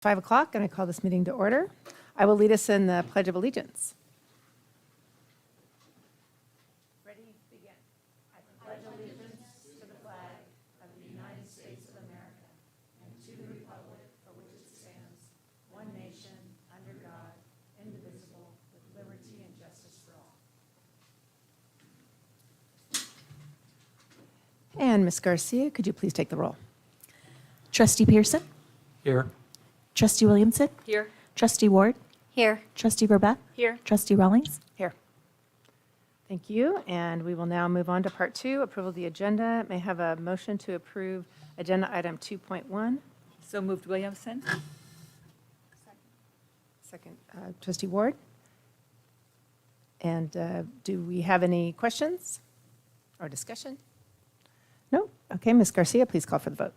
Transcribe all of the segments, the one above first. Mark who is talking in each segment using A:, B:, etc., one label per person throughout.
A: 5 o'clock, and I call this meeting to order. I will lead us in the Pledge of Allegiance. Ready, begin. I pledge allegiance to the flag of the United States of America and to the republic for which it stands, one nation, under God, indivisible, with liberty and justice for all. And Ms. Garcia, could you please take the roll?
B: Trustee Pearson?
C: Here.
B: Trustee Williamson?
D: Here.
B: Trustee Ward?
D: Here.
B: Trustee Verbeck?
D: Here.
B: Trustee Rawlings?
A: Here. Thank you, and we will now move on to Part 2, approval of the agenda. May I have a motion to approve Agenda Item 2.1?
D: So moved, Williamson.
A: Second, Trustee Ward. And do we have any questions or discussion? No? Okay, Ms. Garcia, please call for the vote.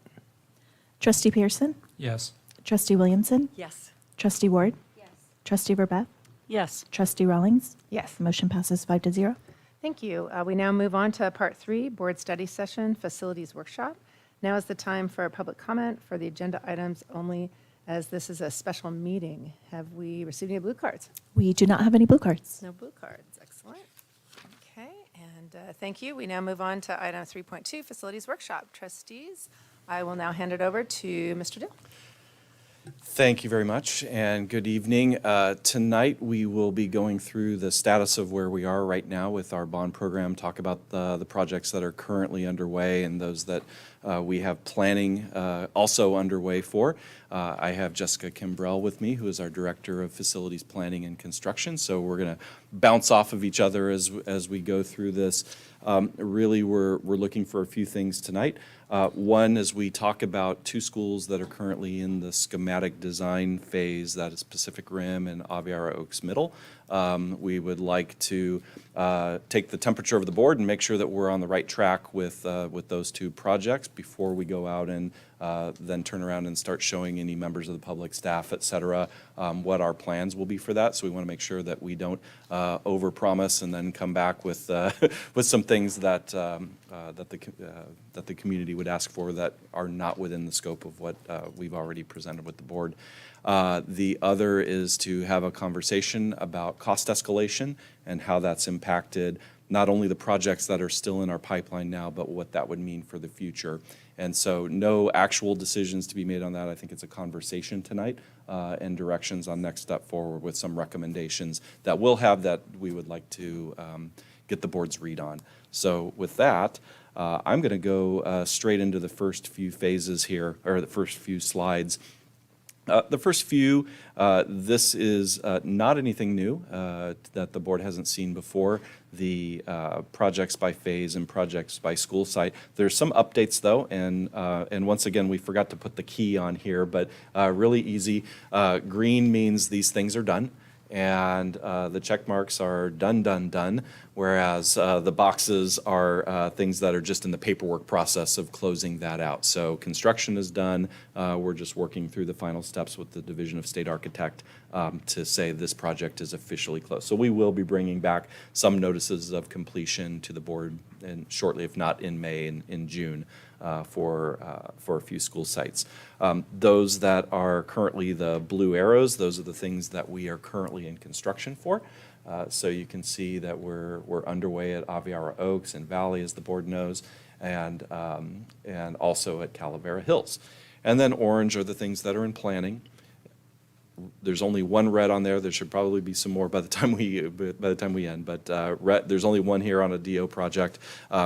B: Trustee Pearson?
C: Yes.
B: Trustee Williamson?
D: Yes.
B: Trustee Ward?
D: Yes.
B: Trustee Verbeck?
D: Yes.
B: Trustee Rawlings?
A: Yes.
B: The motion passes 5-0.
A: Thank you. We now move on to Part 3, Board Study Session, Facilities Workshop. Now is the time for public comment for the agenda items only, as this is a special meeting. Have we received any blue cards?
B: We do not have any blue cards.
A: No blue cards. Excellent. Okay, and thank you. We now move on to Item 3.2, Facilities Workshop. Trustees, I will now hand it over to Mr. Dill.
E: Thank you very much, and good evening. Tonight, we will be going through the status of where we are right now with our bond program, talk about the projects that are currently underway and those that we have planning also underway for. I have Jessica Kimbrell with me, who is our Director of Facilities Planning and Construction, so we're going to bounce off of each other as we go through this. Really, we're looking for a few things tonight. One, as we talk about two schools that are currently in the schematic design phase, that is Pacific Rim and Aviara Oaks Middle. We would like to take the temperature of the board and make sure that we're on the right track with those two projects before we go out and then turn around and start showing any members of the public, staff, et cetera, what our plans will be for that. So we want to make sure that we don't overpromise and then come back with with some things that the community would ask for that are not within the scope of what we've already presented with the board. The other is to have a conversation about cost escalation and how that's impacted not only the projects that are still in our pipeline now, but what that would mean for the future. And so no actual decisions to be made on that. I think it's a conversation tonight and directions on next step forward with some recommendations that we'll have that we would like to get the board's read on. So with that, I'm going to go straight into the first few phases here, or the first few slides. The first few, this is not anything new that the board hasn't seen before, the projects by phase and projects by school site. There's some updates though, and once again, we forgot to put the key on here, but really easy. Green means these things are done, and the check marks are done, whereas the boxes are things that are just in the paperwork process of closing that out. So construction is done. We're just working through the final steps with the Division of State Architect to say this project is officially closed. So we will be bringing back some notices of completion to the board and shortly, if not in May and in June. For a few school sites. Those that are currently the blue arrows, those are the things that we are currently in construction for. So you can see that we're underway at Aviara Oaks and Valley, as the board knows, and also at Calavera Hills. And then orange are the things that are in planning. There's only one red on there. There should probably be some more by the time we end. But red, there's only one here on a DO project,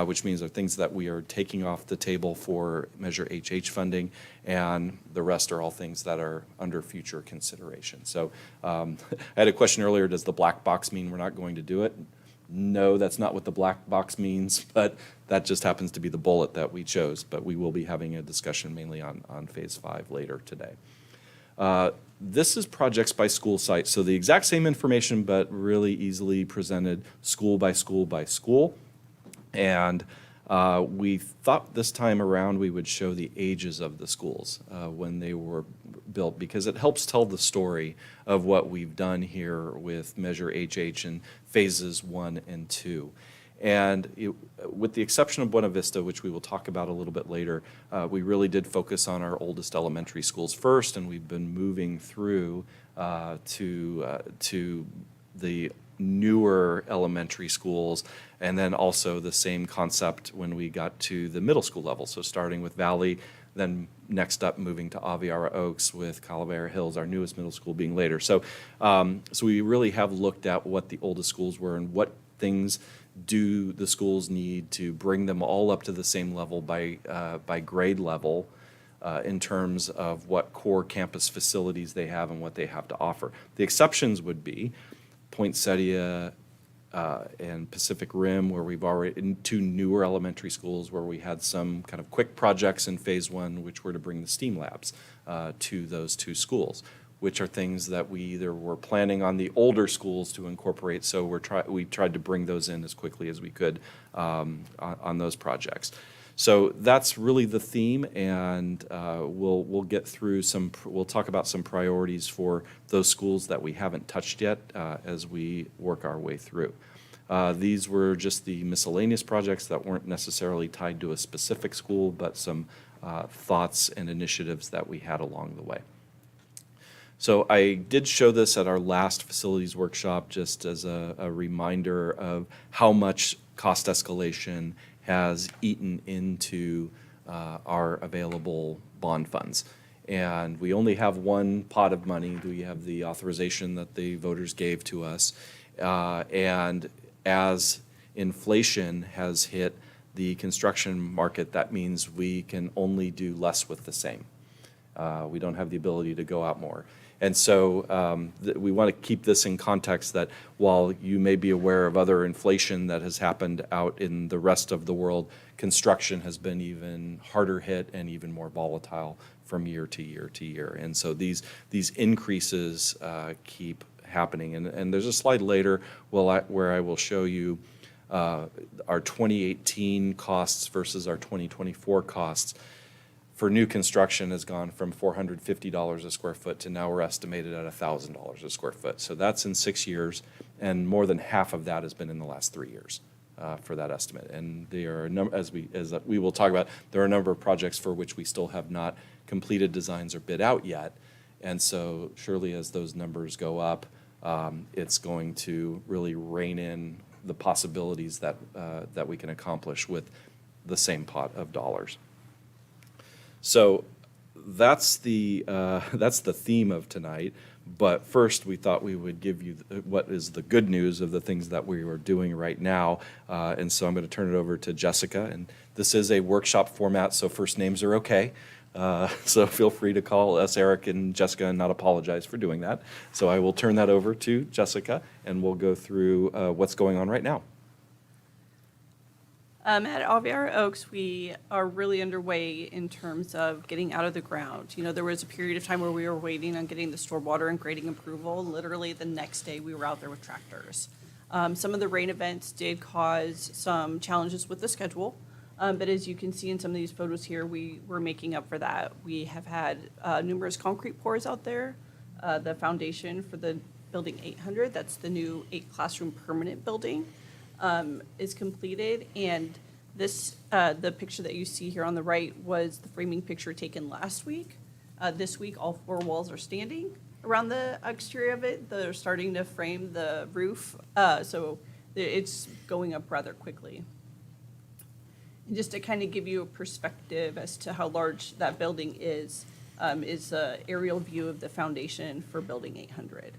E: which means are things that we are taking off the table for Measure HH funding, and the rest are all things that are under future consideration. So I had a question earlier: does the black box mean we're not going to do it? No, that's not what the black box means, but that just happens to be the bullet that we chose. But we will be having a discussion mainly on Phase 5 later today. This is projects by school site, so the exact same information, but really easily presented school by school by school. And we thought this time around we would show the ages of the schools when they were built, because it helps tell the story of what we've done here with Measure HH in phases 1 and 2. And with the exception of Buena Vista, which we will talk about a little bit later, we really did focus on our oldest elementary schools first, and we've been moving through to the newer elementary schools, and then also the same concept when we got to the middle school level. So starting with Valley, then next up moving to Aviara Oaks, with Calavera Hills, our newest middle school, being later. So we really have looked at what the oldest schools were and what things do the schools need to bring them all up to the same level by grade level in terms of what core campus facilities they have and what they have to offer. The exceptions would be Poinsettia and Pacific Rim, where we've already, in two newer elementary schools where we had some kind of quick projects in phase one, which were to bring the STEAM labs to those two schools, which are things that we either were planning on the older schools to incorporate, so we tried to bring those in as quickly as we could on those projects. So that's really the theme, and we'll get through we'll talk about some priorities for those schools that we haven't touched yet as we work our way through. These were just the miscellaneous projects that weren't necessarily tied to a specific school, but some thoughts and initiatives that we had along the way. So I did show this at our last facilities workshop just as a reminder of how much cost escalation has eaten into our available bond funds. And we only have one pot of money. We have the authorization that the voters gave to us. And as inflation has hit the construction market, that means we can only do less with the same. We don't have the ability to go out more. And so we want to keep this in context that while you may be aware of other inflation that has happened out in the rest of the world, construction has been even harder hit and even more volatile from year to year to year. And so these increases keep happening. And there's a slide later where I will show you our 2018 costs versus our 2024 costs. For new construction has gone from $450 a square foot to now we're estimated at $1,000 a square foot. So that's in 6 years, and more than half of that has been in the last 3 years for that estimate. And there are as we will talk about, there are a number of projects for which we still have not completed designs or bid out yet. And so surely as those numbers go up, it's going to really rein in the possibilities that we can accomplish with the same pot of dollars. So that's the theme of tonight. But first, we thought we would give you what is the good news of the things that we are doing right now. And so I'm going to turn it over to Jessica. And this is a workshop format, so first names are okay. So feel free to call us Eric and Jessica and not apologize for doing that. So I will turn that over to Jessica, and we'll go through what's going on right now.
C: At Aviara Oaks, we are really underway in terms of getting out of the ground. You know, there was a period of time where we were waiting on getting the stormwater and grading approval. Literally the next day, we were out there with tractors. Some of the rain events did cause some challenges with the schedule, but as you can see in some of these photos here, we were making up for that. We have had numerous concrete pours out there. The foundation for the building 800, that's the new 8-classroom permanent building, is completed, and this the picture that you see here on the right was the framing picture taken last week. This week, all 4 walls are standing around the exterior of it. They're starting to frame the roof, so it's going up rather quickly. And just to kind of give you a perspective as to how large that building is an aerial view of the foundation for building 800.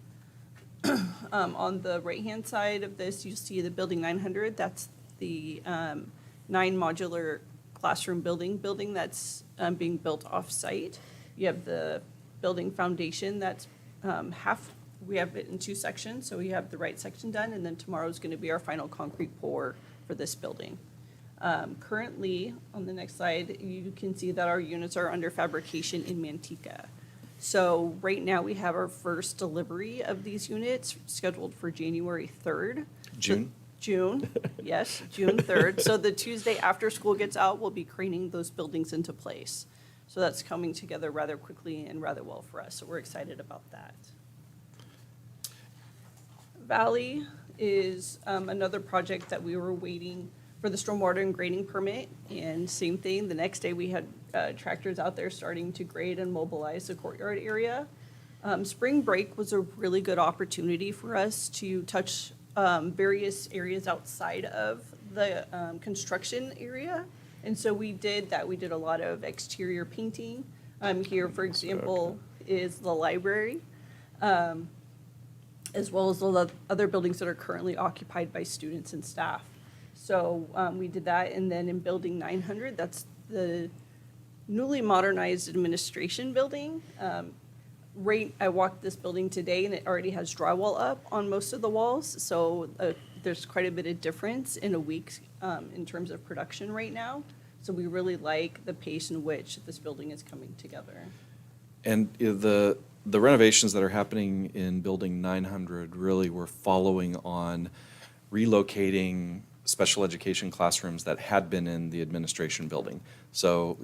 C: On the right-hand side of this, you see the building 900. That's the 9 modular classroom building that's being built off-site. You have the building foundation that's we have it in 2 sections. So we have the right section done, and then tomorrow is going to be our final concrete pour for this building. Currently, on the next slide, you can see that our units are under fabrication in Manteca. So right now we have our first delivery of these units scheduled for January 3rd.
E: June?
C: June, yes, June 3rd. So the Tuesday after school gets out, we'll be craning those buildings into place. So that's coming together rather quickly and rather well for us. So we're excited about that. Valley is another project that we were waiting for the stormwater and grading permit. And same thing, the next day we had tractors out there starting to grade and mobilize the courtyard area. Spring break was a really good opportunity for us to touch various areas outside of the construction area. And so we did that. We did a lot of exterior painting. Here, for example, is the library, as well as the other buildings that are currently occupied by students and staff. So we did that. And then in Building 900, that's the newly modernized administration building. I walked this building today, and it already has drywall up on most of the walls. So there's quite a bit of difference in a week in terms of production right now. So we really like the pace in which this building is coming together.
E: And the renovations that are happening in Building 900 really were following on relocating special education classrooms that had been in the administration building. So,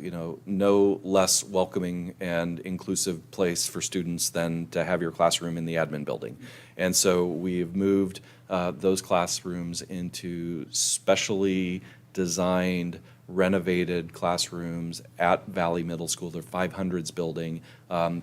E: no less welcoming and inclusive place for students than to have your classroom in the admin building. And so we've moved those classrooms into specially designed, renovated classrooms at Valley Middle School. They're 500s building,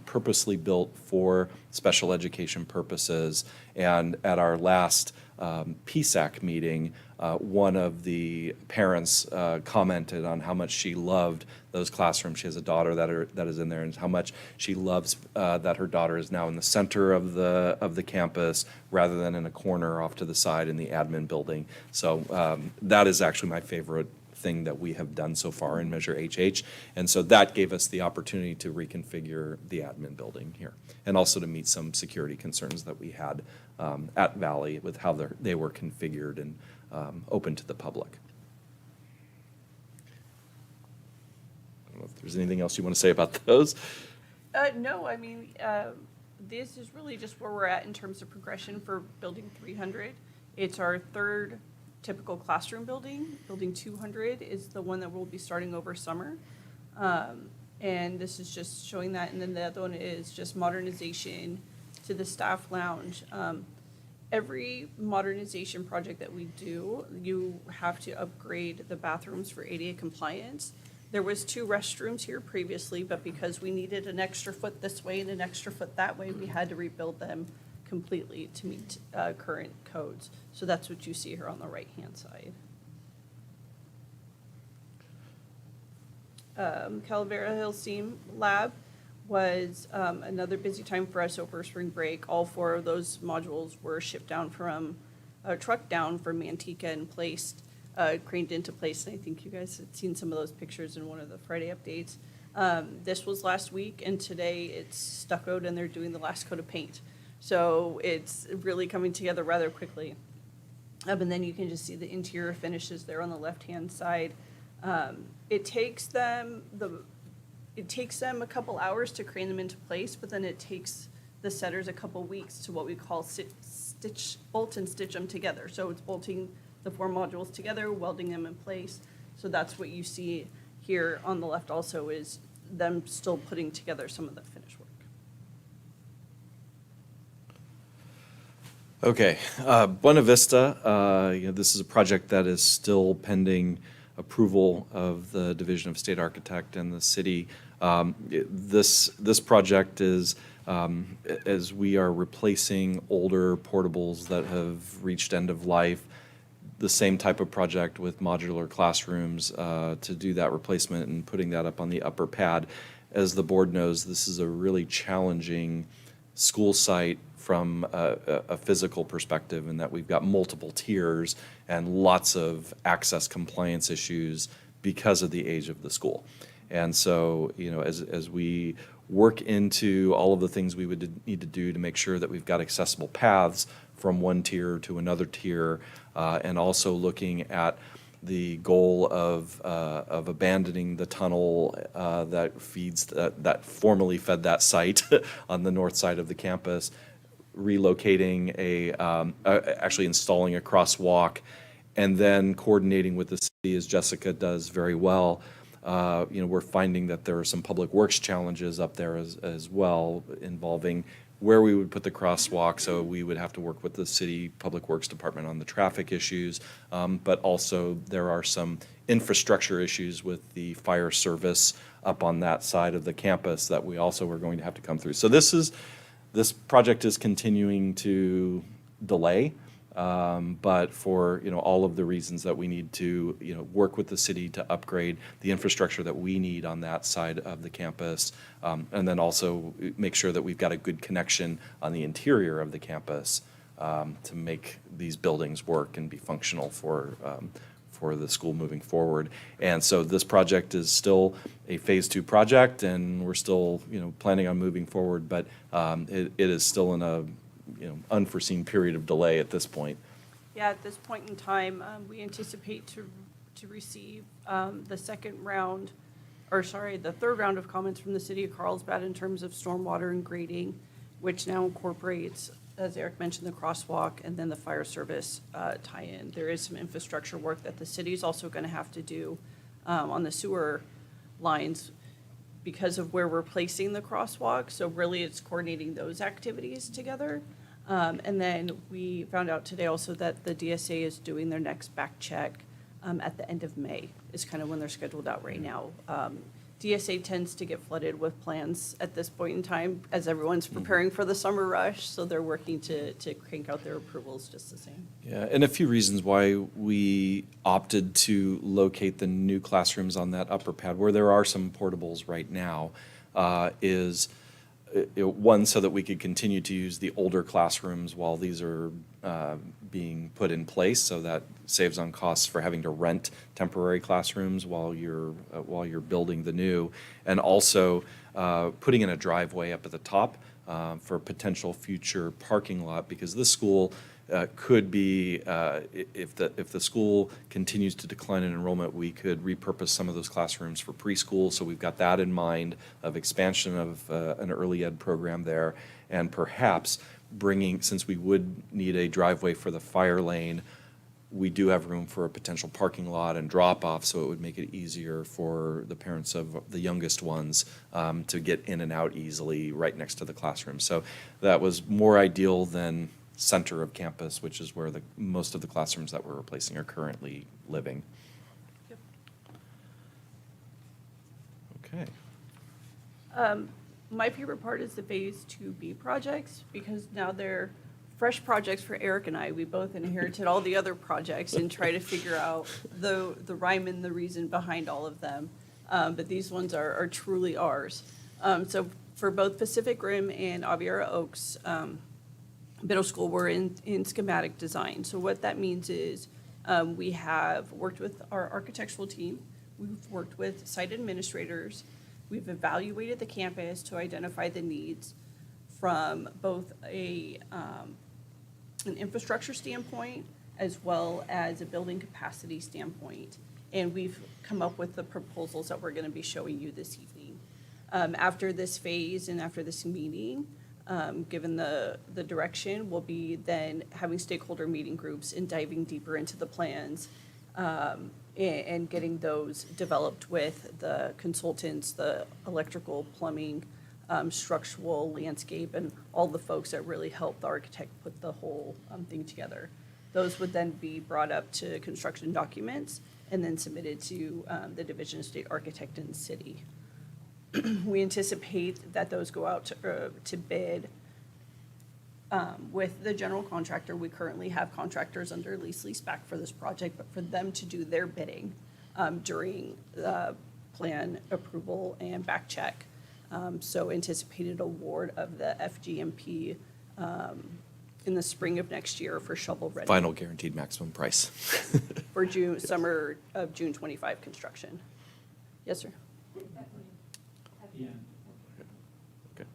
E: purposely built for special education purposes. And at our last PSAC meeting, one of the parents commented on how much she loved those classrooms. She has a daughter that is in there, and how much she loves that her daughter is now in the center of the campus rather than in a corner off to the side in the admin building. So that is actually my favorite thing that we have done so far in Measure HH. And so that gave us the opportunity to reconfigure the admin building here, and also to meet some security concerns that we had at Valley with how they were configured and open to the public. I don't know if there's anything else you want to say about those.
C: No, I mean, this is really just where we're at in terms of progression for Building 300. It's our third typical classroom building. Building 200 is the one that we'll be starting over summer. And this is just showing that. And then the other one is just modernization to the staff lounge. Every modernization project that we do, you have to upgrade the bathrooms for ADA compliance. There was 2 restrooms here previously, but because we needed an extra foot this way and an extra foot that way, we had to rebuild them completely to meet current codes. So that's what you see here on the right-hand side. Calavera Hill Steam Lab was another busy time for us over spring break. All 4 of those modules were shipped down from a truck down from Manteca and placed, craned into place. And I think you guys had seen some of those pictures in one of the Friday updates. This was last week, and today it's stuccoed and they're doing the last coat of paint. So it's really coming together rather quickly. And then you can just see the interior finishes there on the left-hand side. It takes them a couple hours to crane them into place, but then it takes the setters a couple weeks to what we call bolt and stitch them together. So it's bolting the 4 modules together, welding them in place. So that's what you see here on the left also, is them still putting together some of the finished work.
E: Okay, Buena Vista, this is a project that is still pending approval of the Division of State Architect and the city. This project is, as we are replacing older portables that have reached end of life, the same type of project with modular classrooms to do that replacement and putting that up on the upper pad. As the board knows, this is a really challenging school site from a physical perspective, in that we've got multiple tiers and lots of access compliance issues because of the age of the school. And so, as we work into all of the things we would need to do to make sure that we've got accessible paths from one tier to another tier, and also looking at the goal of abandoning the tunnel that formerly fed that site on the north side of the campus, relocating actually installing a crosswalk, and then coordinating with the city, as Jessica does very well. We're finding that there are some public works challenges up there as well, involving where we would put the crosswalk. So we would have to work with the city Public Works Department on the traffic issues. But also there are some infrastructure issues with the fire service up on that side of the campus that we also are going to have to come through. So this project is continuing to delay. But for, all of the reasons that we need to, work with the city to upgrade the infrastructure that we need on that side of the campus, and then also make sure that we've got a good connection on the interior of the campus to make these buildings work and be functional for the school moving forward. And so this project is still a Phase 2 project, and we're still, planning on moving forward, but it is still in a unforeseen period of delay at this point.
C: Yeah, at this point in time, we anticipate to receive the third round of comments from the city of Carlsbad in terms of stormwater and grading, which now incorporates, as Eric mentioned, the crosswalk and then the fire service tie-in. There is some infrastructure work that the city is also going to have to do on the sewer lines because of where we're placing the crosswalk. So really, it's coordinating those activities together. And then we found out today also that the DSA is doing their next back check at the end of May, is kind of when they're scheduled out right now. DSA tends to get flooded with plans at this point in time as everyone's preparing for the summer rush, so they're working to crank out their approvals just the same.
E: Yeah, and a few reasons why we opted to locate the new classrooms on that upper pad, where there are some portables right now, is one, so that we could continue to use the older classrooms while these are being put in place, so that saves on costs for having to rent temporary classrooms while you're building the new, and also putting in a driveway up at the top for potential future parking lot, because this school could be, if the school continues to decline in enrollment, we could repurpose some of those classrooms for preschool. So we've got that in mind, of expansion of an early ed program there, and perhaps since we would need a driveway for the fire lane, we do have room for a potential parking lot and drop-off, so it would make it easier for the parents of the youngest ones to get in and out easily right next to the classroom. So that was more ideal than center of campus, which is where most of the classrooms that we're replacing are currently living.
C: Yep.
E: Okay.
C: My favorite part is the Phase 2B projects, because now they're fresh projects for Eric and I. We both inherited all the other projects and try to figure out the rhyme and the reason behind all of them. But these ones are truly ours. So for both Pacific Rim and Aviara Oaks Middle School, we're in schematic design. So what that means is we have worked with our architectural team. We've worked with site administrators. We've evaluated the campus to identify the needs from both an infrastructure standpoint as well as a building capacity standpoint. And we've come up with the proposals that we're going to be showing you this evening. After this phase and after this meeting, given the direction, we'll be then having stakeholder meeting groups and diving deeper into the plans and getting those developed with the consultants, the electrical, plumbing, structural, landscape, and all the folks that really help the architect put the whole thing together. Those would then be brought up to construction documents and then submitted to the Division of State Architect and City. We anticipate that those go out to bid with the general contractor. We currently have contractors under lease-back for this project, but for them to do their bidding during the plan approval and back check. So anticipated award of the FGMP in the spring of next year for shovel-ready.
E: Final guaranteed maximum price.
C: For summer of June 25 construction. Yes, sir.
F: Yeah.
E: Okay.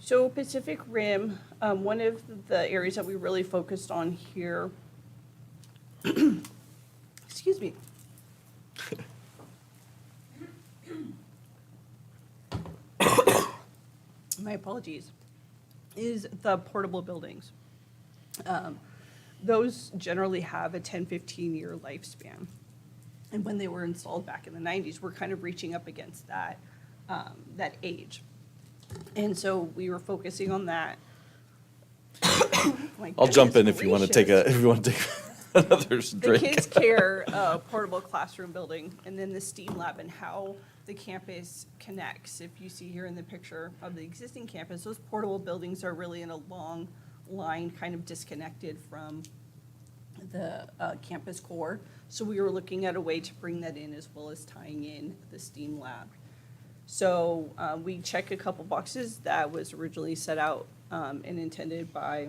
C: So Pacific Rim, one of the areas that we really focused on here, excuse me. My apologies, is the portable buildings. Those generally have a 10, 15-year lifespan. And when they were installed back in the 90s, we're kind of reaching up against that. that age. And so we were focusing on that. My
E: I'll jump in
C: goodness
E: if you want to take
C: gracious.
E: another
C: The
E: drink.
C: kids' care portable classroom building, and then the STEAM lab and how the campus connects. If you see here in the picture of the existing campus, those portable buildings are really in a long line, kind of disconnected from the campus core. So we were looking at a way to bring that in as well as tying in the STEAM lab. So we check a couple boxes that was originally set out and intended by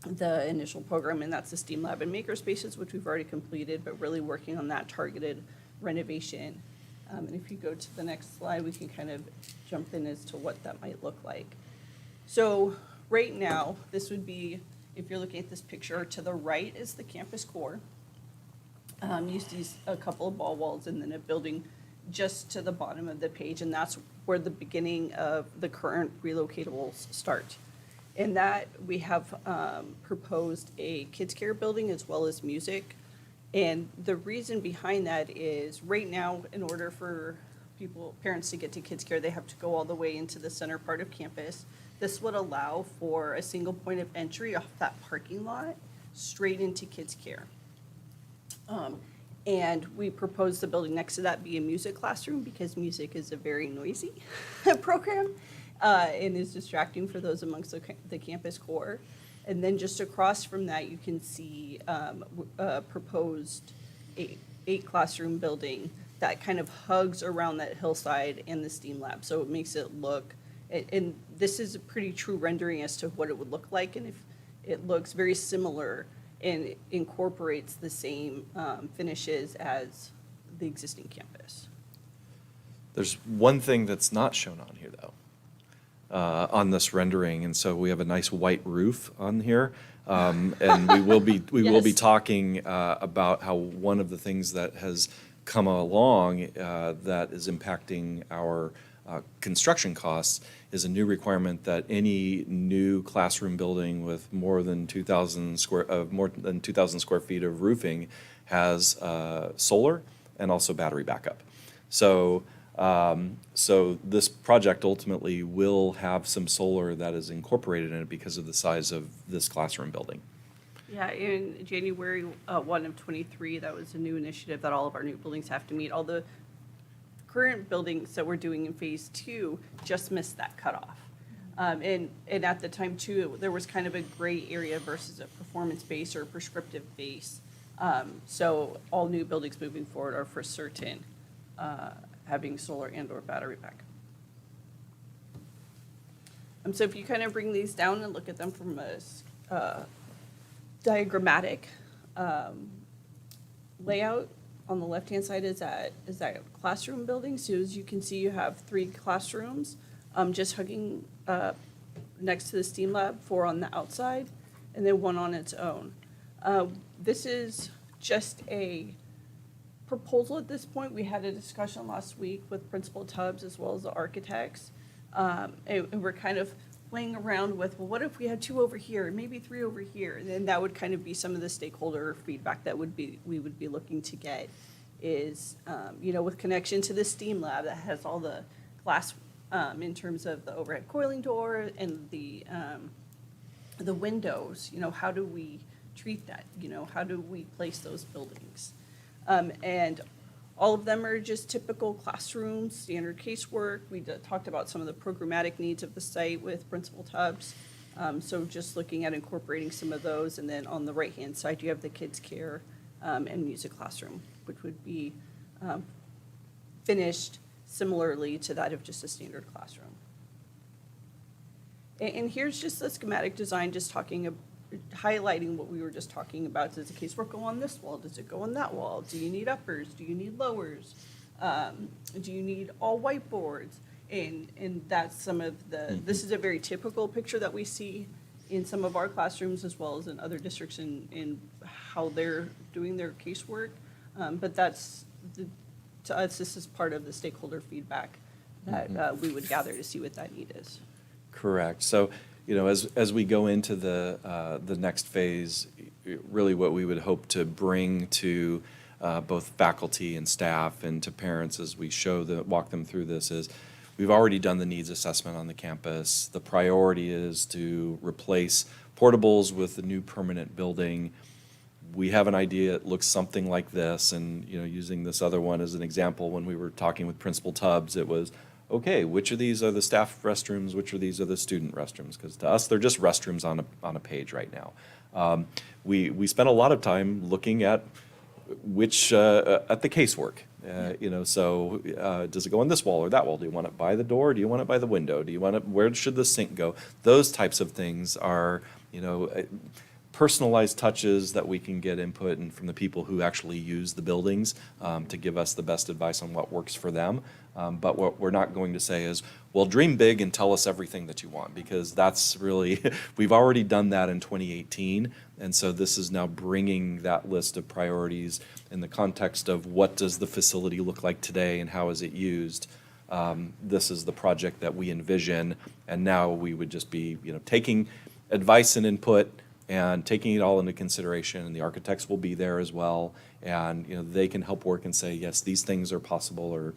C: the initial program, and that's the STEAM lab and maker spaces, which we've already completed, but really working on that targeted renovation. And if you go to the next slide, we can kind of jump in as to what that might look like. So right now, this would be, if you're looking at this picture, to the right is the campus core. You see a couple of ball walls and then a building just to the bottom of the page, and that's where the beginning of the current relocatables start. In that, we have proposed a kids' care building as well as music. And the reason behind that is, right now, in order for parents to get to kids' care, they have to go all the way into the center part of campus. This would allow for a single point of entry off that parking lot straight into kids' care. And we proposed the building next to that be a music classroom because music is a very noisy program and is distracting for those amongst the campus core. And then just across from that, you can see a proposed eight classroom building that kind of hugs around that hillside and the STEAM lab. So it makes it look, and this is a pretty true rendering as to what it would look like. And if it looks very similar and incorporates the same finishes as the existing campus.
E: There's one thing that's not shown on here, though, on this rendering, and so we have a nice white roof on here, and we will be
C: Yes.
E: talking about how one of the things that has come along that is impacting our construction costs is a new requirement that any new classroom building with more than 2,000 square feet of roofing has solar and also battery backup. So this project ultimately will have some solar that is incorporated in it because of the size of this classroom building.
C: Yeah, in January 1 of '23, that was a new initiative that all of our new buildings have to meet. All the current buildings that we're doing in phase 2 just missed that cutoff. And at the time too, there was kind of a gray area versus a performance base or a prescriptive base. So all new buildings moving forward are for certain having solar and or battery backup. So if you kind of bring these down and look at them from a diagrammatic layout, on the left-hand side is that classroom building. So as you can see, you have 3 classrooms just hugging next to the STEAM lab, 4 on the outside, and then 1 on its own. This is just a proposal at this point. We had a discussion last week with Principal Tubbs as well as the architects. And we're kind of playing around with, well, what if we had 2 over here and maybe 3 over here? And then that would kind of be some of the stakeholder feedback that we would be looking to get is, with connection to the STEAM lab that has all the glass in terms of the overhead coiling door and the windows, how do we treat that? How do we place those buildings? And all of them are just typical classrooms, standard casework. We talked about some of the programmatic needs of the site with Principal Tubbs. So just looking at incorporating some of those. And then on the right-hand side, you have the kids' care and music classroom, which would be finished similarly to that of just a standard classroom. And here's just the schematic design, just highlighting what we were just talking about. Does the casework go on this wall? Does it go on that wall? Do you need uppers? Do you need lowers? Do you need all whiteboards? And that's some of this is a very typical picture that we see in some of our classrooms as well as in other districts in how they're doing their casework. But to us, this is part of the stakeholder feedback that we would gather to see what that need is.
E: Correct. So, as we go into the next phase, really what we would hope to bring to both faculty and staff and to parents as we walk them through this is we've already done the needs assessment on the campus. The priority is to replace portables with the new permanent building. We have an idea, it looks something like this, and using this other one as an example, when we were talking with Principal Tubbs, it was, okay, which of these are the staff restrooms, which of these are the student restrooms? Because to us, they're just restrooms on a page right now. We spent a lot of time looking at at the casework. So does it go on this wall or that wall? Do you want it by the door? Do you want it by the window? Where should the sink go? Those types of things are, personalized touches that we can get input and from the people who actually use the buildings to give us the best advice on what works for them. But what we're not going to say is, well, dream big and tell us everything that you want, because that's really, we've already done that in 2018. And so this is now bringing that list of priorities in the context of what does the facility look like today and how is it used. This is the project that we envision. And now we would just be, taking advice and input and taking it all into consideration, and the architects will be there as well, and they can help work and say, yes, these things are possible or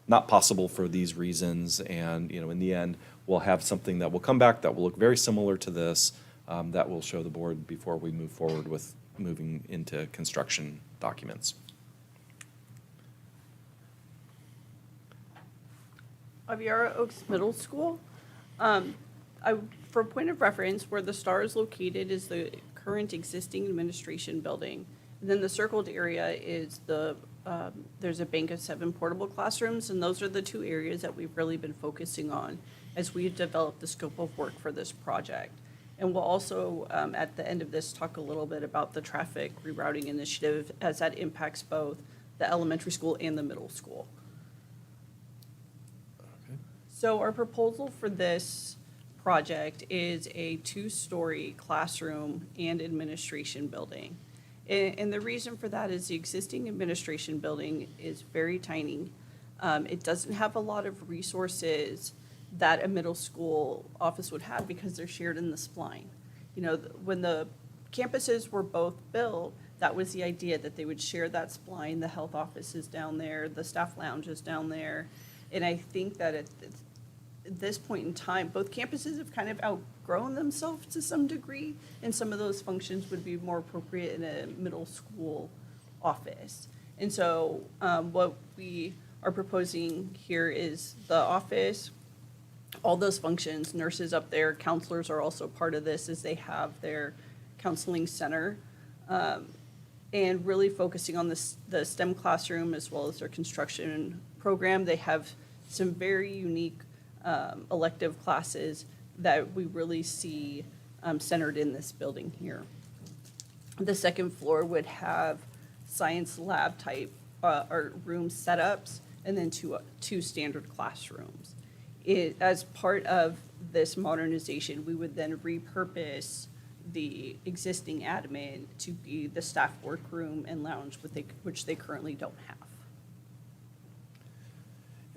E: not possible for these reasons, and in the end, we'll have something that will come back that will look very similar to this, that will show the board before we move forward with moving into construction documents.
C: Aviara Oaks Middle School. For a point of reference, where the star is located is the current existing administration building. And then the circled area is there's a bank of 7 portable classrooms, and those are the 2 areas that we've really been focusing on as we've developed the scope of work for this project. And we'll also, at the end of this, talk a little bit about the traffic rerouting initiative as that impacts both the elementary school and the middle school.
E: Okay.
C: So our proposal for this project is a 2-story classroom and administration building. And the reason for that is the existing administration building is very tiny. It doesn't have a lot of resources that a middle school office would have because they're shared in the spline. When the campuses were both built, that was the idea, that they would share that spline. The health office is down there, the staff lounge is down there. And I think that at this point in time, both campuses have kind of outgrown themselves to some degree, and some of those functions would be more appropriate in a middle school office. And so what we are proposing here is the office, all those functions, nurses up there, counselors are also part of this as they have their counseling center, and really focusing on the STEM classroom as well as their construction program. They have some very unique elective classes that we really see centered in this building here. The second floor would have science lab type or room setups, and then two standard classrooms. As part of this modernization, we would then repurpose the existing admin to be the staff workroom and lounge, which they currently don't have.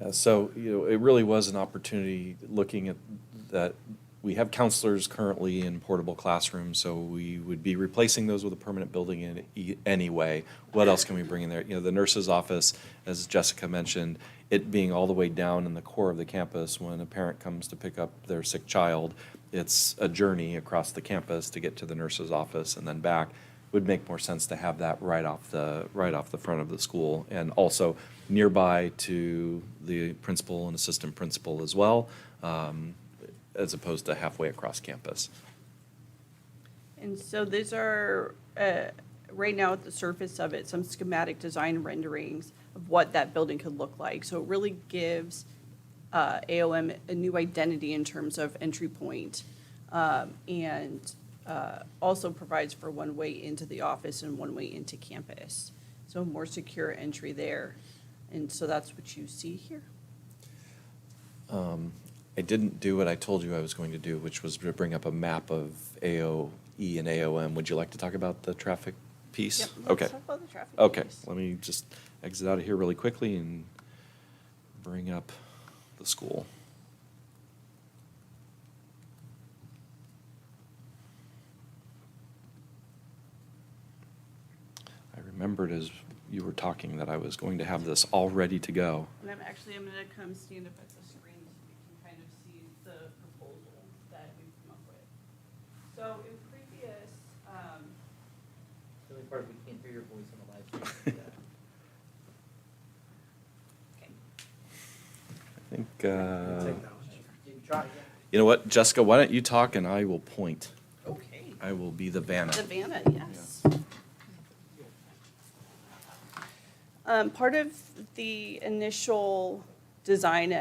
E: Yeah, so, it really was an opportunity looking at that. We have counselors currently in portable classrooms, so we would be replacing those with a permanent building anyway. What else can we bring in there? The nurse's office, as Jessica mentioned, it being all the way down in the core of the campus, when a parent comes to pick up their sick child, it's a journey across the campus to get to the nurse's office and then back. Would make more sense to have that right off the front of the school, and also nearby to the principal and assistant principal as well, as opposed to halfway across campus.
C: And so these are, right now at the surface of it, some schematic design renderings of what that building could look like. So it really gives AOM a new identity in terms of entry point, and also provides for one way into the office and one way into campus. So more secure entry there. And so that's what you see here.
E: I didn't do what I told you I was going to do, which was to bring up a map of AOE and AOM. Would you like to talk about the traffic piece?
C: Yep,
E: Okay.
C: let's talk about the traffic
E: Okay,
C: piece.
E: let me just exit out of here really quickly and bring up the school. I remembered as you were talking that I was going to have this all ready to go.
C: And I'm gonna come stand up at the screen so we can kind of see the proposal that we've come up with. So in previous,
G: The only part we can't hear your voice on the live stream.
C: okay.
E: I think,
G: You can try again.
E: you know what, Jessica, why don't you talk and I will point.
C: Okay.
E: I will be the Vanna.
C: Savannah, yes. Part of the initial design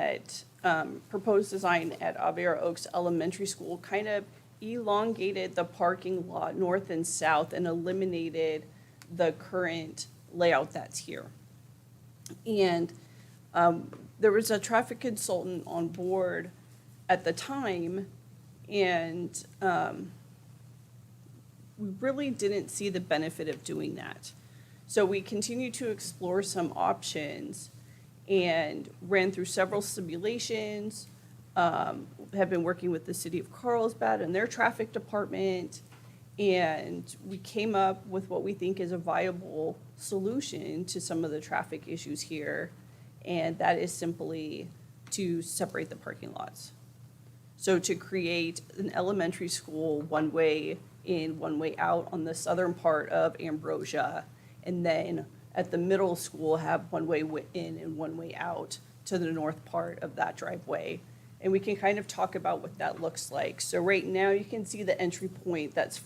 C: proposed design at Avera Oaks Elementary School kind of elongated the parking lot north and south and eliminated the current layout that's here. And there was a traffic consultant on board at the time, and we really didn't see the benefit of doing that. So we continued to explore some options and ran through several simulations, have been working with the city of Carlsbad and their traffic department, and we came up with what we think is a viable solution to some of the traffic issues here, and that is simply to separate the parking lots. So to create an elementary school one-way in, one-way out on the southern part of Ambrosia, and then at the middle school have one-way in and one-way out to the north part of that driveway. And we can kind of talk about what that looks like. So right now, you can see the entry point that's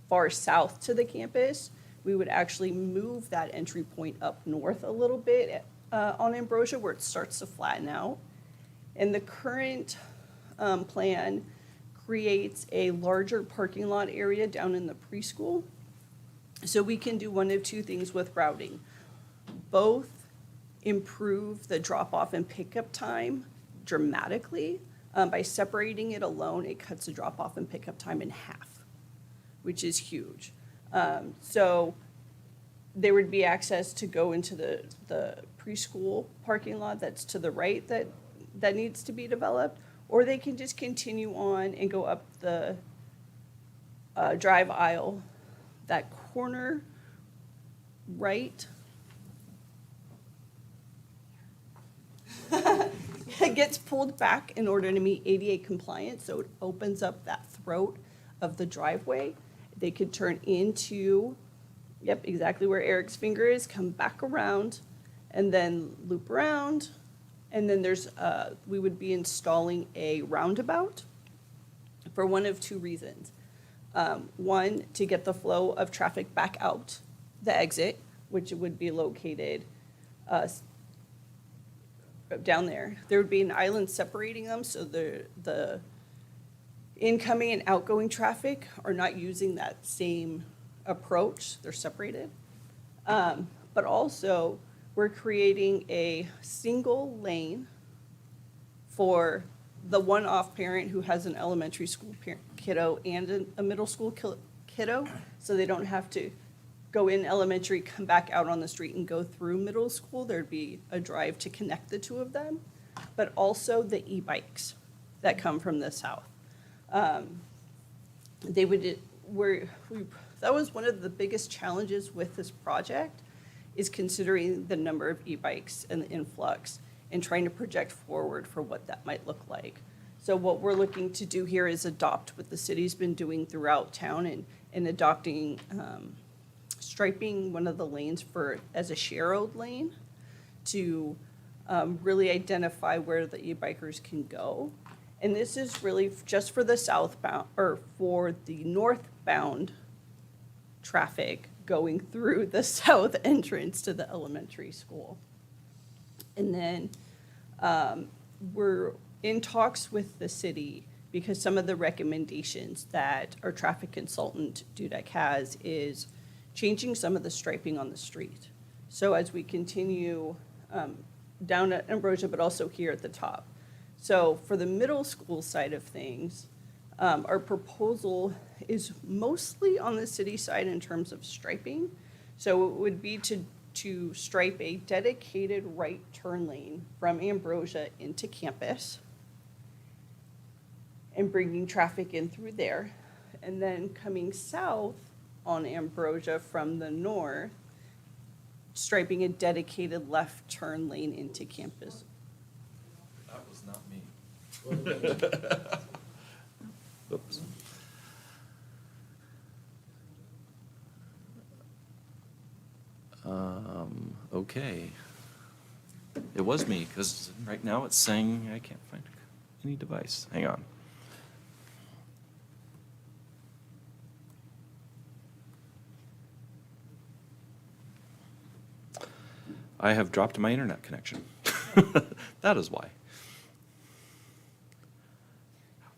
C: far south to the campus. We would actually move that entry point up north a little bit on Ambrosia where it starts to flatten out. And the current plan creates a larger parking lot area down in the preschool. So we can do one of two things with routing. Both improve the drop-off and pickup time dramatically. By separating it alone, it cuts the drop-off and pickup time in half, which is huge. So there would be access to go into the preschool parking lot that's to the right that needs to be developed, or they can just continue on and go up the drive aisle. That corner right it gets pulled back in order to meet ADA compliance, so it opens up that throat of the driveway. They could turn into, yep, exactly where Eric's finger is, come back around, and then loop around. And then we would be installing a roundabout for one of two reasons. One, to get the flow of traffic back out the exit, which would be located down there. There would be an island separating them, so the incoming and outgoing traffic are not using that same approach. They're separated. But also, we're creating a single lane for the one-off parent who has an elementary school kiddo and a middle school kiddo, so they don't have to go in elementary, come back out on the street and go through middle school. There'd be a drive to connect the two of them, but also the e-bikes that come from the south. That was one of the biggest challenges with this project, is considering the number of e-bikes and the influx and trying to project forward for what that might look like. So what we're looking to do here is adopt what the city's been doing throughout town and adopting striping one of the lanes as a shared lane to really identify where the e-bikers can go. And this is really just for the southbound, or for the northbound traffic going through the south entrance to the elementary school. And then we're in talks with the city because some of the recommendations that our traffic consultant, Dudek, has is changing some of the striping on the street. So as we continue down at Ambrosia, but also here at the top. So for the middle school side of things, our proposal is mostly on the city side in terms of striping. So it would be to stripe a dedicated right turn lane from Ambrosia into campus and bringing traffic in through there. And then coming south on Ambrosia from the north, striping a dedicated left turn lane into campus.
E: That was not me. Oops. Okay. It was me, because right now it's saying I can't find any device. Hang on. I have dropped my internet connection. That is why.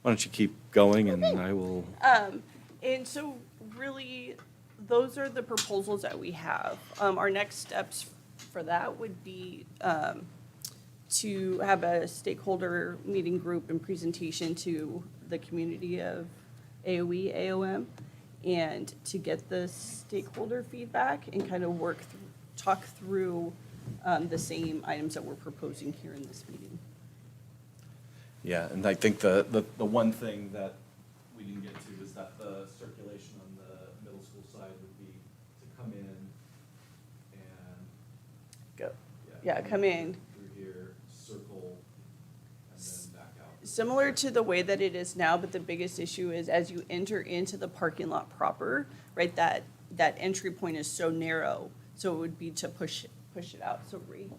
E: Why don't you keep going and I will.
C: And so really, those are the proposals that we have. Our next steps for that would be to have a stakeholder meeting group and presentation to the community of AOE, AOM, and to get the stakeholder feedback and kind of talk through the same items that we're proposing here in this meeting.
E: Yeah, and I think the one thing that we didn't get to is that the circulation on the middle school side would be to come in and.
C: Go. Yeah, come in.
E: Through here, circle, and then back out.
C: Similar to the way that it is now, but the biggest issue is as you enter into the parking lot proper, right, that entry point is so narrow, so it would be to push it out, so right here.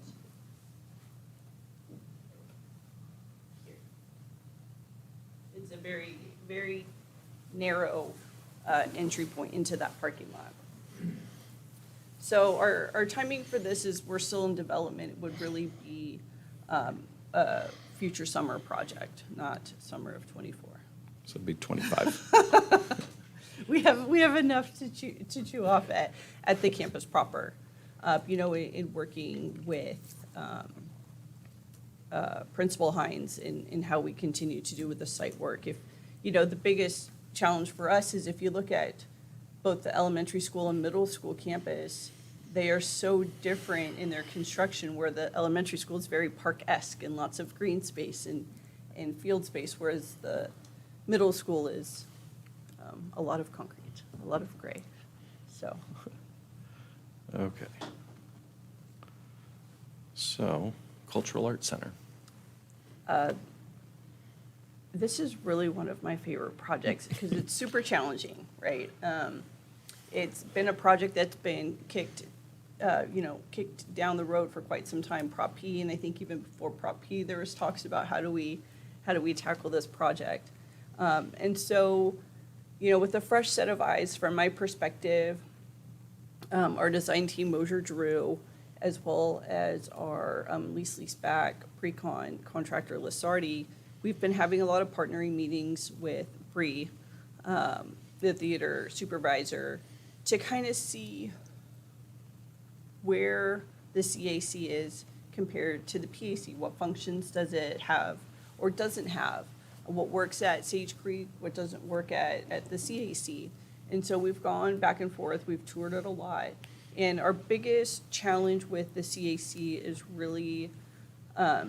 C: It's a very, very narrow entry point into that parking lot. So our timing for this is, we're still in development. It would really be a future summer project, not summer of '24.
E: So it'd be 25.
C: We have enough to chew off at the campus proper. In working with Principal Hines in how we continue to do with the site work. If, the biggest challenge for us is if you look at both the elementary school and middle school campus, they are so different in their construction, where the elementary school is very park-esque and lots of green space and field space, whereas the middle school is a lot of concrete, a lot of gray, so.
E: Okay. So, Cultural Arts Center.
C: This is really one of my favorite projects because it's super challenging, right? It's been a project that's been kicked down the road for quite some time, Prop P, and I think even before Prop P, there was talks about how do we tackle this project. And so, with a fresh set of eyes from my perspective, our design team, Mosier Drew, as well as our lease-back pre-con contractor, Lasardi, we've been having a lot of partnering meetings with Bree, the theater supervisor, to kind of see where the CAC is compared to the PAC. What functions does it have or doesn't have? What works at Sage Creek, what doesn't work at the CAC? And so we've gone back and forth, we've toured it a lot. And our biggest challenge with the CAC is really the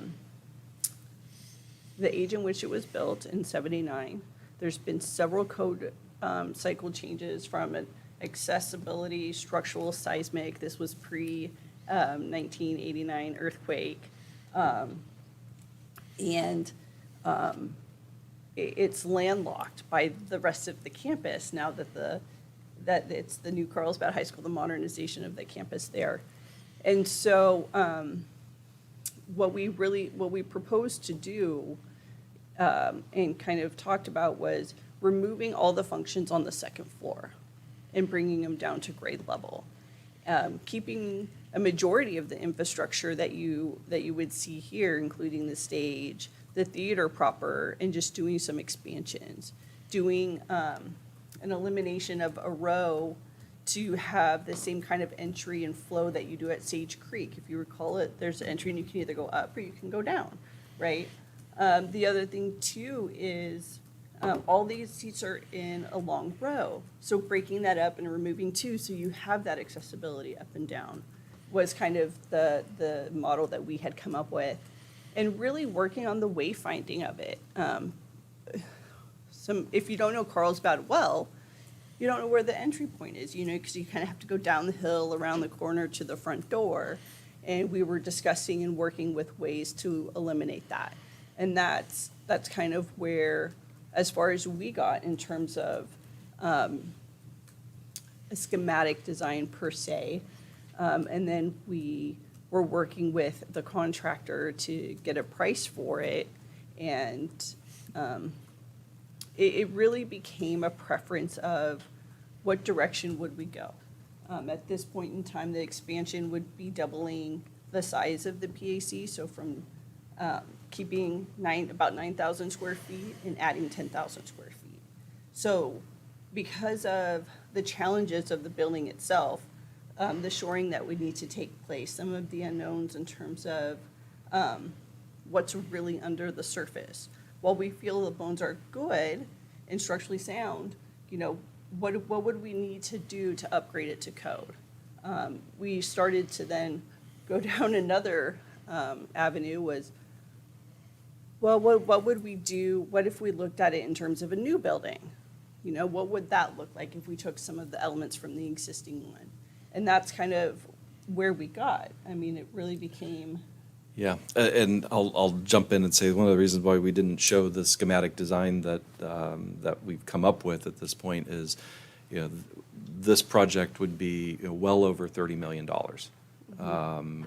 C: age in which it was built in '79. There's been several code cycle changes from an accessibility, structural, seismic. This was pre 1989 earthquake. It's landlocked by the rest of the campus now that it's the new Carlsbad High School, the modernization of the campus there. And so what we proposed to do and kind of talked about was removing all the functions on the second floor and bringing them down to grade level, keeping a majority of the infrastructure that you would see here, including the stage, the theater proper, and just doing some expansions, doing an elimination of a row to have the same kind of entry and flow that you do at Sage Creek. If you recall it, there's an entry and you can either go up or you can go down, right? The other thing too is all these seats are in a long row. So breaking that up and removing two so you have that accessibility up and down was kind of the model that we had come up with, and really working on the wayfinding of it. If you don't know Carlsbad well, you don't know where the entry point is, because you kind of have to go down the hill, around the corner to the front door. And we were discussing and working with ways to eliminate that. And that's kind of where, as far as we got in terms of a schematic design per se. And then we were working with the contractor to get a price for it. And it really became a preference of what direction would we go. At this point in time, the expansion would be doubling the size of the PAC, so from keeping about 9,000 square feet and adding 10,000 square feet. So because of the challenges of the building itself, the shoring that would need to take place, some of the unknowns in terms of what's really under the surface. While we feel the bones are good and structurally sound, what would we need to do to upgrade it to code? We started to then go down another avenue was, well, what would we do? What if we looked at it in terms of a new building? What would that look like if we took some of the elements from the existing one? And that's kind of where we got. I mean, it really became.
E: Yeah, and I'll jump in and say one of the reasons why we didn't show the schematic design that we've come up with at this point is, this project would be well over $30 million.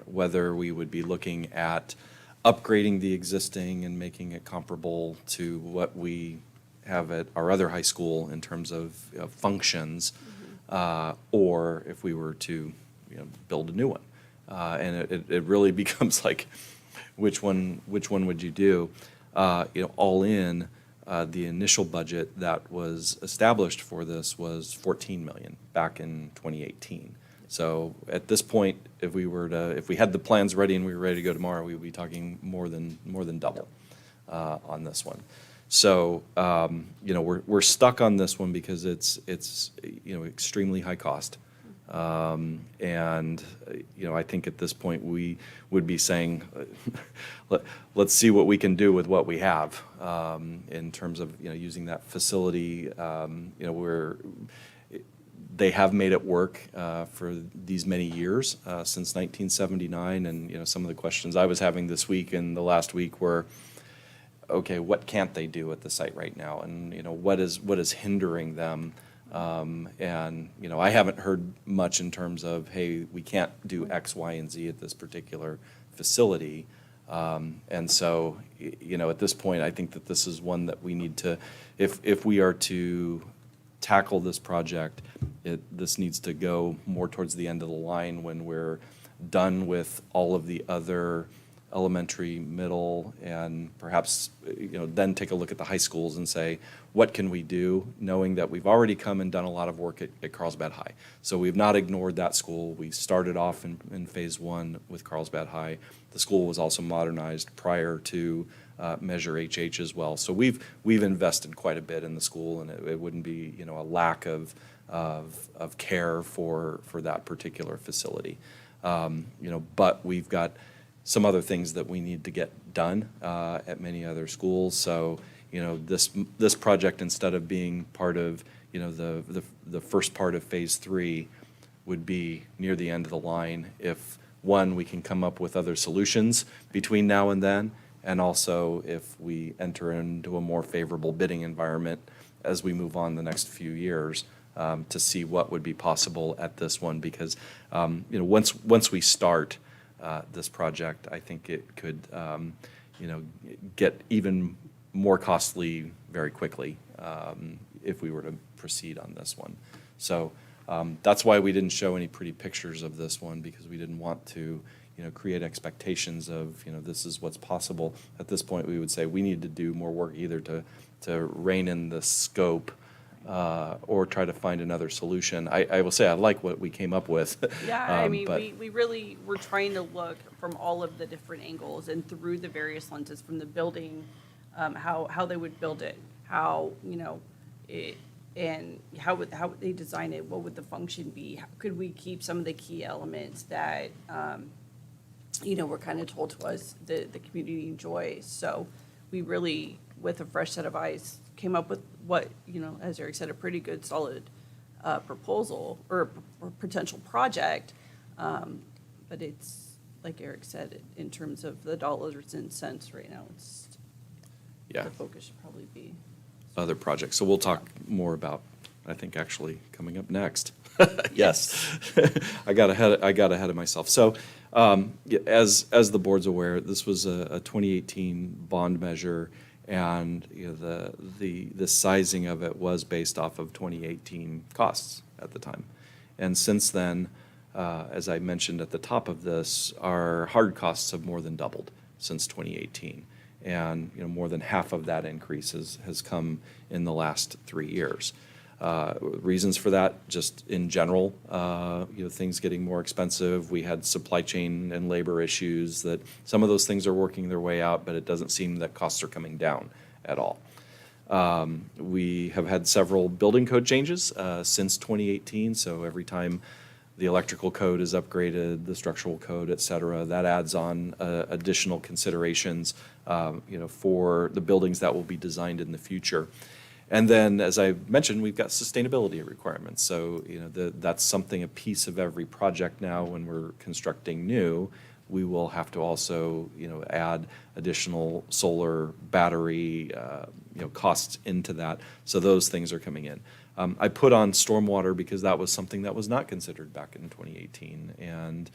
E: Whether we would be looking at upgrading the existing and making it comparable to what we have at our other high school in terms of functions, or if we were to build a new one. And it really becomes like, which one would you do? All in, the initial budget that was established for this was $14 million back in 2018. So at this point, if we had the plans ready and we were ready to go tomorrow, we would be talking more than double on this one. So we're stuck on this one because it's extremely high cost. And I think at this point we would be saying, let's see what we can do with what we have in terms of using that facility. Where they have made it work for these many years since 1979, and some of the questions I was having this week and the last week were, okay, what can't they do at the site right now, and what is hindering them? And I haven't heard much in terms of, hey, we can't do X, Y, and Z at this particular facility. And so, at this point, I think that this is one that we need to, if we are to tackle this project, this needs to go more towards the end of the line when we're done with all of the other elementary, middle, and perhaps, then take a look at the high schools and say, what can we do, knowing that we've already come and done a lot of work at Carlsbad High. So we've not ignored that school. We started off in phase one with Carlsbad High. The school was also modernized prior to Measure HH as well. So we've invested quite a bit in the school, and it wouldn't be a lack of care for that particular facility. But we've got some other things that we need to get done at many other schools. So this project, instead of being part of the first part of phase 3, would be near the end of the line if, one, we can come up with other solutions between now and then, and also if we enter into a more favorable bidding environment as we move on the next few years, to see what would be possible at this one. Because once we start this project, I think it could get even more costly very quickly if we were to proceed on this one. So that's why we didn't show any pretty pictures of this one, because we didn't want to create expectations of this is what's possible. At this point, we would say we need to do more work either to rein in the scope or try to find another solution. I will say I like what we came up with.
C: Yeah, we really were trying to look from all of the different angles and through the various lenses from the building, how they would build it, how it, and how would they design it, what would the function be, how could we keep some of the key elements that were kind of told to us the community enjoys. So we really, with a fresh set of eyes, came up with what, as Eric said, a pretty good solid proposal or potential project. But it's, like Eric said, in terms of the dollars and cents right now, it's,
E: Yeah.
C: the focus should probably be.
E: Other projects. So we'll talk more about, I think, actually coming up next. Yes. I got ahead of myself. So, yeah, as the board's aware, this was a 2018 bond measure, and you know, the sizing of it was based off of 2018 costs at the time. And since then, as I mentioned at the top of this, our hard costs have more than doubled since 2018. And you know, more than half of that increase has come in the last 3 years. Reasons for that, just in general, you know, things getting more expensive. We had supply chain and labor issues that some of those things are working their way out, but it doesn't seem that costs are coming down at all. We have had several building code changes since 2018, so every time the electrical code is upgraded, the structural code, et cetera, that adds on additional considerations, you know, for the buildings that will be designed in the future. And then, as I mentioned, we've got sustainability requirements. So, you know, that's something, a piece of every project now when we're constructing new, we will have to also, you know, add additional solar, battery, you know, costs into that. So those things are coming in. I put on stormwater because that was something that was not considered back in 2018. And,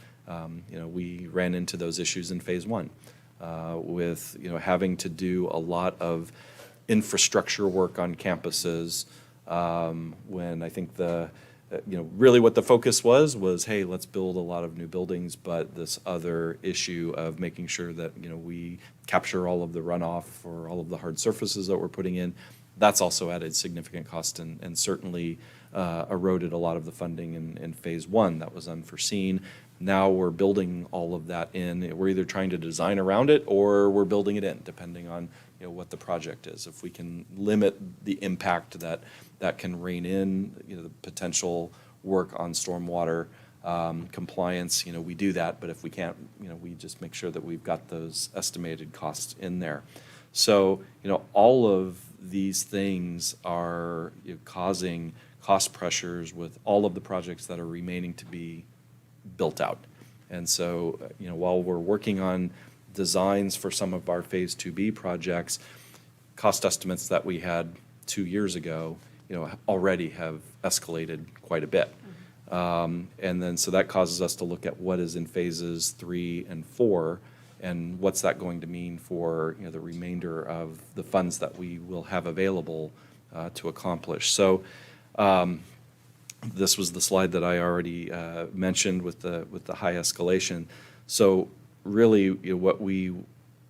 E: you know, we ran into those issues in phase one with, you know, having to do a lot of infrastructure work on campuses when I think you know, really what the focus was, hey, let's build a lot of new buildings, but this other issue of making sure that, you know, we capture all of the runoff for all of the hard surfaces that we're putting in, that's also added significant cost and certainly eroded a lot of the funding in phase one that was unforeseen. Now we're building all of that in. We're either trying to design around it or we're building it in, depending on, you know, what the project is. If we can limit the impact that can rein in, you know, the potential work on stormwater compliance, you know, we do that. But if we can't, you know, we just make sure that we've got those estimated costs in there. So, you know, all of these things are, you know, causing cost pressures with all of the projects that are remaining to be built out. And so, you know, while we're working on designs for some of our Phase 2B projects, cost estimates that we had 2 years ago, you know, already have escalated quite a bit. And then, so that causes us to look at what is in phases 3 and 4, and what's that going to mean for, you know, the remainder of the funds that we will have available to accomplish. So, this was the slide that I already mentioned with the high escalation. So really, you know, what we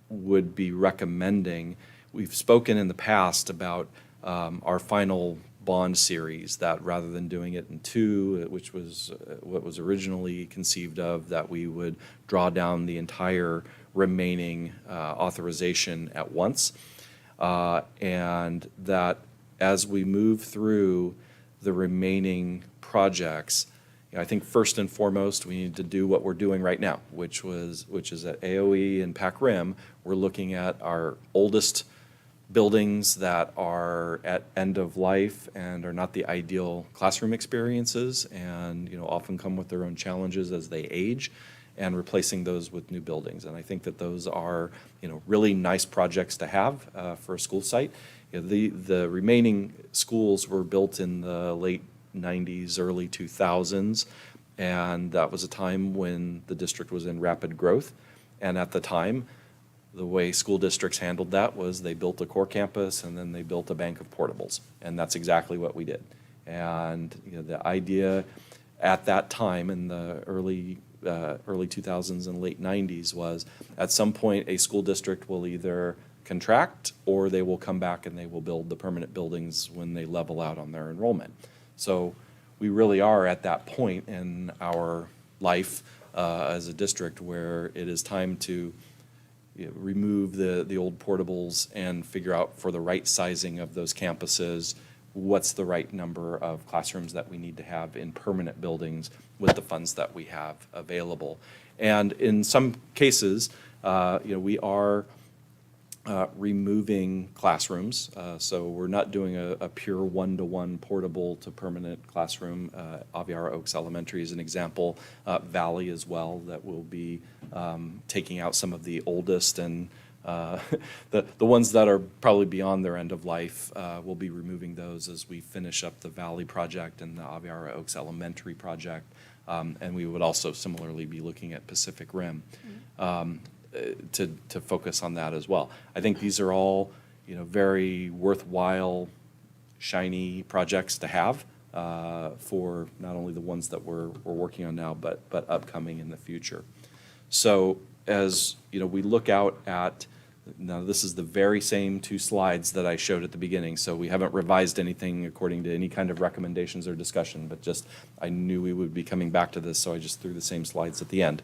E: would be recommending, we've spoken in the past about our final bond series, that rather than doing it in two, which was what was originally conceived of, that we would draw down the entire remaining authorization at once. And that as we move through the remaining projects, you know, I think first and foremost, we need to do what we're doing right now, which is at AOE and Pac Rim. We're looking at our oldest buildings that are at end of life and are not the ideal classroom experiences, and, you know, often come with their own challenges as they age, and replacing those with new buildings. And I think that those are, you know, really nice projects to have for a school site. You know, the remaining schools were built in the late 90s, early 2000s, and that was a time when the district was in rapid growth. And at the time, the way school districts handled that was they built a core campus and then they built a bank of portables, and that's exactly what we did. And, you know, the idea at that time in the early 2000s and late 90s was, at some point a school district will either contract or they will come back and they will build the permanent buildings when they level out on their enrollment. So we really are at that point in our life as a district where it is time to, you know, remove the old portables and figure out, for the right sizing of those campuses, what's the right number of classrooms that we need to have in permanent buildings with the funds that we have available. And in some cases, you know, we are removing classrooms. So we're not doing a pure one-to-one portable to permanent classroom. Aviara Oaks Elementary is an example. Valley as well, that will be taking out some of the oldest and the ones that are probably beyond their end of life. We'll be removing those as we finish up the Valley project and the Aviara Oaks Elementary project. And we would also similarly be looking at Pacific Rim. To focus on that as well. I think these are all, very worthwhile, shiny projects to have for not only the ones that we're working on now, but upcoming in the future. So as we look out at, now this is the very same 2 slides that I showed at the beginning, so we haven't revised anything according to any kind of recommendations or discussion, but just I knew we would be coming back to this, so I just threw the same slides at the end.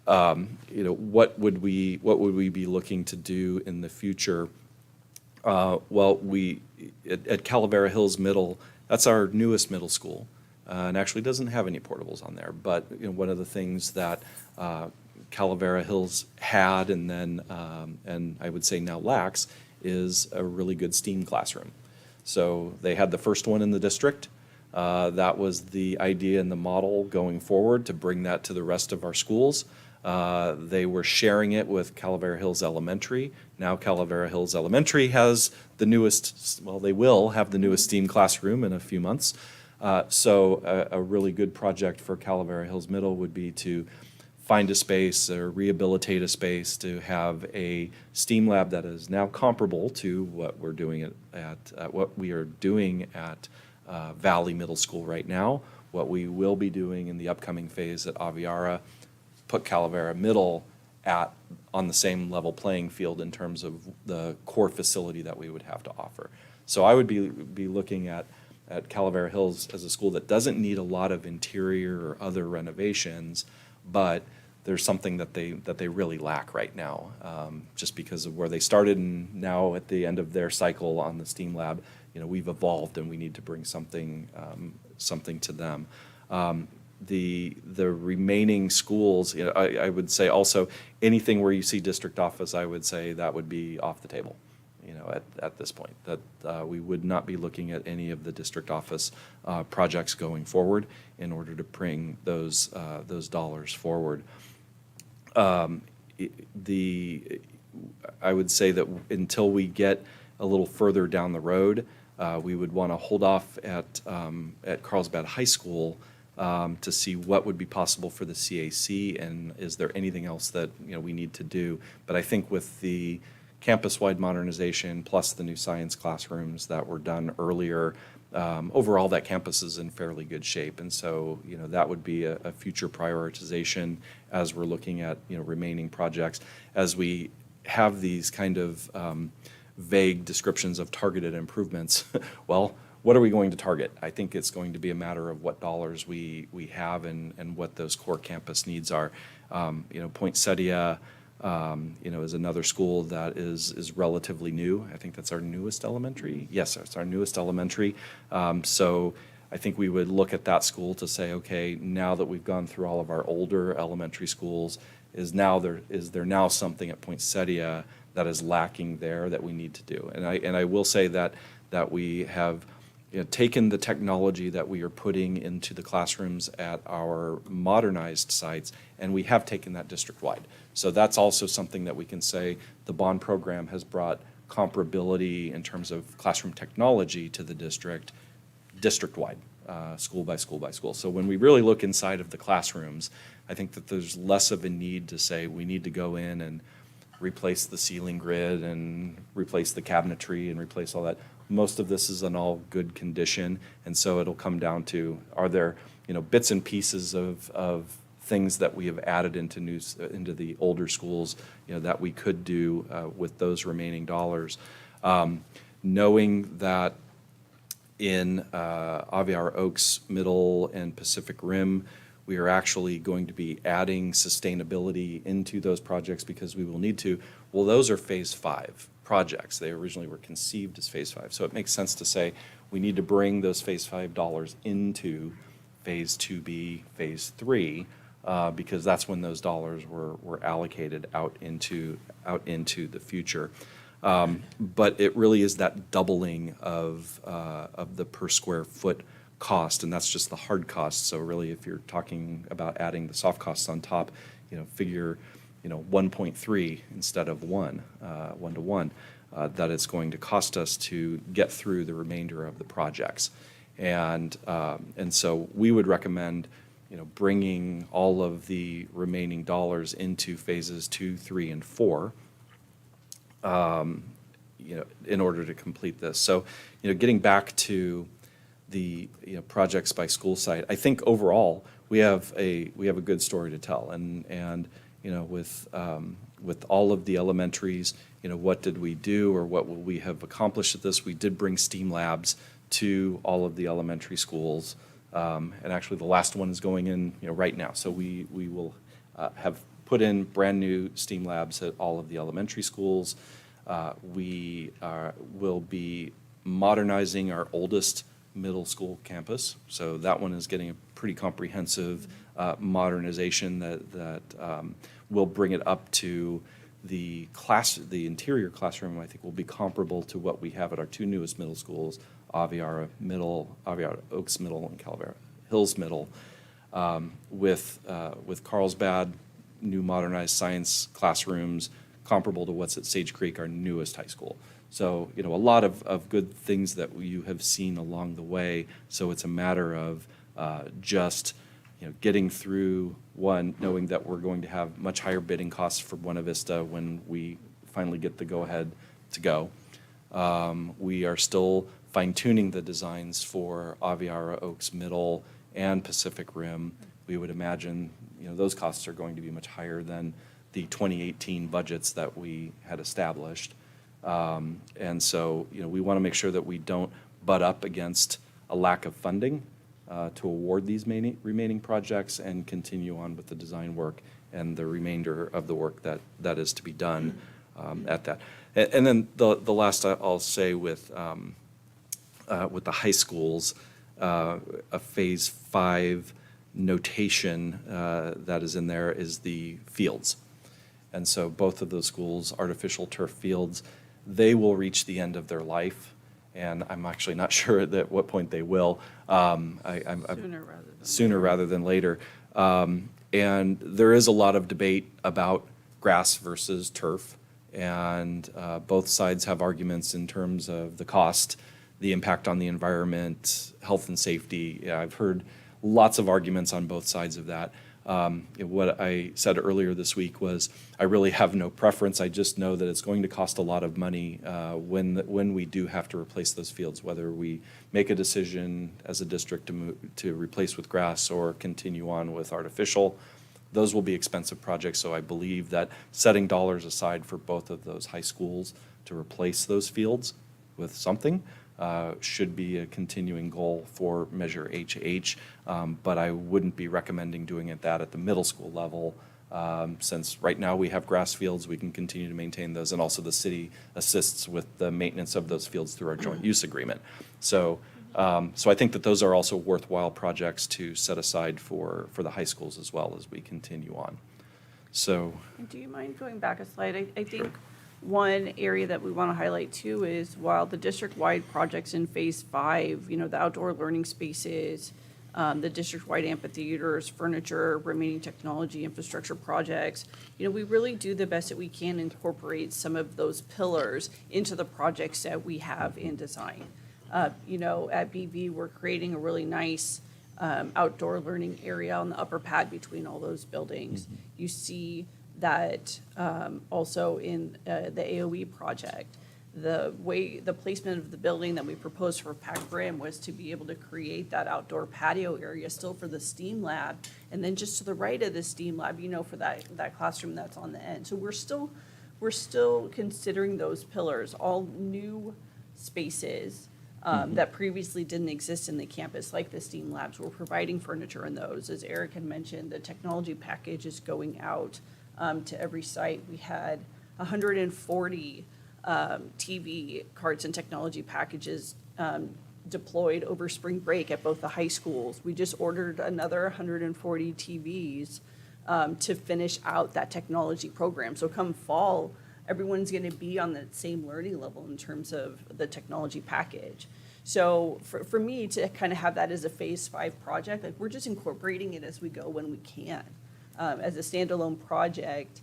E: What would we be looking to do in the future? Well, we at Calavera Hills Middle, that's our newest middle school, and actually doesn't have any portables on there. But one of the things that Calavera Hills had, and then and I would say now lacks, is a really good STEAM classroom. So they had the first one in the district. That was the idea and the model going forward, to bring that to the rest of our schools. They were sharing it with Calavera Hills Elementary. Now Calavera Hills Elementary has the newest, well, they will have the newest STEAM classroom in a few months. So a really good project for Calavera Hills Middle would be to find a space or rehabilitate a space to have a STEAM lab that is now comparable to what we're doing at what we are doing at Valley Middle School right now, what we will be doing in the upcoming phase at Aviara, put Calavera Middle on the same level playing field in terms of the core facility that we would have to offer. So I would be looking at Calavera Hills as a school that doesn't need a lot of interior or other renovations, but there's something that they really lack right now, just because of where they started, and now at the end of their cycle on the STEAM lab, we've evolved and we need to bring something to them. The remaining schools, I would say also anything where you see district office, I would say that would be off the table, at this point. That we would not be looking at any of the district office projects going forward in order to bring those dollars forward. I would say that until we get a little further down the road, we would want to hold off at Carlsbad High School to see what would be possible for the CAC, and is there anything else that we need to do. But I think with the campus-wide modernization plus the new science classrooms that were done earlier, overall that campus is in fairly good shape, and so that would be a future prioritization as we're looking at remaining projects. As we have these kind of vague descriptions of targeted improvements, well, what are we going to target? I think it's going to be a matter of what dollars we have and what those core campus needs are. Poinsettia, is another school that is relatively new. I think that's our newest elementary. Yes, it's our newest elementary. So I think we would look at that school to say, okay, now that we've gone through all of our older elementary schools, is there now something at Poinsettia that is lacking there that we need to do? And I will say that we have taken the technology that we are putting into the classrooms at our modernized sites, and we have taken that district-wide. So that's also something that we can say the bond program has brought comparability in terms of classroom technology to the district-wide, school by school by school. So when we really look inside of the classrooms, I think that there's less of a need to say we need to go in and replace the ceiling grid and replace the cabinetry and replace all that. Most of this is in all good condition, and so it'll come down to, are there bits and pieces of things that we have added into the older schools that we could do with those remaining dollars. Knowing that in Aviara Oaks Middle and Pacific Rim, we are actually going to be adding sustainability into those projects because we will need to. Well, those are phase 5 projects. They originally were conceived as phase 5. So it makes sense to say we need to bring those phase 5 dollars into phase 2B, phase 3, because that's when those dollars were allocated out into the future. But it really is that doubling of the per square foot cost, and that's just the hard cost. So really, if you're talking about adding the soft costs on top, figure 1.3 instead of 1 to 1, that it's going to cost us to get through the remainder of the projects. And so we would recommend bringing all of the remaining dollars into phases 2, 3, and 4, in order to complete this. So, getting back to the projects by school site, I think overall we have a good story to tell, and with all of the elementaries, what did we do, or what will we have accomplished at this? We did bring STEAM labs to all of the elementary schools, and actually the last one is going in right now. So we will have put in brand new STEAM labs at all of the elementary schools. We will be modernizing our oldest middle school campus. So that one is getting a pretty comprehensive modernization that will bring it up to the interior classroom. I think will be comparable to what we have at our two newest middle schools, Aviara Oaks Middle and Calavera Hills Middle, with Carlsbad new modernized science classrooms comparable to what's at Sage Creek, our newest high school. So, a lot of good things that you have seen along the way. So it's a matter of just, getting through one, knowing that we're going to have much higher bidding costs for Buena Vista when we finally get the go-ahead to go. We are still fine-tuning the designs for Aviara Oaks Middle and Pacific Rim. We would imagine, those costs are going to be much higher than the 2018 budgets that we had established. And so, we want to make sure that we don't butt up against a lack of funding to award these remaining projects and continue on with the design work and the remainder of the work that is to be done at that. And then the last I'll say with the high schools, a phase 5 notation that is in there is the fields. And so both of those schools, artificial turf fields, they will reach the end of their life, and I'm actually not sure at what point they will. Sooner rather than later. And there is a lot of debate about grass versus turf, and both sides have arguments in terms of the cost, the impact on the environment, health and safety. Yeah, I've heard lots of arguments on both sides of that. What I said earlier this week was I really have no preference. I just know that it's going to cost a lot of money when we do have to replace those fields, whether we make a decision as a district to replace with grass or continue on with artificial. Those will be expensive projects, so I believe that setting dollars aside for both of those high schools to replace those fields with something should be a continuing goal for Measure HH, but I wouldn't be recommending doing that at the middle school level, since right now we have grass fields, we can continue to maintain those, and also the city assists with the maintenance of those fields through our joint use agreement. So I think that those are also worthwhile projects to set aside for the high schools as well as we continue on. So.
C: Do you mind going back a slide? I think one area that we want to highlight too is while the district-wide projects in phase 5, the outdoor learning spaces, the district-wide amphitheaters, furniture, remaining technology, infrastructure projects, we really do the best that we can incorporate some of those pillars into the projects that we have in design. At BV, we're creating a really nice outdoor learning area on the upper pad between all those buildings. Mm-hmm. You see that also in the AOE project. The placement of the building that we proposed for Pac Rim was to be able to create that outdoor patio area still for the STEAM lab, and then just to the right of the STEAM lab, for that classroom that's on the end. So we're still considering those pillars, all new spaces that previously didn't exist in the campus, like the STEAM labs. We're providing furniture in those. As Eric had mentioned, the technology package is going out to every site. We had 140 TV cards and technology packages deployed over spring break at both the high schools. We just ordered another 140 TVs to finish out that technology program. So come fall, everyone's going to be on the same learning level in terms of the technology package. So for me to kind of have that as a phase 5 project, like we're just incorporating it as we go when we can. As a standalone project,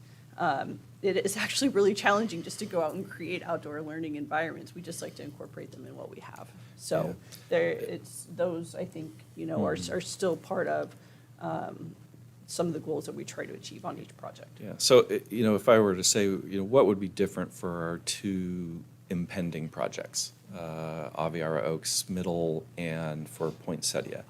C: it is actually really challenging just to go out and create outdoor learning environments. We just like to incorporate them in what we have. So those, I think, are still part of some of the goals that we try to achieve on each project.
E: Yeah, so, if I were to say, what would be different for our two impending projects, Aviara Oaks Middle and for Poinsettia?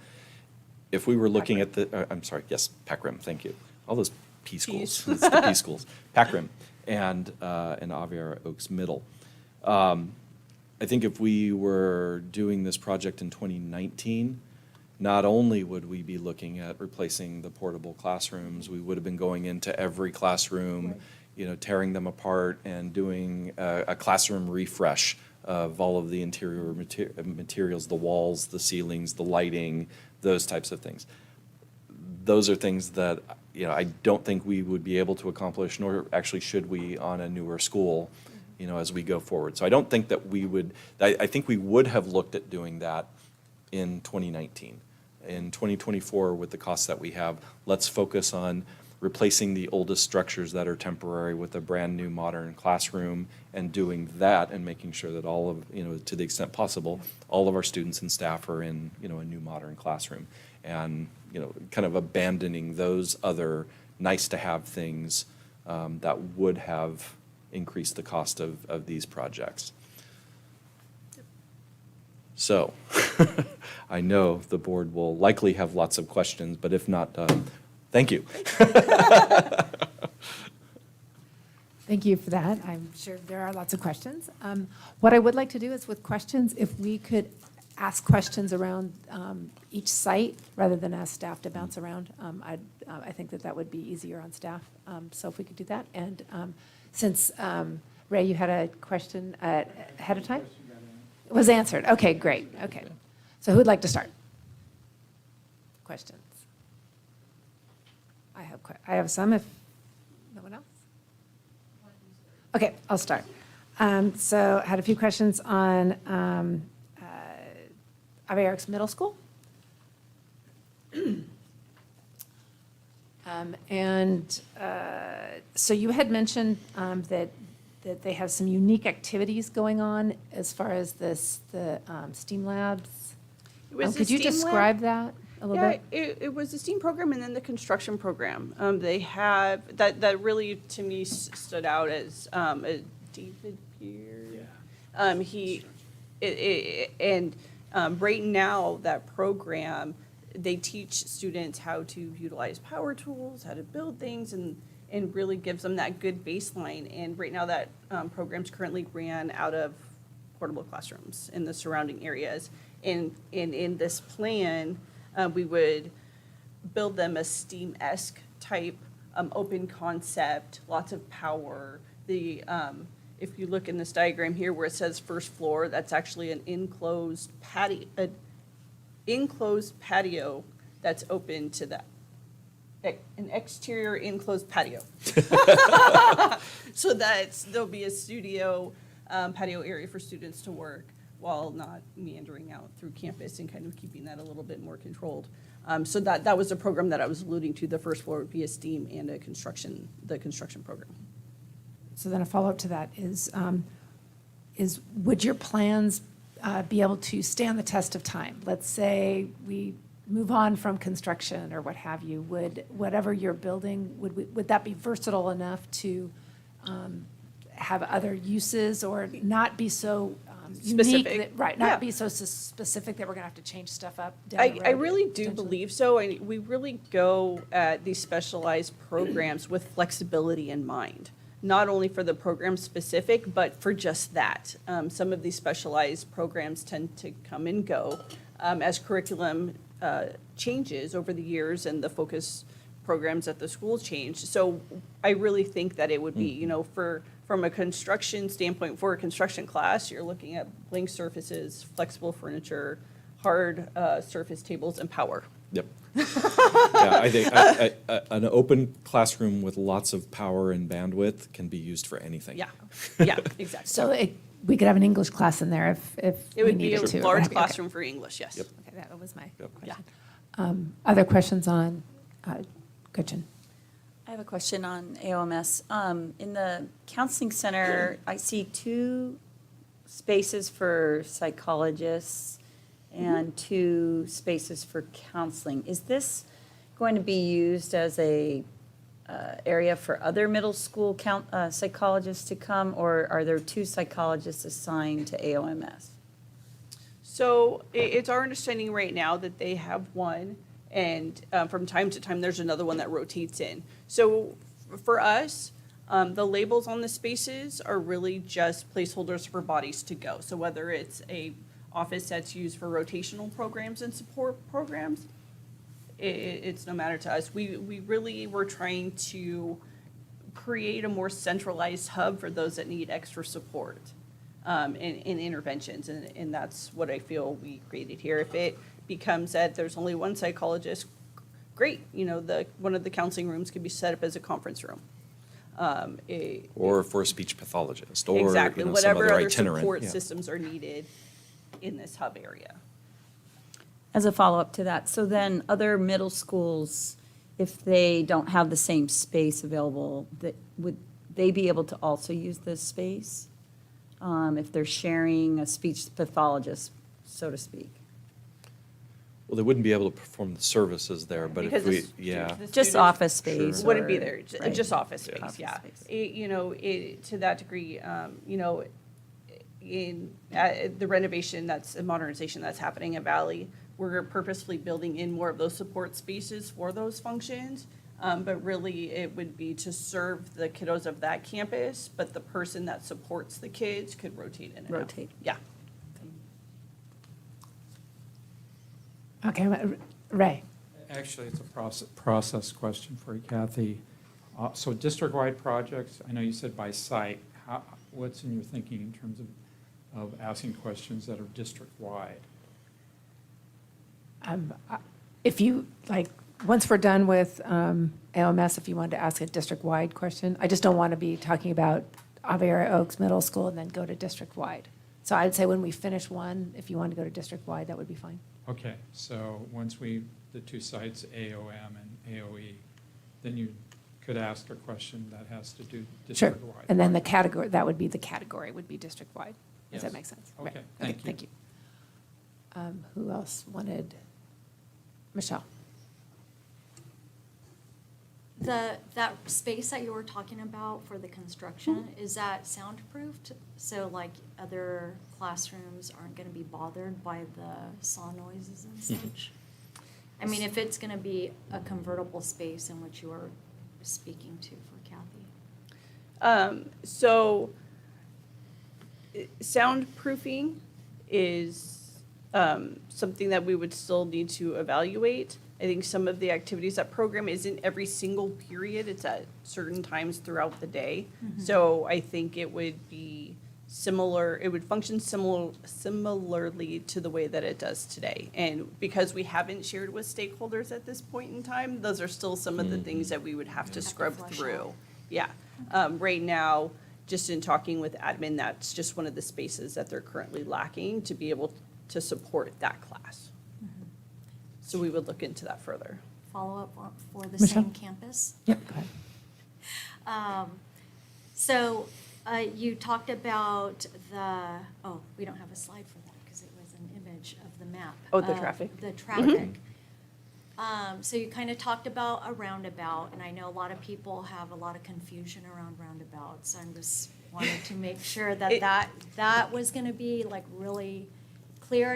E: If we were looking at I'm sorry, yes, Pac Rim, thank you. All those P schools, it's the P schools, Pac Rim and Aviara Oaks Middle. I think if we were doing this project in 2019, not only would we be looking at replacing the portable classrooms, we would have been going into every classroom, tearing them apart and doing a classroom refresh of all of the interior materials, the walls, the ceilings, the lighting, those types of things. Those are things that, I don't think we would be able to accomplish, nor actually should we on a newer school, as we go forward. So I don't think that we would, I think we would have looked at doing that in 2019. In 2024, with the costs that we have, let's focus on replacing the oldest structures that are temporary with a brand-new modern classroom and doing that and making sure that all of, to the extent possible, all of our students and staff are in, a new modern classroom. And, kind of abandoning those other nice-to-have things that would have increased the cost of these projects. So, I know the board will likely have lots of questions, but if not, thank you.
A: Thank you for that. I'm sure there are lots of questions. What I would like to do is with questions, if we could ask questions around each site rather than ask staff to bounce around, I think that would be easier on staff. So if we could do that. And since, Ray, you had a question ahead of time? It was answered. Okay, great. Okay. So who would like to start? Questions? I have some, if no one else? Okay, I'll start. So I had a few questions on Aviara Oaks Middle School. So you had mentioned that they have some unique activities going on as far as the STEAM labs. Could you describe that a little bit?
C: It was the STEAM program and then the construction program. They have, that really to me stood out as David Pierre. Right now, that program, they teach students how to utilize power tools, how to build things, and really gives them that good baseline. And right now, that program's currently ran out of portable classrooms in the surrounding areas. And in this plan, we would build them a STEAM-esque type, open concept, lots of power. If you look in this diagram here where it says first floor, that's actually an enclosed patio that's open to that. An exterior enclosed patio. So there'll be a studio patio area for students to work while not meandering out through campus and kind of keeping that a little bit more controlled. So that was the program that I was alluding to. The first floor would be a STEAM and the construction program.
A: So then a follow-up to that is would your plans be able to stand the test of time? Let's say we move on from construction or what have you. Would whatever you're building, would that be versatile enough to have other uses or not be so unique?
C: Specific.
A: Right, not be so specific that we're going to have to change stuff up down the road?
C: I really do
A: potentially?
C: believe so. We really go at these specialized programs with flexibility in mind. Not only for the program specific, but for just that. Some of these specialized programs tend to come and go as curriculum changes over the years and the focus programs at the school change. So I really think that it would be, for from a construction standpoint, for a construction class, you're looking at blank surfaces, flexible furniture, hard surface tables, and power.
E: Yep. Yeah, I think an open classroom with lots of power and bandwidth can be used for anything.
C: Yeah, yeah, exactly.
A: So we could have an English class in there if
C: It
A: we
C: would be a
A: needed to.
C: large
A: right?
C: classroom for English, yes.
E: Yep.
A: Okay, that was my
E: Yep.
A: question. Other questions on Gretchen?
D: I have a question on AOMS. In the counseling center, I see 2 spaces for psychologists and 2 spaces for counseling. Is this going to be used as a area for other middle school psychologists to come, or are there 2 psychologists assigned to AOMS?
C: So it's our understanding right now that they have one, and from time to time, there's another one that rotates in. So for us, the labels on the spaces are really just placeholders for bodies to go. So whether it's a office that's used for rotational programs and support programs, it's no matter to us. We really were trying to create a more centralized hub for those that need extra support in interventions, and that's what I feel we created here. If it becomes that there's only one psychologist, great. One of the counseling rooms could be set up as a conference room.
E: Or for a speech pathologist, or
C: Exactly,
E: some
C: whatever
E: other
C: other
E: itinerant.
C: support
E: Yeah.
C: systems are needed in this hub area.
D: As a follow-up to that, so then other middle schools, if they don't have the same space available, would they be able to also use this space? If they're sharing a speech pathologist, so to speak?
E: Well, they wouldn't be able to perform the services there, but
C: Because
E: if we,
C: the
E: yeah.
C: the
D: Just
C: students
D: office space?
E: Sure.
C: wouldn't be
D: or-
C: there,
D: right.
C: just office space,
D: Office
C: yeah.
D: space.
C: To that degree, in the renovation and modernization that's happening at Valley, we're purposefully building in more of those support spaces for those functions. But really, it would be to serve the kiddos of that campus, but the person that supports the kids could rotate in and out.
D: Rotate.
C: Yeah.
A: Okay, Ray?
F: Actually, it's a process question for you, Kathy. So district-wide projects, I know you said by site. What's in your thinking in terms of asking questions that are district-wide?
A: If you, once we're done with AOMS, if you wanted to ask a district-wide question, I just don't want to be talking about Aviera Oaks Middle School and then go to district-wide. So I'd say when we finish one, if you want to go to district-wide, that would be fine.
F: Okay, so once the 2 sites, AOM and AOE, then you could ask a question that has to do
A: Sure.
F: district-wide.
A: And then the category, that would be the category, would be district-wide. Does that
F: Yes.
A: make sense?
F: Okay,
A: Right.
F: thank you.
A: Thank you. Who else wanted? Michelle?
H: That space that you were talking about for the construction, is that soundproofed? So like other classrooms aren't gonna be bothered by the saw noises and such? I mean, if it's gonna be a convertible space in which you are speaking to for Kathy.
C: So soundproofing is something that we would still need to evaluate. I think some of the activities, that program isn't every single period, it's at certain times throughout the day. So I think it would be similar, it would function similarly to the way that it does today. And because we haven't shared with stakeholders at this point in time, those are still some of the things that we would have to
H: Have to
C: scrub
H: flesh
C: through.
H: out.
C: Yeah. Right now, just in talking with admin, that's just one of the spaces that they're currently lacking to be able to support that class. So we would look into that further.
H: Follow-up for the
A: Michelle?
H: same campus?
A: Yep, go ahead.
H: So you talked about we don't have a slide for that because it was an image of the map.
C: Oh, the traffic?
H: The traffic. So you kind of talked about a roundabout, and I know a lot of people have a lot of confusion around roundabouts. So I'm just wanted to make sure that was going to be like really clear,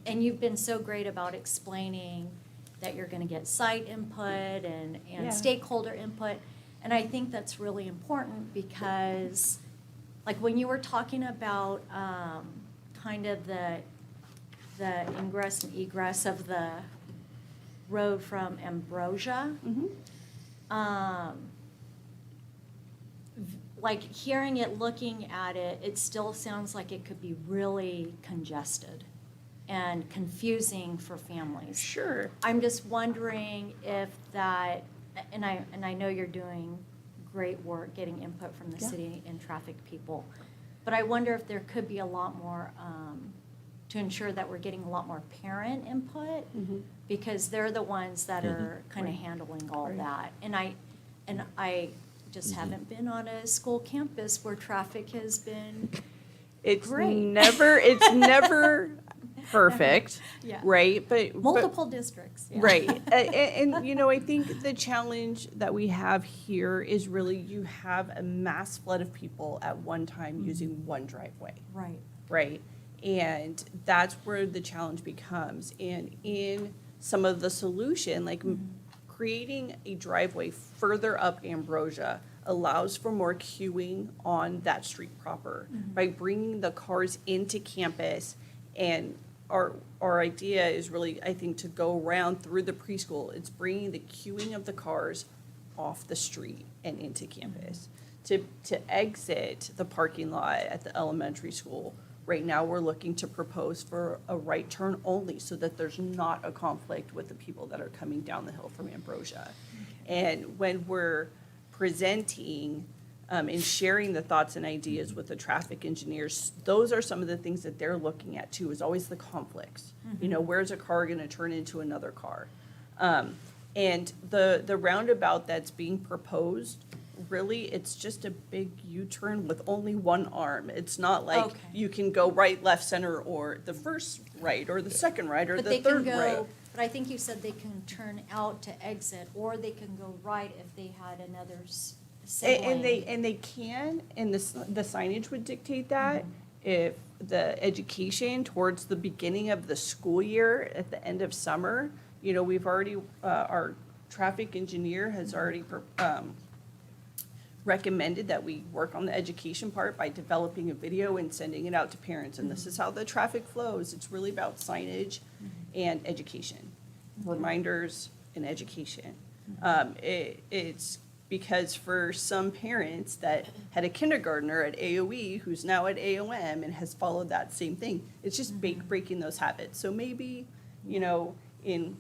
H: and you've been so great about explaining that you're going to get site input and
C: Yeah.
H: stakeholder input. And I think that's really important because, like, when you were talking about kind of the ingress and egress of the road from Ambrosia, like hearing it, looking at it, it still sounds like it could be really congested and confusing for families.
C: Sure.
H: I'm just wondering if that, and I know you're doing great work getting input from the
C: Yeah.
H: city and traffic people, but I wonder if there could be a lot more, to ensure that we're getting a lot more parent input, because they're the ones that are kind of
C: Right.
H: handling all
C: Right.
H: that. And I just haven't been on a school campus where traffic has been
C: It's
H: great.
C: it's never perfect,
H: Yeah.
C: right? But
H: Multiple districts. Yeah.
C: Right. And, you know, I think the challenge that we have here is really you have a mass flood of people at one time using one driveway,
H: Right.
C: right? And that's where the challenge becomes. And in some of the solution, like creating a driveway further up Ambrosia allows for more queuing on that street proper by bringing the cars into campus. And our idea is really, I think, to go around through the preschool. It's bringing the queuing of the cars off the street and into campus. To exit the parking lot at the elementary school, right now, we're looking to propose for a right turn only so that there's not a conflict with the people that are coming down the hill from Ambrosia. And when we're presenting and sharing the thoughts and ideas with the traffic engineers, those are some of the things that they're looking at too, is always the conflicts. You know, where's a car gonna turn into another car? And the roundabout that's being proposed, really, it's just a big U-turn with only one arm. It's not like
H: Okay.
C: you can go right, left, center, or the first right, or the second right, or
H: But
C: the
H: they can
C: third right.
H: go, but I think you said they can turn out to exit, or they can go right if they had another sibling.
C: And they can, and the signage would dictate that. If the education towards the beginning of the school year, at the end of summer, you know, we've already, our traffic engineer has already recommended that we work on the education part by developing a video and sending it out to parents. And this is how the traffic flows. It's really about signage and education, reminders and education. It's because for some parents that had a kindergartner at AOE who's now at AOM and has followed that same thing, it's just breaking those habits. So maybe, you know, in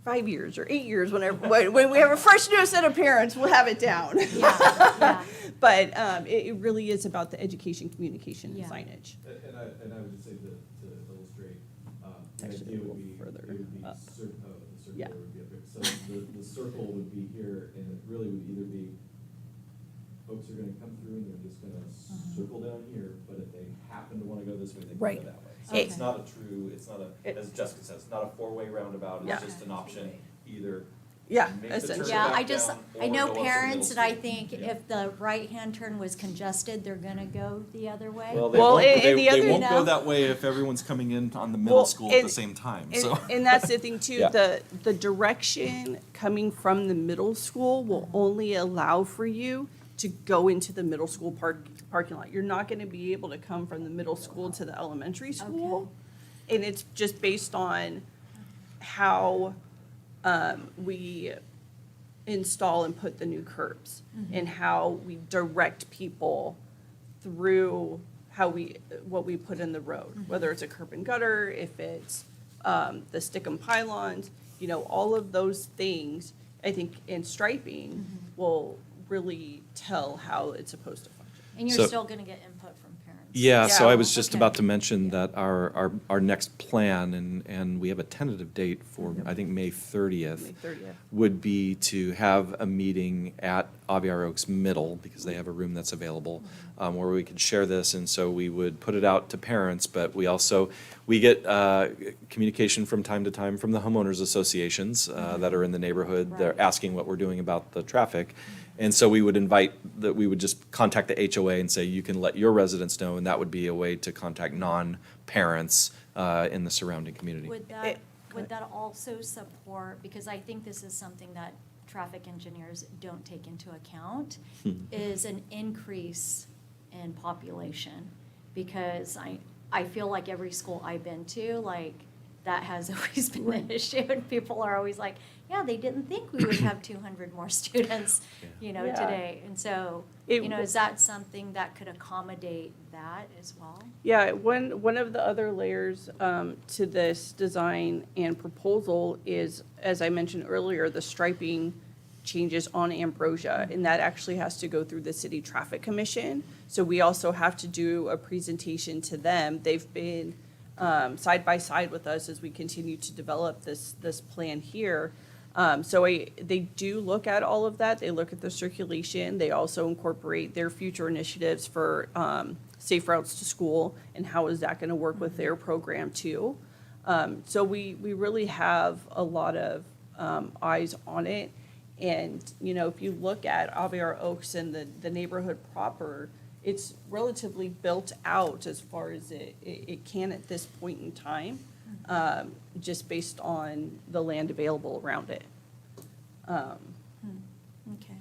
C: 5 years or 8 years, when we have a fresh new set of parents, we'll have it down.
H: Yeah.
C: But it really is about the education, communication, and
H: Yeah.
C: signage.
I: And I would just say that to illustrate, the
C: Actually,
I: idea
C: a
I: would
C: little
I: be,
C: further
I: it would be,
C: up.
I: the circle
C: Yeah.
I: would be up here. So the circle would be here, and it really would either be, folks are gonna come through and they're just gonna circle down here, but if they happen to wanna go this way, they can
C: Right.
I: go that way. So
H: Okay.
I: it's not a true, it's not a, as Jessica says, it's not a four-way roundabout,
C: Yeah.
I: it's just an option, either
C: Yeah,
I: make the turn
C: essentially.
H: Yeah,
I: back
H: I just,
I: down
H: I
I: or
H: know
I: go up the
H: parents
I: middle
H: that I
I: street.
H: think
I: Yeah.
H: if the right-hand turn was congested, they're gonna go the other way.
I: Well, they
C: Well,
I: won't,
C: and the
I: they
C: other-
I: won't
H: You
I: go
H: know?
I: that way if everyone's coming in on the middle
C: Well,
I: school at the
C: and-
I: same time,
C: And,
I: so.
C: and that's the thing too,
E: Yeah.
C: the direction coming from the middle school will only allow for you to go into the middle school parking lot. You're not gonna be able to come from the middle school to the elementary school. And it's just based on how, we install and put the new curbs and how we direct people through what we put in the road, whether it's a curb and gutter, if it's the stick-em pylons, you know, all of those things, I think, in striping will really tell how it's supposed to function.
H: And you're
E: So-
H: still gonna get input from parents.
E: Yeah, so
C: Yeah.
E: I was just
H: Okay.
E: about to mention that our next plan, and we have a tentative date for, I think, May 30th.
C: May 30th.
E: Would be to have a meeting at Aviar Oaks Middle, because they have a room that's available, where we could share this, and so we would put it out to parents, but we get communication from time to time from the homeowners associations that are in the neighborhood. They're
H: Right.
E: asking what we're doing about the traffic. And so we would just contact the HOA and say, you can let your residents know, and that would be a way to contact non-parents in the surrounding community.
H: Would that also support, because I think this is something that traffic engineers don't take into account, is an increase in population. Because I feel like every school I've been to, like, that has always been an issue, and people are always like, yeah, they didn't think we would have 200 more students,
C: Yeah.
H: today. And so, is that something that could accommodate that as well?
C: Yeah, one of the other layers to this design and proposal is, as I mentioned earlier, the striping changes on Ambrosia, and that actually has to go through the City Traffic Commission. So we also have to do a presentation to them. They've been side by side with us as we continue to develop this plan here. They do look at all of that. They look at the circulation. They also incorporate their future initiatives for safe routes to school and how is that going to work with their program too. So we really have a lot of eyes on it. And, if you look at Aviara Oaks and the neighborhood proper, it's relatively built out as far as it can at this point in time, just based on the land available around it.
H: Okay.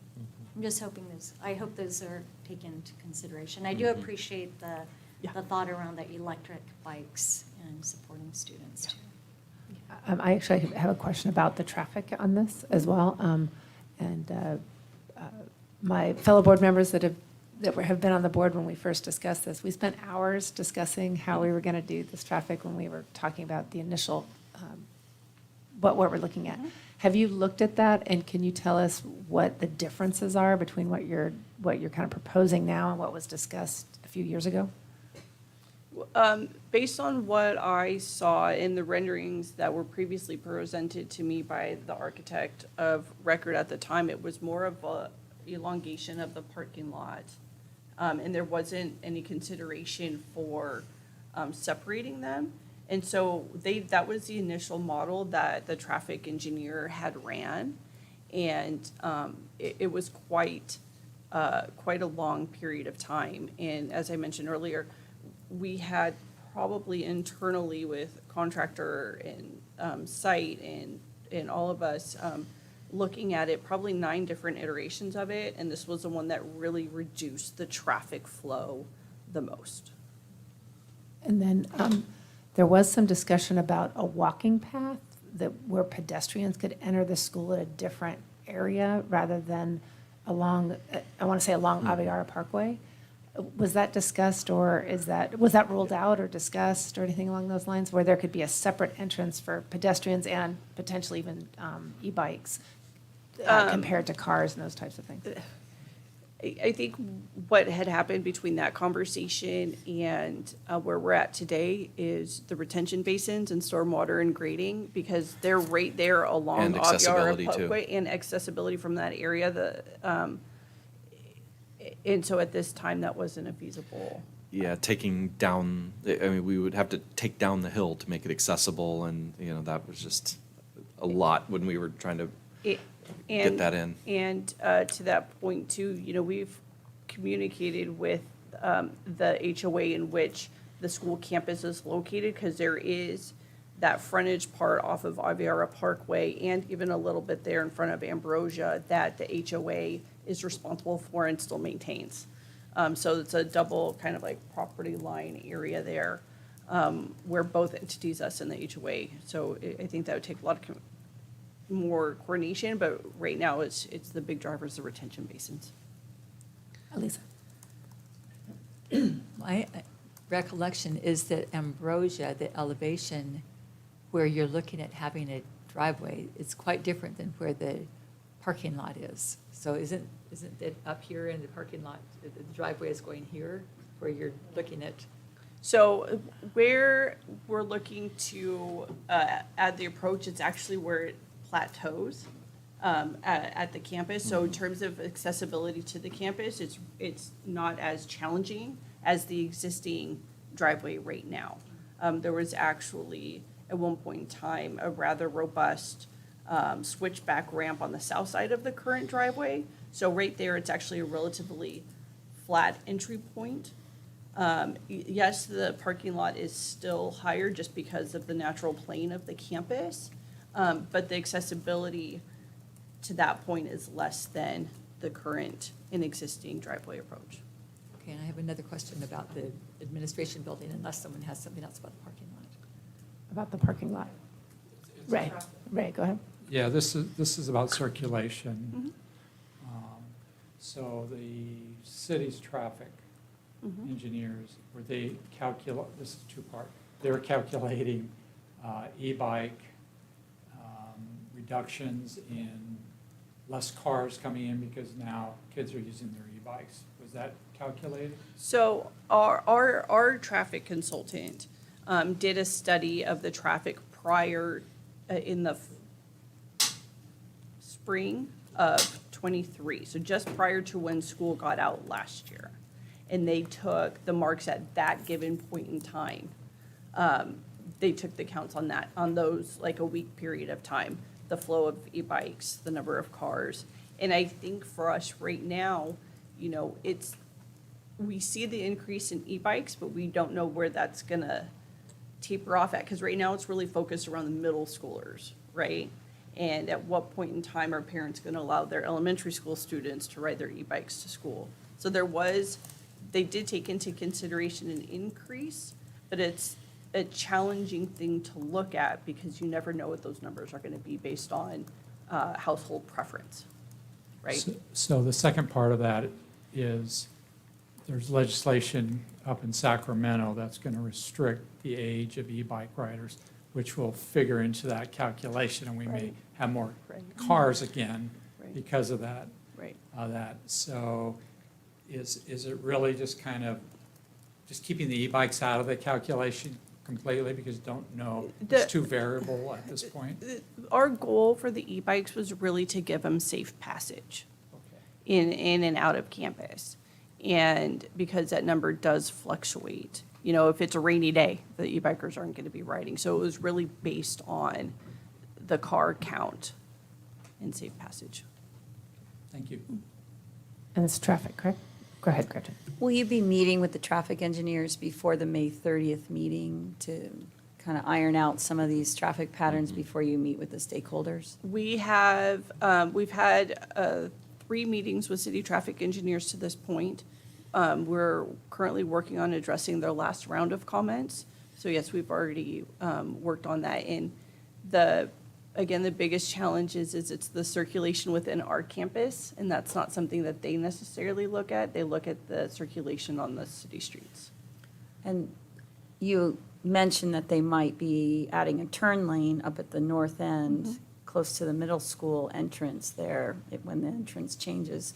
H: I'm just hoping I hope those are taken into consideration. I do appreciate the thought around the electric bikes and supporting students too.
A: I actually have a question about the traffic on this as well. My fellow board members that have been on the board when we first discussed this, we spent hours discussing how we were going to do this traffic when we were talking about the initial, what we're looking at. Have you looked at that, and can you tell us what the differences are between what you're kind of proposing now and what was discussed a few years ago?
C: Based on what I saw in the renderings that were previously presented to me by the architect of record at the time, it was more of a elongation of the parking lot. And there wasn't any consideration for separating them. And so that was the initial model that the traffic engineer had ran. And it was quite a long period of time. And as I mentioned earlier, we had probably internally with contractor and site and all of us looking at it, probably 9 different iterations of it, and this was the one that really reduced the traffic flow the most.
A: And then there was some discussion about a walking path where pedestrians could enter the school at a different area rather than along Aviara Parkway. Was that discussed, or was that ruled out or discussed or anything along those lines, where there could be a separate entrance for pedestrians and potentially even e-bikes compared to cars and those types of things?
C: I think what had happened between that conversation and where we're at today is the retention basins and stormwater and grading, because they're right there along
E: And
C: Aviara
E: accessibility, too.
C: Parkway, and accessibility from that area. And so at this time, that wasn't a feasible.
E: Yeah, taking down, we would have to take down the hill to make it accessible, and, that was just a lot when we were trying to get that in.
C: And to that point too, we've communicated with the HOA in which the school campus is located, because there is that frontage part off of Aviara Parkway and even a little bit there in front of Ambrosia that the HOA is responsible for and still maintains. So it's a double kind of like property line area there where both entities, us and the HOA. So I think that would take a lot of more coordination, but right now it's the big drivers, the retention basins.
A: Elisa?
J: My recollection is that Ambrosia, the elevation where you're looking at having a driveway, it's quite different than where the parking lot is. So isn't it up here in the parking lot, the driveway is going here, where you're looking at?
C: So where we're looking to add the approach, it's actually where it plateaus at the campus. So in terms of accessibility to the campus, it's not as challenging as the existing driveway right now. There was actually, at one point in time, a rather robust switchback ramp on the south side of the current driveway. So right there, it's actually a relatively flat entry point. Yes, the parking lot is still higher just because of the natural plane of the campus, but the accessibility to that point is less than the current and existing driveway approach.
J: Okay, and I have another question about the administration building, unless someone has something else about the parking lot.
A: about the parking lot. Ray, go ahead.
F: Yeah, this is about circulation. So the city's traffic engineers, were they this is two-part, they were calculating e-bike reductions in less cars coming in because now kids are using their e-bikes. Was that calculated?
C: So our traffic consultant did a study of the traffic prior, in the spring of '23, so just prior to when school got out last year. And they took the marks at that given point in time. They took the counts on that, on those, like a week period of time, the flow of e-bikes, the number of cars. And I think for us right now, you know, we see the increase in e-bikes, but we don't know where that's gonna taper off at, because right now it's really focused around the middle schoolers, right? And at what point in time are parents gonna allow their elementary school students to ride their e-bikes to school? So they did take into consideration an increase, but it's a challenging thing to look at because you never know what those numbers are gonna be based on household preference, right?
F: So the second part of that is there's legislation up in Sacramento that's going to restrict the age of e-bike riders, which will figure into that calculation, and we may
C: Right.
F: have more
C: Right.
F: cars again
C: Right.
F: because of that.
C: Right.
F: So is it really just kind of, just keeping the e-bikes out of the calculation completely because you don't know, it's too variable at this point?
C: Our goal for the e-bikes was really to give them safe passage
F: Okay.
C: in and out of campus. And because that number does fluctuate, you know, if it's a rainy day, the e-bikers aren't going to be riding. So it was really based on the car count and safe passage.
F: Thank you.
A: And it's traffic, correct? Go ahead, Gretchen.
D: Will you be meeting with the traffic engineers before the May 30th meeting to kind of iron out some of these traffic patterns before you meet with the stakeholders?
C: We've had 3 meetings with city traffic engineers to this point. We're currently working on addressing their last round of comments. So yes, we've already worked on that. And again, the biggest challenge is it's the circulation within our campus, and that's not something that they necessarily look at. They look at the circulation on the city streets.
D: And you mentioned that they might be adding a turn lane up at the north end, close to the middle school entrance there, when the entrance changes.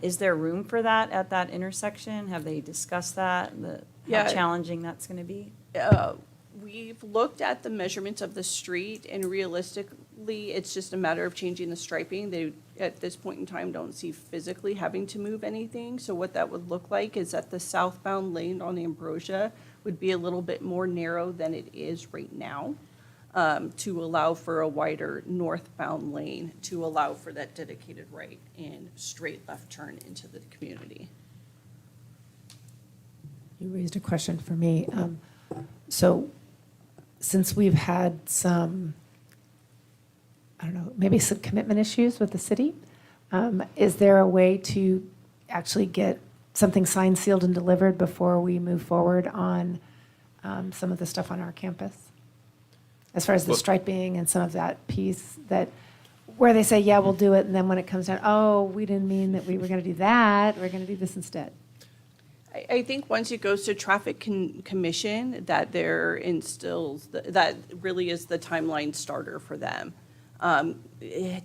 D: Is there room for that at that intersection? Have they discussed that, how
C: Yeah.
D: challenging that's going to be?
C: We've looked at the measurements of the street, and realistically, it's just a matter of changing the striping. They, at this point in time, don't see physically having to move anything. So what that would look like is that the southbound lane on Ambrosia would be a little bit more narrow than it is right now, to allow for a wider northbound lane, to allow for that dedicated right and straight left turn into the community.
A: You raised a question for me. So since we've had some, I don't know, maybe some commitment issues with the city, is there a way to actually get something signed, sealed, and delivered before we move forward on some of the stuff on our campus? As far as the
E: Well-
A: striping and some of that piece that, where they say, yeah, we'll do it, and then when it comes down, oh, we didn't mean that we were going to do that, we're going to do this instead.
C: I think once it goes to traffic commission, that there instills, that really is the timeline starter for them.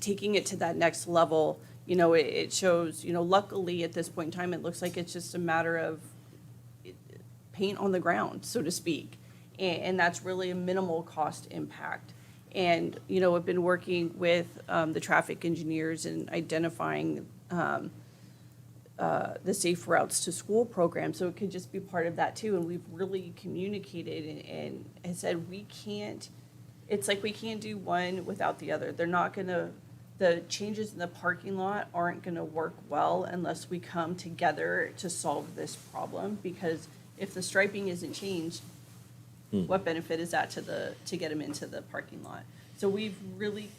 C: Taking it to that next level, you know, it shows, you know, luckily at this point in time, it looks like it's just a matter of paint on the ground, so to speak. And that's really a minimal cost impact. And, you know, I've been working with the traffic engineers and identifying the safe routes to school program, so it could just be part of that too. And we've really communicated and said it's like we can't do one without the other. They're not gonna, the changes in the parking lot aren't gonna work well unless we come together to solve this problem, because if the striping isn't changed, what benefit is that to get them into the parking lot? So we've really,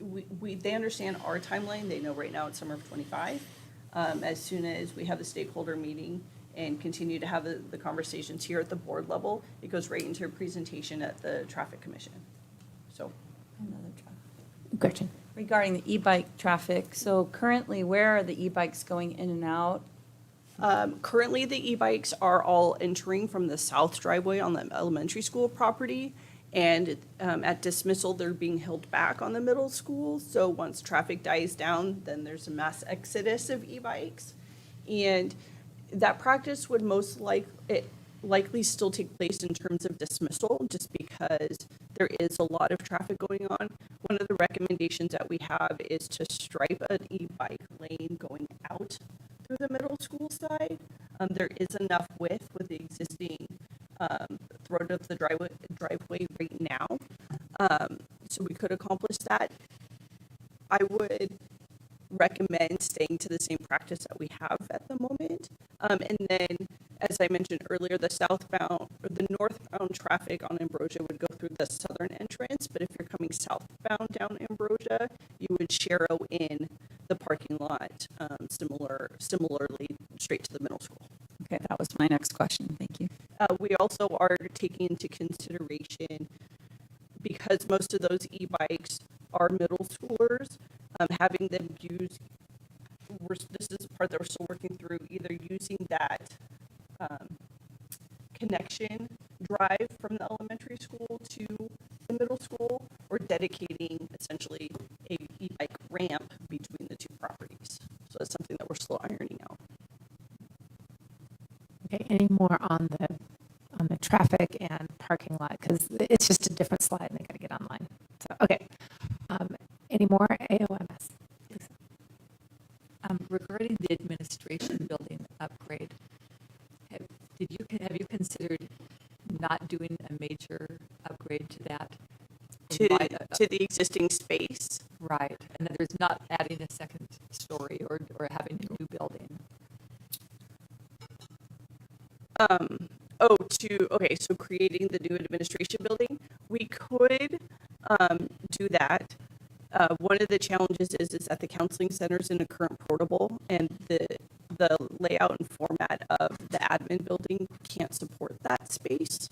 C: they understand our timeline. They know right now it's summer of '25. As soon as we have the stakeholder meeting and continue to have the conversations here at the board level. It goes right into a presentation at the Traffic Commission. So
D: Another traffic.
B: Gretchen?
D: Regarding the e-bike traffic, so currently, where are the e-bikes going in and out?
C: currently, the e-bikes are all entering from the south driveway on the elementary school property. And at dismissal, they're being held back on the middle school. So once traffic dies down, then there's a mass exodus of e-bikes. And that practice would likely still take place in terms of dismissal, just because there is a lot of traffic going on. One of the recommendations that we have is to stripe an e-bike lane going out through the middle school side. There is enough width with the existing throat of the driveway right now. So we could accomplish that. I would recommend staying to the same practice that we have at the moment. And then, as I mentioned earlier, the northbound traffic on Ambrosia would go through the southern entrance, but if you're coming southbound down Ambrosia, you would sharrow in the parking lot, similarly straight to the middle school.
D: Okay, that was my next question. Thank you.
C: We also are taking into consideration, because most of those e-bikes are middle schoolers, having them use, this is the part that we're still working through, either using that connection drive from the elementary school to the middle school, or dedicating essentially a e-bike ramp between the two properties. So that's something that we're still ironing out.
A: Okay, any more on the traffic and parking lot? Because it's just a different slide and they got to get online. So, okay. Any more AOMS?
J: Regarding the administration building upgrade, have you considered not doing a major upgrade to that? In light of-
C: To the existing space.
J: Right, and that there's not adding a second story or having a new building.
C: So creating the new administration building, we could do that. One of the challenges is that the counseling center is in a current portable, and the layout and format of the admin building can't support that space.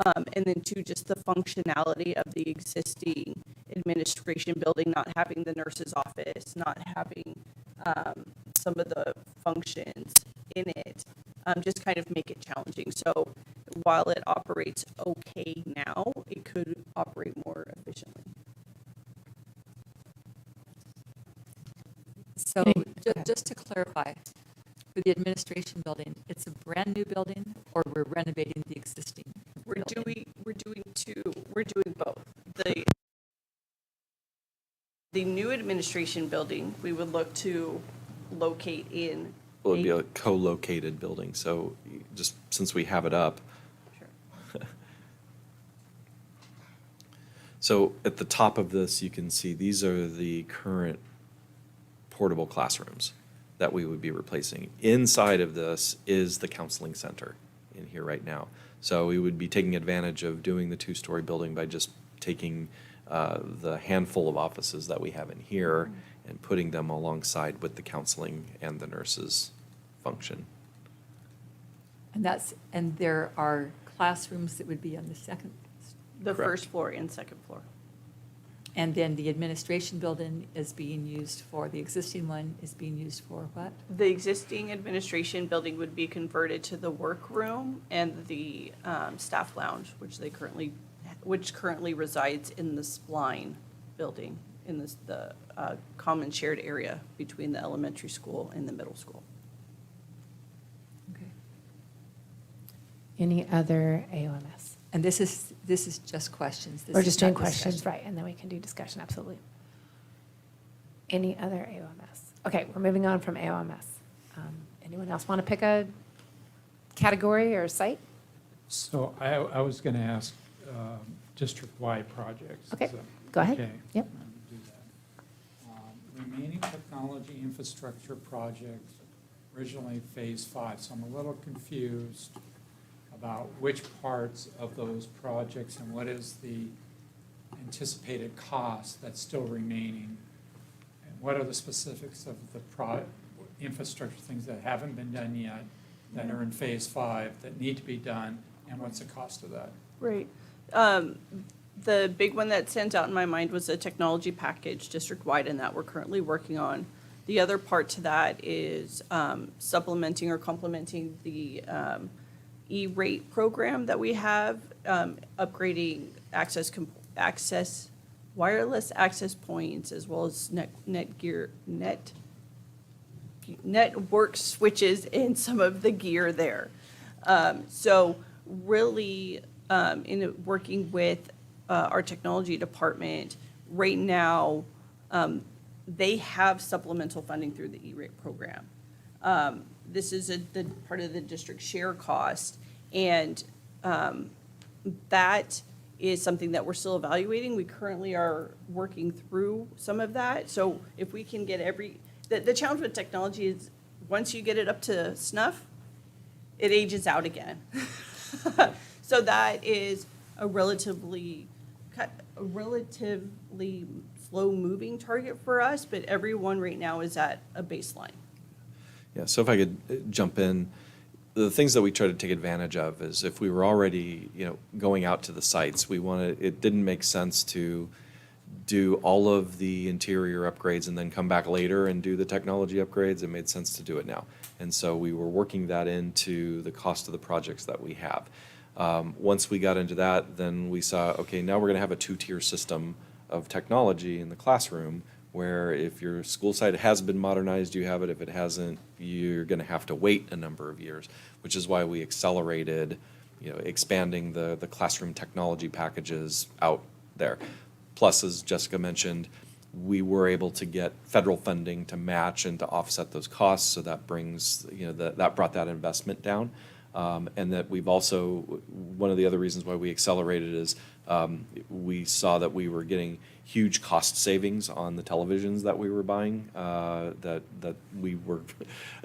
C: And then two, just the functionality of the existing administration building, not having the nurse's office, not having some of the functions in it, just kind of make it challenging. So while it operates okay now, it could operate more efficiently.
J: So just to clarify, for the administration building, it's a brand-new building, or we're renovating the existing building?
C: We're doing both. The new administration building, we would look to locate in.
E: Well, it'd be a co-located building, so just since we have it up.
C: Sure.
E: So at the top of this, you can see these are the current portable classrooms that we would be replacing. Inside of this is the counseling center in here right now. So we would be taking advantage of doing the two-story building by just taking the handful of offices that we have in here and putting them alongside with the counseling and the nurses function.
J: And there are classrooms that would be on the second,
C: The
E: Correct.
C: first floor and second floor.
J: and then the administration building is being used for, the existing one is being used for what?
C: The existing administration building would be converted to the workroom and the staff lounge, which currently resides in the Spline building, in the common shared area between the elementary school and the middle school.
J: Okay.
A: Any other AOMS?
J: And this is just questions. This
A: We're
J: is
A: just doing
J: not
A: questions,
J: discussion.
A: right, and then we can do discussion, absolutely. Any other AOMS? Okay, we're moving on from AOMS. Anyone else want to pick a category or site?
F: So I was going to ask district-wide projects.
A: Okay,
F: Is that
A: go ahead.
F: okay?
A: Yep.
F: Do that. Remaining technology infrastructure projects, originally Phase 5, so I'm a little confused about which parts of those projects and what is the anticipated cost that's still remaining, and what are the specifics of the infrastructure things that haven't been done yet, that are in phase 5 that need to be done, and what's the cost of that?
C: Right. The big one that stands out in my mind was a technology package district-wide, and that we're currently working on. The other part to that is supplementing or complementing the E-rate program that we have, upgrading wireless access points, as well as network switches in some of the gear there. So really, working with our technology department, right now, they have supplemental funding through the E-rate program. This is the part of the district share cost, and that is something that we're still evaluating. We currently are working through some of that. So if we can get the challenge with technology is once you get it up to snuff, it ages out again. So that is a relatively slow-moving target for us, but everyone right now is at a baseline.
E: Yeah, so if I could jump in, the things that we try to take advantage of is if we were already, going out to the sites, it didn't make sense to do all of the interior upgrades and then come back later and do the technology upgrades. It made sense to do it now. And so we were working that into the cost of the projects that we have. Once we got into that, then we saw, okay, now we're going to have a 2-tier system of technology in the classroom, where if your school site has been modernized, you have it. If it hasn't, you're going to have to wait a number of years, which is why we accelerated, expanding the classroom technology packages out there. Plus, as Jessica mentioned, we were able to get federal funding to match and to offset those costs, so that brings, that brought that investment down. And that we've also, one of the other reasons why we accelerated is we saw that we were getting huge cost savings on the televisions that we were buying, that we were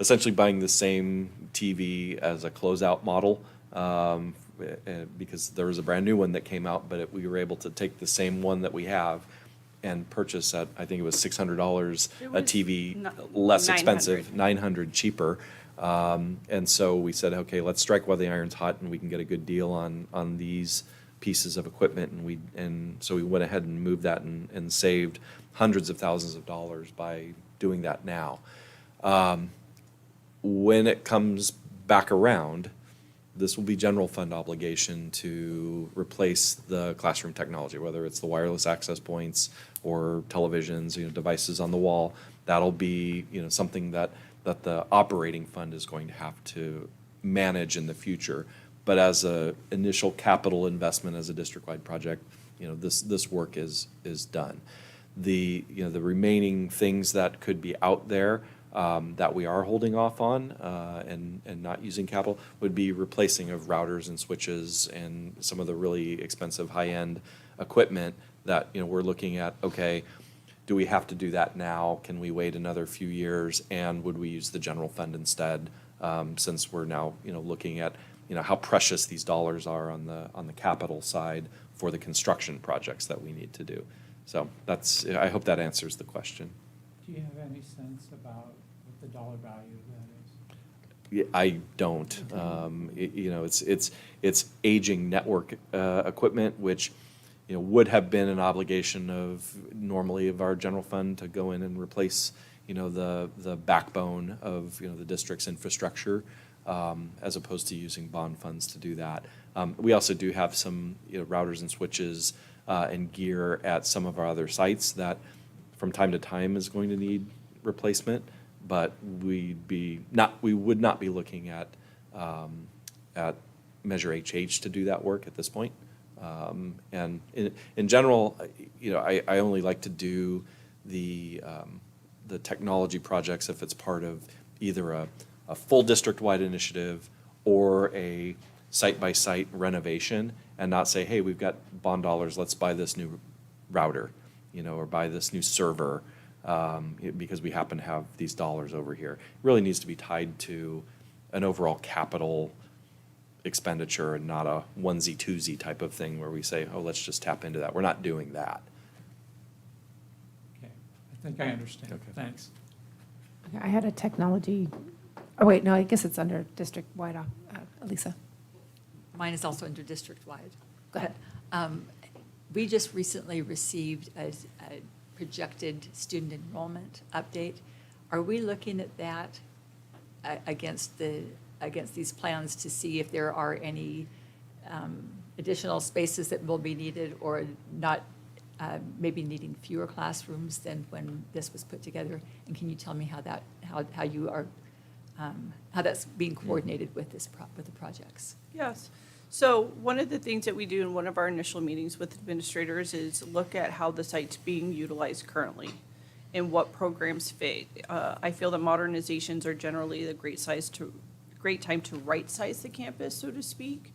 E: essentially buying the same TV as a closeout model, because there was a brand new one that came out, but we were able to take the same one that we have and purchase at, I think it was $600 a TV, less expensive, $900 cheaper. And so we said, okay, let's strike while the iron's hot, and we can get a good deal on these pieces of equipment. And so we went ahead and moved that and saved hundreds of thousands of dollars by doing that now. When it comes back around, this will be general fund obligation to replace the classroom technology, whether it's the wireless access points or televisions, devices on the wall. That'll be, something that the operating fund is going to have to manage in the future. But as a initial capital investment, as a district-wide project, this work is done. The remaining things that could be out there that we are holding off on and not using capital would be replacing of routers and switches and some of the really expensive high-end equipment that we're looking at. Okay, do we have to do that now? Can we wait another few years? And would we use the general fund instead? Since we're now looking at how precious these dollars are on the capital side for the construction projects that we need to do. So I hope that answers the question.
F: Do you have any sense about what the dollar value of that is?
E: Yeah, I don't. It's aging network equipment, which would have been an obligation of our general fund to go in and replace the backbone of the district's infrastructure, as opposed to using bond funds to do that. We also do have some routers and switches and gear at some of our other sites that from time to time is going to need replacement, but we would not be looking at Measure HH to do that work at this point. And in general, I only like to do the technology projects if it's part of either a full district-wide initiative or a site-by-site renovation, and not say, hey, we've got bond dollars, let's buy this new router, or buy this new server, because we happen to have these dollars over here. It really needs to be tied to an overall capital expenditure and not a onesie-twosie type of thing where we say, oh, let's just tap into that. We're not doing that.
F: Okay, I think I understand.
E: Okay.
F: Thanks.
A: I had a technology Oh, wait, no, I guess it's under district-wide, Elisa.
J: Mine is also under district-wide.
A: Go ahead.
J: We just recently received a projected student enrollment update. Are we looking at that against these plans to see if there are any additional spaces that will be needed or not, maybe needing fewer classrooms than when this was put together? And can you tell me how you are, how that's being coordinated with with the projects?
C: Yes. So one of the things that we do in one of our initial meetings with administrators is look at how the site's being utilized currently and what programs fit. I feel that modernizations are generally a great time to right-size the campus, so to speak.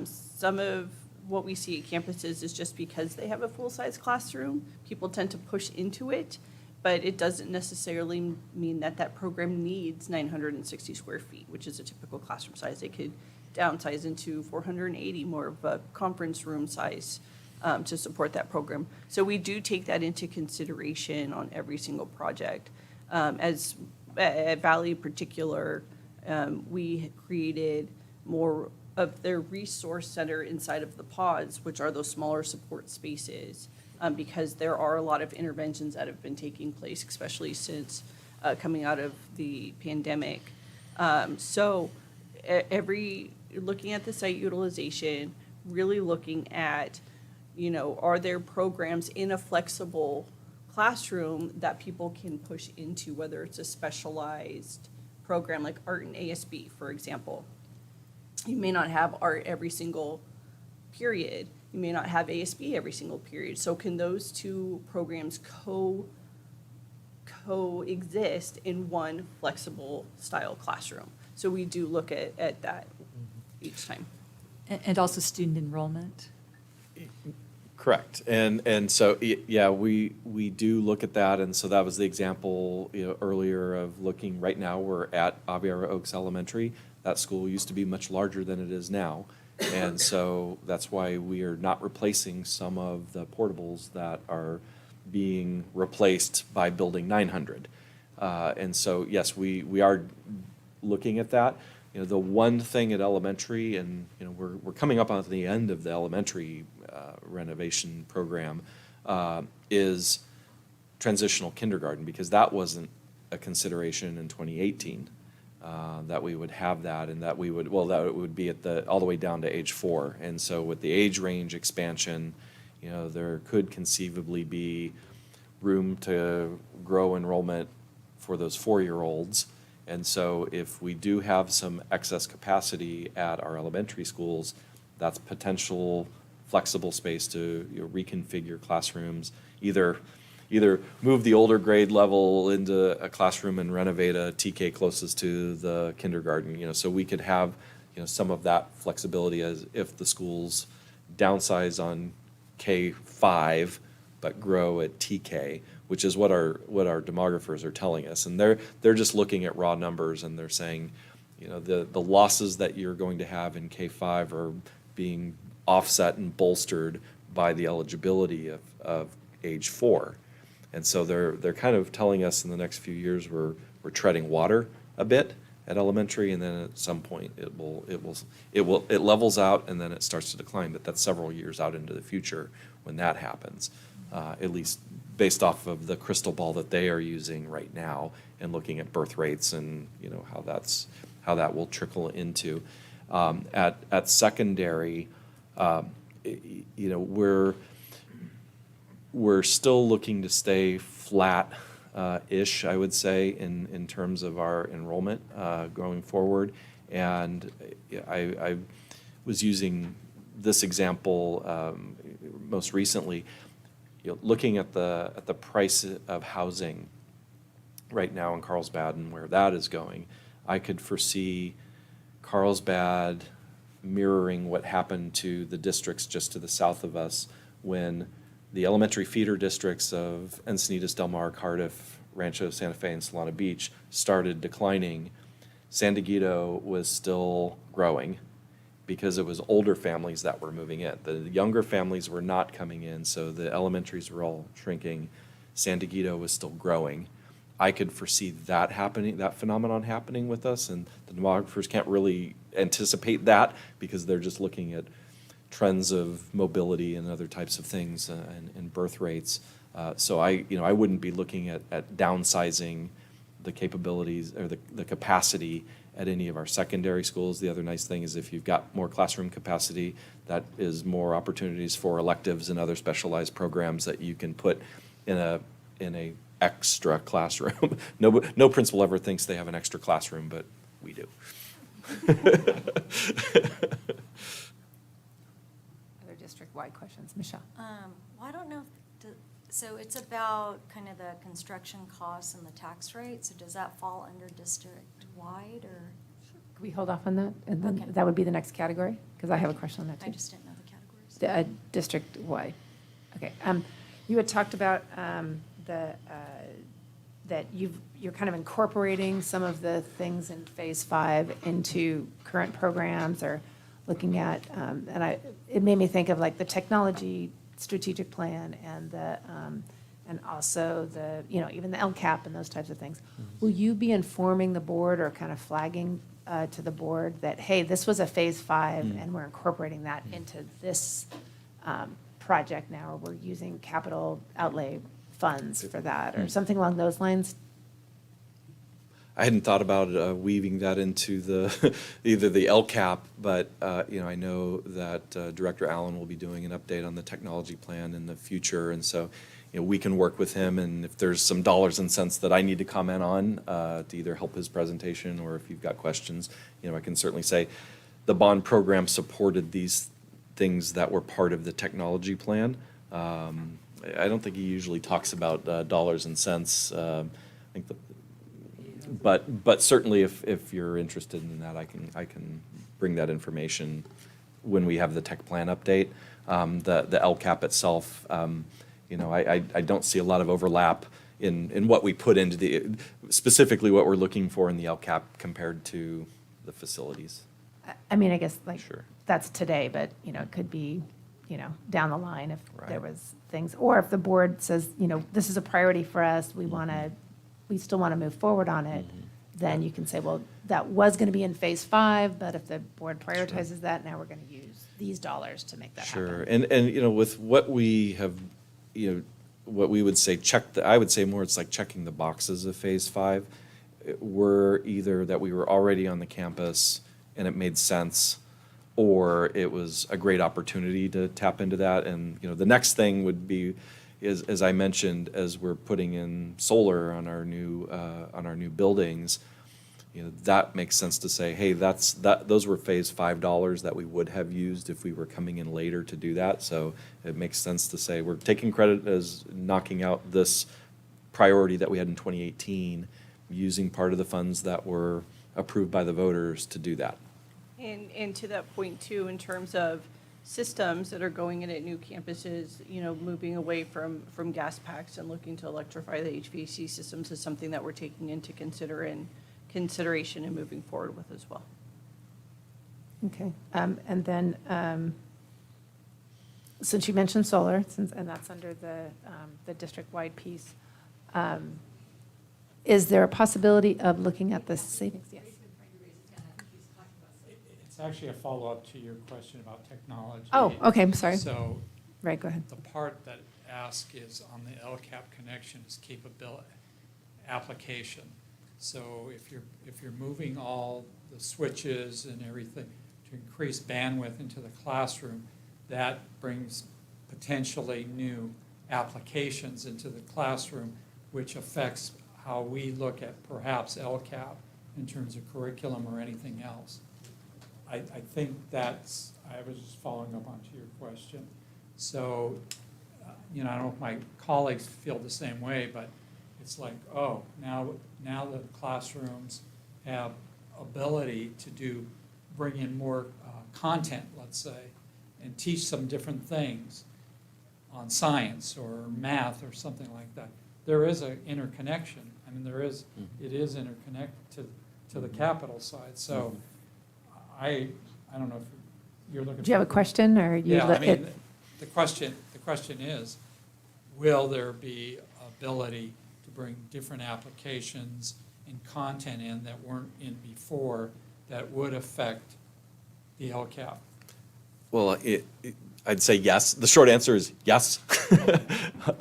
C: Some of what we see at campuses is just because they have a full-size classroom, people tend to push into it, but it doesn't necessarily mean that that program needs 960 square feet, which is a typical classroom size. They could downsize into 480, more of a conference room size to support that program. So we do take that into consideration on every single project. As at Valley in particular, we created more of their resource center inside of the pods, which are those smaller support spaces, because there are a lot of interventions that have been taking place, especially since coming out of the pandemic. So looking at the site utilization, really looking at, are there programs in a flexible classroom that people can push into, whether it's a specialized program like art and ASB, for example. You may not have art every single period. You may not have ASB every single period. So can those two programs coexist in one flexible style classroom? So we do look at that each time.
J: And also student enrollment?
E: Correct. And so, yeah, we do look at that. And so that was the example, earlier of looking. Right now, we're at Aviara Oaks Elementary. That school used to be much larger than it is now. And so that's why we are not replacing some of the portables that are being replaced by building 900. And so, yes, we are looking at that. The one thing at elementary, and we're coming up on the end of the elementary renovation program, is transitional kindergarten, because that wasn't a consideration in 2018, that we would have that, and that it would be all the way down to age 4. And so with the age range expansion, there could conceivably be room to grow enrollment for those 4-year-olds. And so if we do have some excess capacity at our elementary schools, that's potential flexible space to reconfigure classrooms, either move the older grade level into a classroom and renovate a TK closest to the kindergarten, so we could have, some of that flexibility as if the schools downsize on K5 but grow at TK, which is what our demographers are telling us. And they're just looking at raw numbers, and they're saying, the losses that you're going to have in K5 are being offset and bolstered by the eligibility of age 4. And so they're kind of telling us in the next few years we're treading water a bit at elementary, and then at some point it levels out, and then it starts to decline. But that's several years out into the future when that happens, at least based off of the crystal ball that they are using right now and looking at birth rates and how that will trickle into. At secondary, we're still looking to stay flat ish, I would say, in terms of our enrollment going forward. And I was using this example most recently, looking at the price of housing right now in Carlsbad and where that is going. I could foresee Carlsbad mirroring what happened to the districts just to the south of us when the elementary feeder districts of Encinitas, Del Mar, Cardiff, Rancho Santa Fe, and Solana Beach started declining. San Diego was still growing because it was older families that were moving in. The younger families were not coming in, so the elementaries were all shrinking. San Diego was still growing. I could foresee that happening, that phenomenon happening with us, and the demographers can't really anticipate that because they're just looking at trends of mobility and other types of things and birth rates. So I wouldn't be looking at downsizing the capabilities or the capacity at any of our secondary schools. The other nice thing is if you've got more classroom capacity, that is more opportunities for electives and other specialized programs that you can put in a extra classroom. No principal ever thinks they have an extra classroom, but we do.
K: Other district-wide questions, Michelle?
H: Well, I don't know, so it's about kind of the construction costs and the tax rate, so does that fall under district-wide, or?
K: Could we hold off on that? And then
H: Okay.
K: that would be the next category, because I have a question on that too.
H: I just didn't know the categories.
K: District-wide. Okay. You had talked about that you're kind of incorporating some of the things in Phase 5 into current programs, or looking at, it made me think of like the technology strategic plan and also even the LCAP and those types of things. Will you be informing the board or kind of flagging to the board that, hey, this was a Phase 5 and we're incorporating that into this project now, or we're using capital outlay funds for that, or something along those lines?
E: I hadn't thought about weaving that into either the LCAP, but I know that Director Allen will be doing an update on the technology plan in the future, and so we can work with him, and if there's some dollars and cents that I need to comment on to either help his presentation, or if you've got questions, I can certainly say the bond program supported these things that were part of the technology plan. I don't think he usually talks about dollars and cents. I think but certainly if you're interested in that, I can bring that information when we have the tech plan update. The LCAP itself, I don't see a lot of overlap in what we put into specifically what we're looking for in the LCAP compared to the facilities.
K: I mean, I guess
E: Sure.
K: that's today, but, it could be, down the line if there
E: Right.
K: was things, or if the board says, this is a priority for us, we still want to move forward on it, then you can say, well, that was going to be in Phase 5, but if the board prioritizes that, now we're going to use these dollars to make that happen.
E: Sure, and with what we have, what we would say I would say more it's like checking the boxes of Phase 5. Were either that we were already on the campus and it made sense, or it was a great opportunity to tap into that. And the next thing would be, as I mentioned, as we're putting in solar on our new buildings, that makes sense to say, hey, those were Phase 5 dollars that we would have used if we were coming in later to do that. So it makes sense to say we're taking credit as knocking out this priority that we had in 2018, using part of the funds that were approved by the voters to do that.
C: And to that point too, in terms of systems that are going in at new campuses, moving away from gas packs and looking to electrify the HVAC systems is something that we're taking into consideration and moving forward with as well.
K: Okay, and then, since you mentioned solar, and that's under the district-wide piece, is there a possibility of looking at the savings? Yes.
F: It's actually a follow-up to your question about technology.
K: Oh, okay, I'm sorry.
F: So
K: Right, go ahead.
F: the part that ask is on the LCAP connection is capability, application. So if you're moving all the switches and everything to increase bandwidth into the classroom, that brings potentially new applications into the classroom, which affects how we look at perhaps LCAP in terms of curriculum or anything else. I think I was just following up onto your question. So, I don't know if my colleagues feel the same way, but it's like, oh, now the classrooms have ability to bring in more content, let's say, and teach some different things on science or math or something like that. There is an interconnection. I mean, it is interconnected to the capital side. So I don't know if you're looking.
K: Do you have a question, or you?
F: Yeah, I mean, the question is, will there be ability to bring different applications and content in that weren't in before that would affect the LCAP?
E: Well, I'd say yes. The short answer is yes,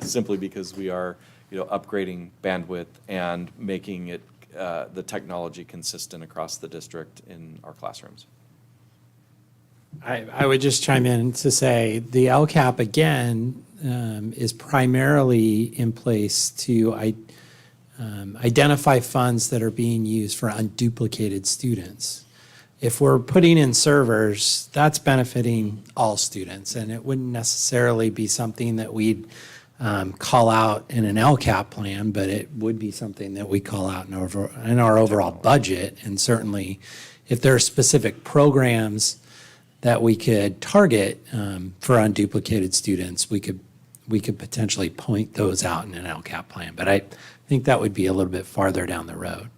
E: simply because we are, upgrading bandwidth and making it, the technology consistent across the district in our classrooms.
L: I would just chime in to say the LCAP, again, is primarily in place to identify funds that are being used for unduplicated students. If we're putting in servers, that's benefiting all students, and it wouldn't necessarily be something that we'd call out in an LCAP plan, but it would be something that we call out in our overall budget. And certainly, if there are specific programs that we could target for unduplicated students, we could potentially point those out in an LCAP plan. But I think that would be a little bit farther down the road.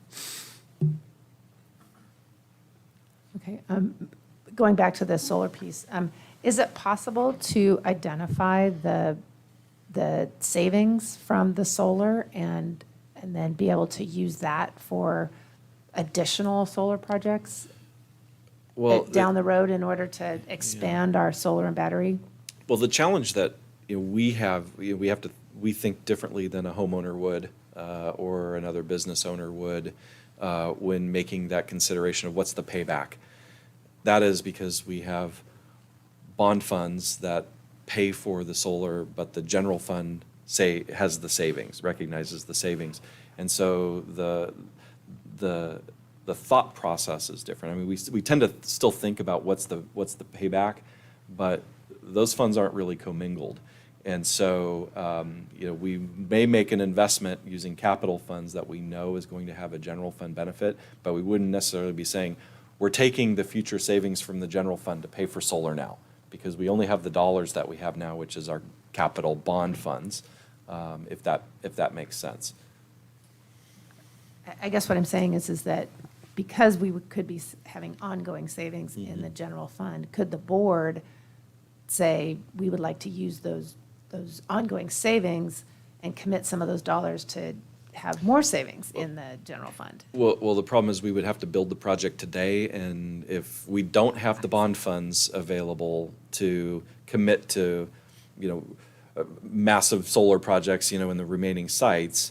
K: Okay, going back to the solar piece, is it possible to identify the savings from the solar and then be able to use that for additional solar projects down the road in order to expand our solar and battery?
E: Well, the challenge that we have, we think differently than a homeowner would or another business owner would when making that consideration of what's the payback. That is because we have bond funds that pay for the solar, but the general fund has the savings, recognizes the savings, and so the thought process is different. I mean, we tend to still think about what's the payback, but those funds aren't really commingled. And so, we may make an investment using capital funds that we know is going to have a general fund benefit, but we wouldn't necessarily be saying, we're taking the future savings from the general fund to pay for solar now, because we only have the dollars that we have now, which is our capital bond funds, if that makes sense.
K: I guess what I'm saying is that because we could be having ongoing savings in the general fund, could the board say, we would like to use those ongoing savings and commit some of those dollars to have more savings in the general fund?
E: Well, the problem is we would have to build the project today, and if we don't have the bond funds available to commit to, massive solar projects, in the remaining sites,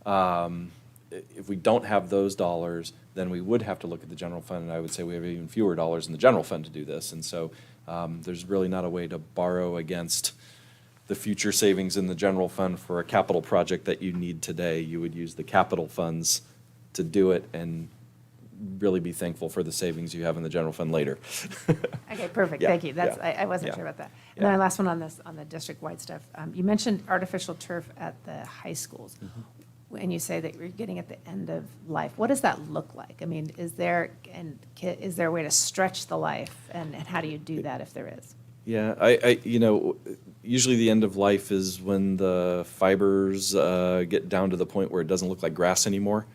E: if we don't have those dollars, then we would have to look at the general fund, and I would say we have even fewer dollars in the general fund to do this. And so there's really not a way to borrow against the future savings in the general fund for a capital project that you need today. You would use the capital funds to do it and really be thankful for the savings you have in the general fund later.
K: Okay, perfect,
E: Yeah,
K: thank you. That's,
E: yeah,
K: I wasn't
E: yeah.
K: sure about that.
E: Yeah.
K: And then my last one on this, on the district-wide stuff. You mentioned artificial turf at the high schools. And you say that you're getting at the end of life. What does that look like? I mean, is there a way to stretch the life, and how do you do that if there is?
E: Yeah, I usually the end of life is when the fibers get down to the point where it doesn't look like grass anymore.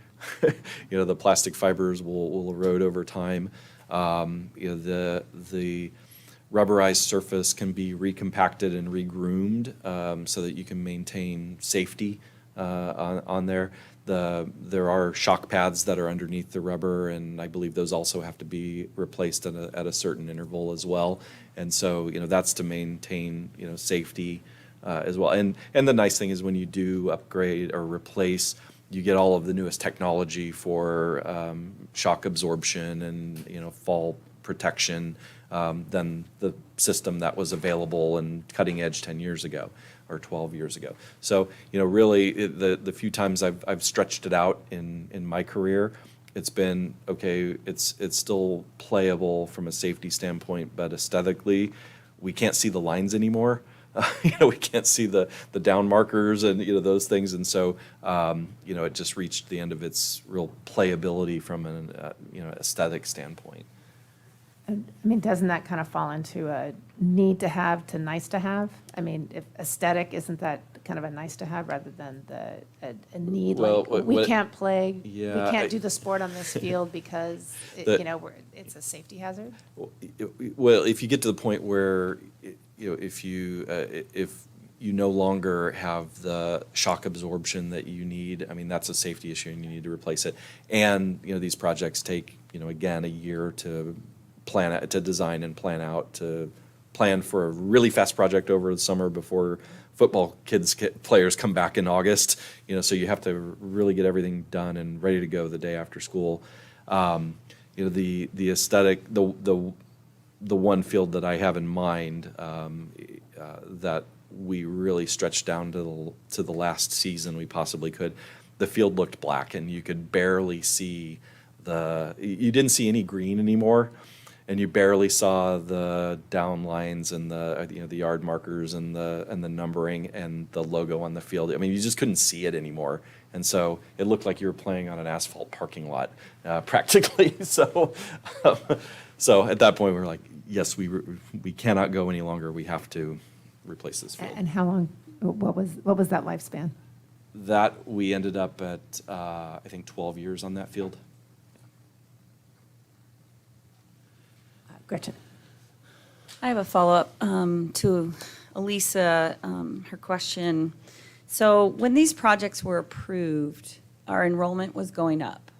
E: The plastic fibers will erode over time. The rubberized surface can be recompacted and regroomed so that you can maintain safety on there. There are shock pads that are underneath the rubber, and I believe those also have to be replaced at a certain interval as well. And so, that's to maintain, safety as well. And the nice thing is when you do upgrade or replace, you get all of the newest technology for shock absorption and, fall protection than the system that was available and cutting edge 10 years ago or 12 years ago. So, really the few times I've stretched it out in my career, it's been, okay, it's still playable from a safety standpoint, but aesthetically, we can't see the lines anymore. We can't see the down markers and, those things. And so, it just reached the end of its real playability from an, aesthetic standpoint.
K: And, I mean, doesn't that kind of fall into a need to have to nice to have? I mean, if aesthetic, isn't that kind of a nice to have rather than a need?
E: Well,
K: Like, we
E: what-
K: can't play, we
E: Yeah,
K: can't do the sport on this field because, it's a safety hazard?
E: Well, if you get to the point where, if you no longer have the shock absorption that you need. I mean, that's a safety issue and you need to replace it. And, these projects take, again, a year to plan out, to design and plan out, to plan for a really fast project over the summer before football players come back in August. So you have to really get everything done and ready to go the day after school. The aesthetic, the one field that I have in mind that we really stretched down to the last season we possibly could. The field looked black, and you could barely see you didn't see any green anymore, and you barely saw the down lines and the yard markers and the numbering and the logo on the field. I mean, you just couldn't see it anymore, and so it looked like you were playing on an asphalt parking lot, practically. So at that point, we were like, yes, we cannot go any longer. We have to replace this field.
K: And how long, what was that lifespan?
E: That we ended up at, I think, 12 years on that field.
K: Gretchen?
D: I have a follow-up to Elisa, her question. So when these projects were approved, our enrollment was going up.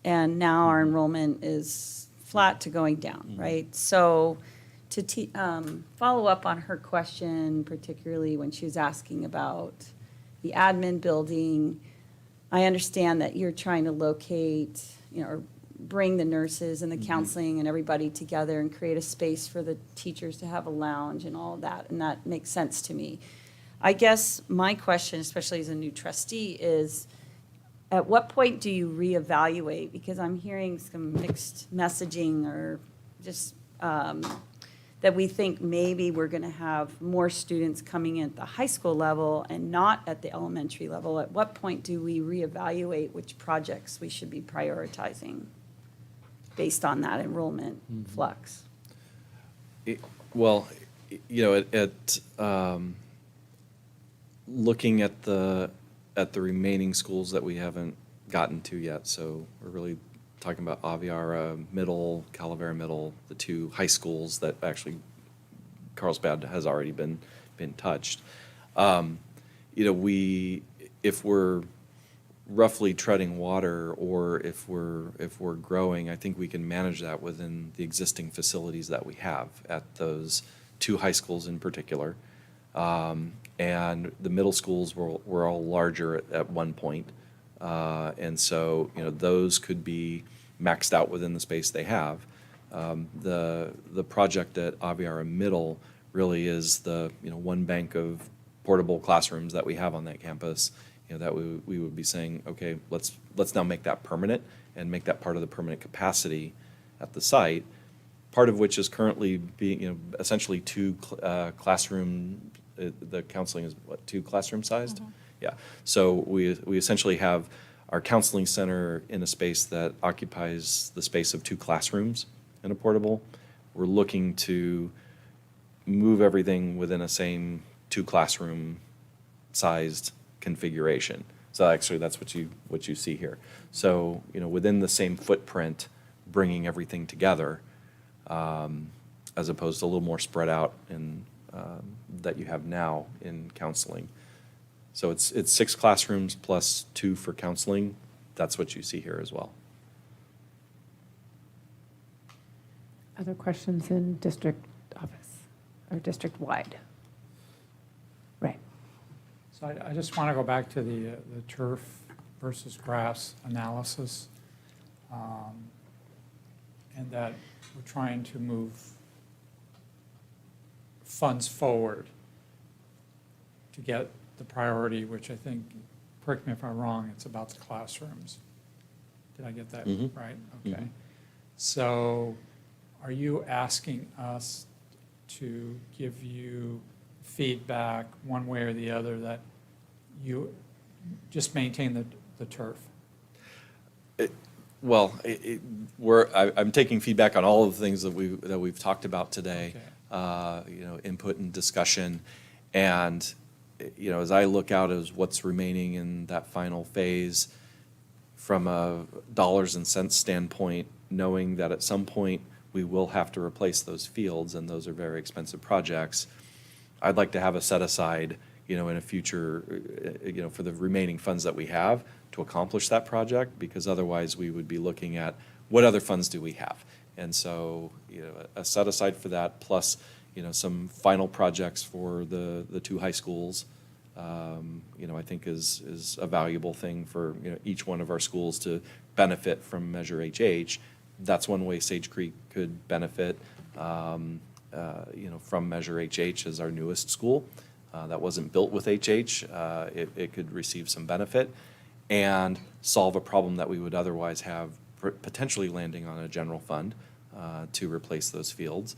D: And now our enrollment is flat to going down, right? So to follow up on her question, particularly when she was asking about the admin building, I understand that you're trying to locate, or bring the nurses and the counseling and everybody together and create a space for the teachers to have a lounge and all of that, and that makes sense to me. I guess my question, especially as a new trustee, is at what point do you reevaluate? Because I'm hearing some mixed messaging, or just that we think maybe we're going to have more students coming in at the high school level and not at the elementary level. At what point do we reevaluate which projects we should be prioritizing based on that enrollment flux?
E: Looking at the remaining schools that we haven't gotten to yet, so we're really talking about Aviara Middle, Calavera Middle, the two high schools that actually Carlsbad has already been touched. If we're roughly treading water, or if we're growing, I think we can manage that within the existing facilities that we have at those two high schools in particular. And the middle schools were all larger at one point. And so, those could be maxed out within the space they have. The project at Aviara Middle really is the, one bank of portable classrooms that we have on that campus, that we would be saying, okay, let's now make that permanent and make that part of the permanent capacity at the site, part of which is currently being, essentially two classroom, the counseling is what, 2 classroom sized?
D: Mm-hmm.
E: Yeah, so we essentially have our counseling center in a space that occupies the space of 2 classrooms in a portable. We're looking to move everything within a same 2 classroom sized configuration. So actually, that's what you see here. So, within the same footprint, bringing everything together, as opposed to a little more spread out in that you have now in counseling. So it's 6 classrooms plus 2 for counseling. That's what you see here as well.
K: Other questions in district office or district-wide? Right.
F: So I just want to go back to the turf versus grass analysis, and that we're trying to move funds forward to get the priority, which I think, correct me if I'm wrong, it's about the classrooms. Did I get that right? Okay. So are you asking us to give you feedback one way or the other that you just maintain the turf?
E: I'm taking feedback on all of the things that we've talked about today.
F: Okay.
E: Input and discussion, and as I look out as what's remaining in that final phase, from a dollars and cents standpoint, knowing that at some point we will have to replace those fields, and those are very expensive projects. I'd like to have a set aside, in a future, for the remaining funds that we have to accomplish that project, because otherwise we would be looking at what other funds do we have? And so, a set aside for that, plus, some final projects for the two high schools, I think is a valuable thing for, each one of our schools to benefit from Measure HH. That's one way Sage Creek could benefit, from Measure HH as our newest school. That wasn't built with HH. It could receive some benefit and solve a problem that we would otherwise have potentially landing on a general fund to replace those fields.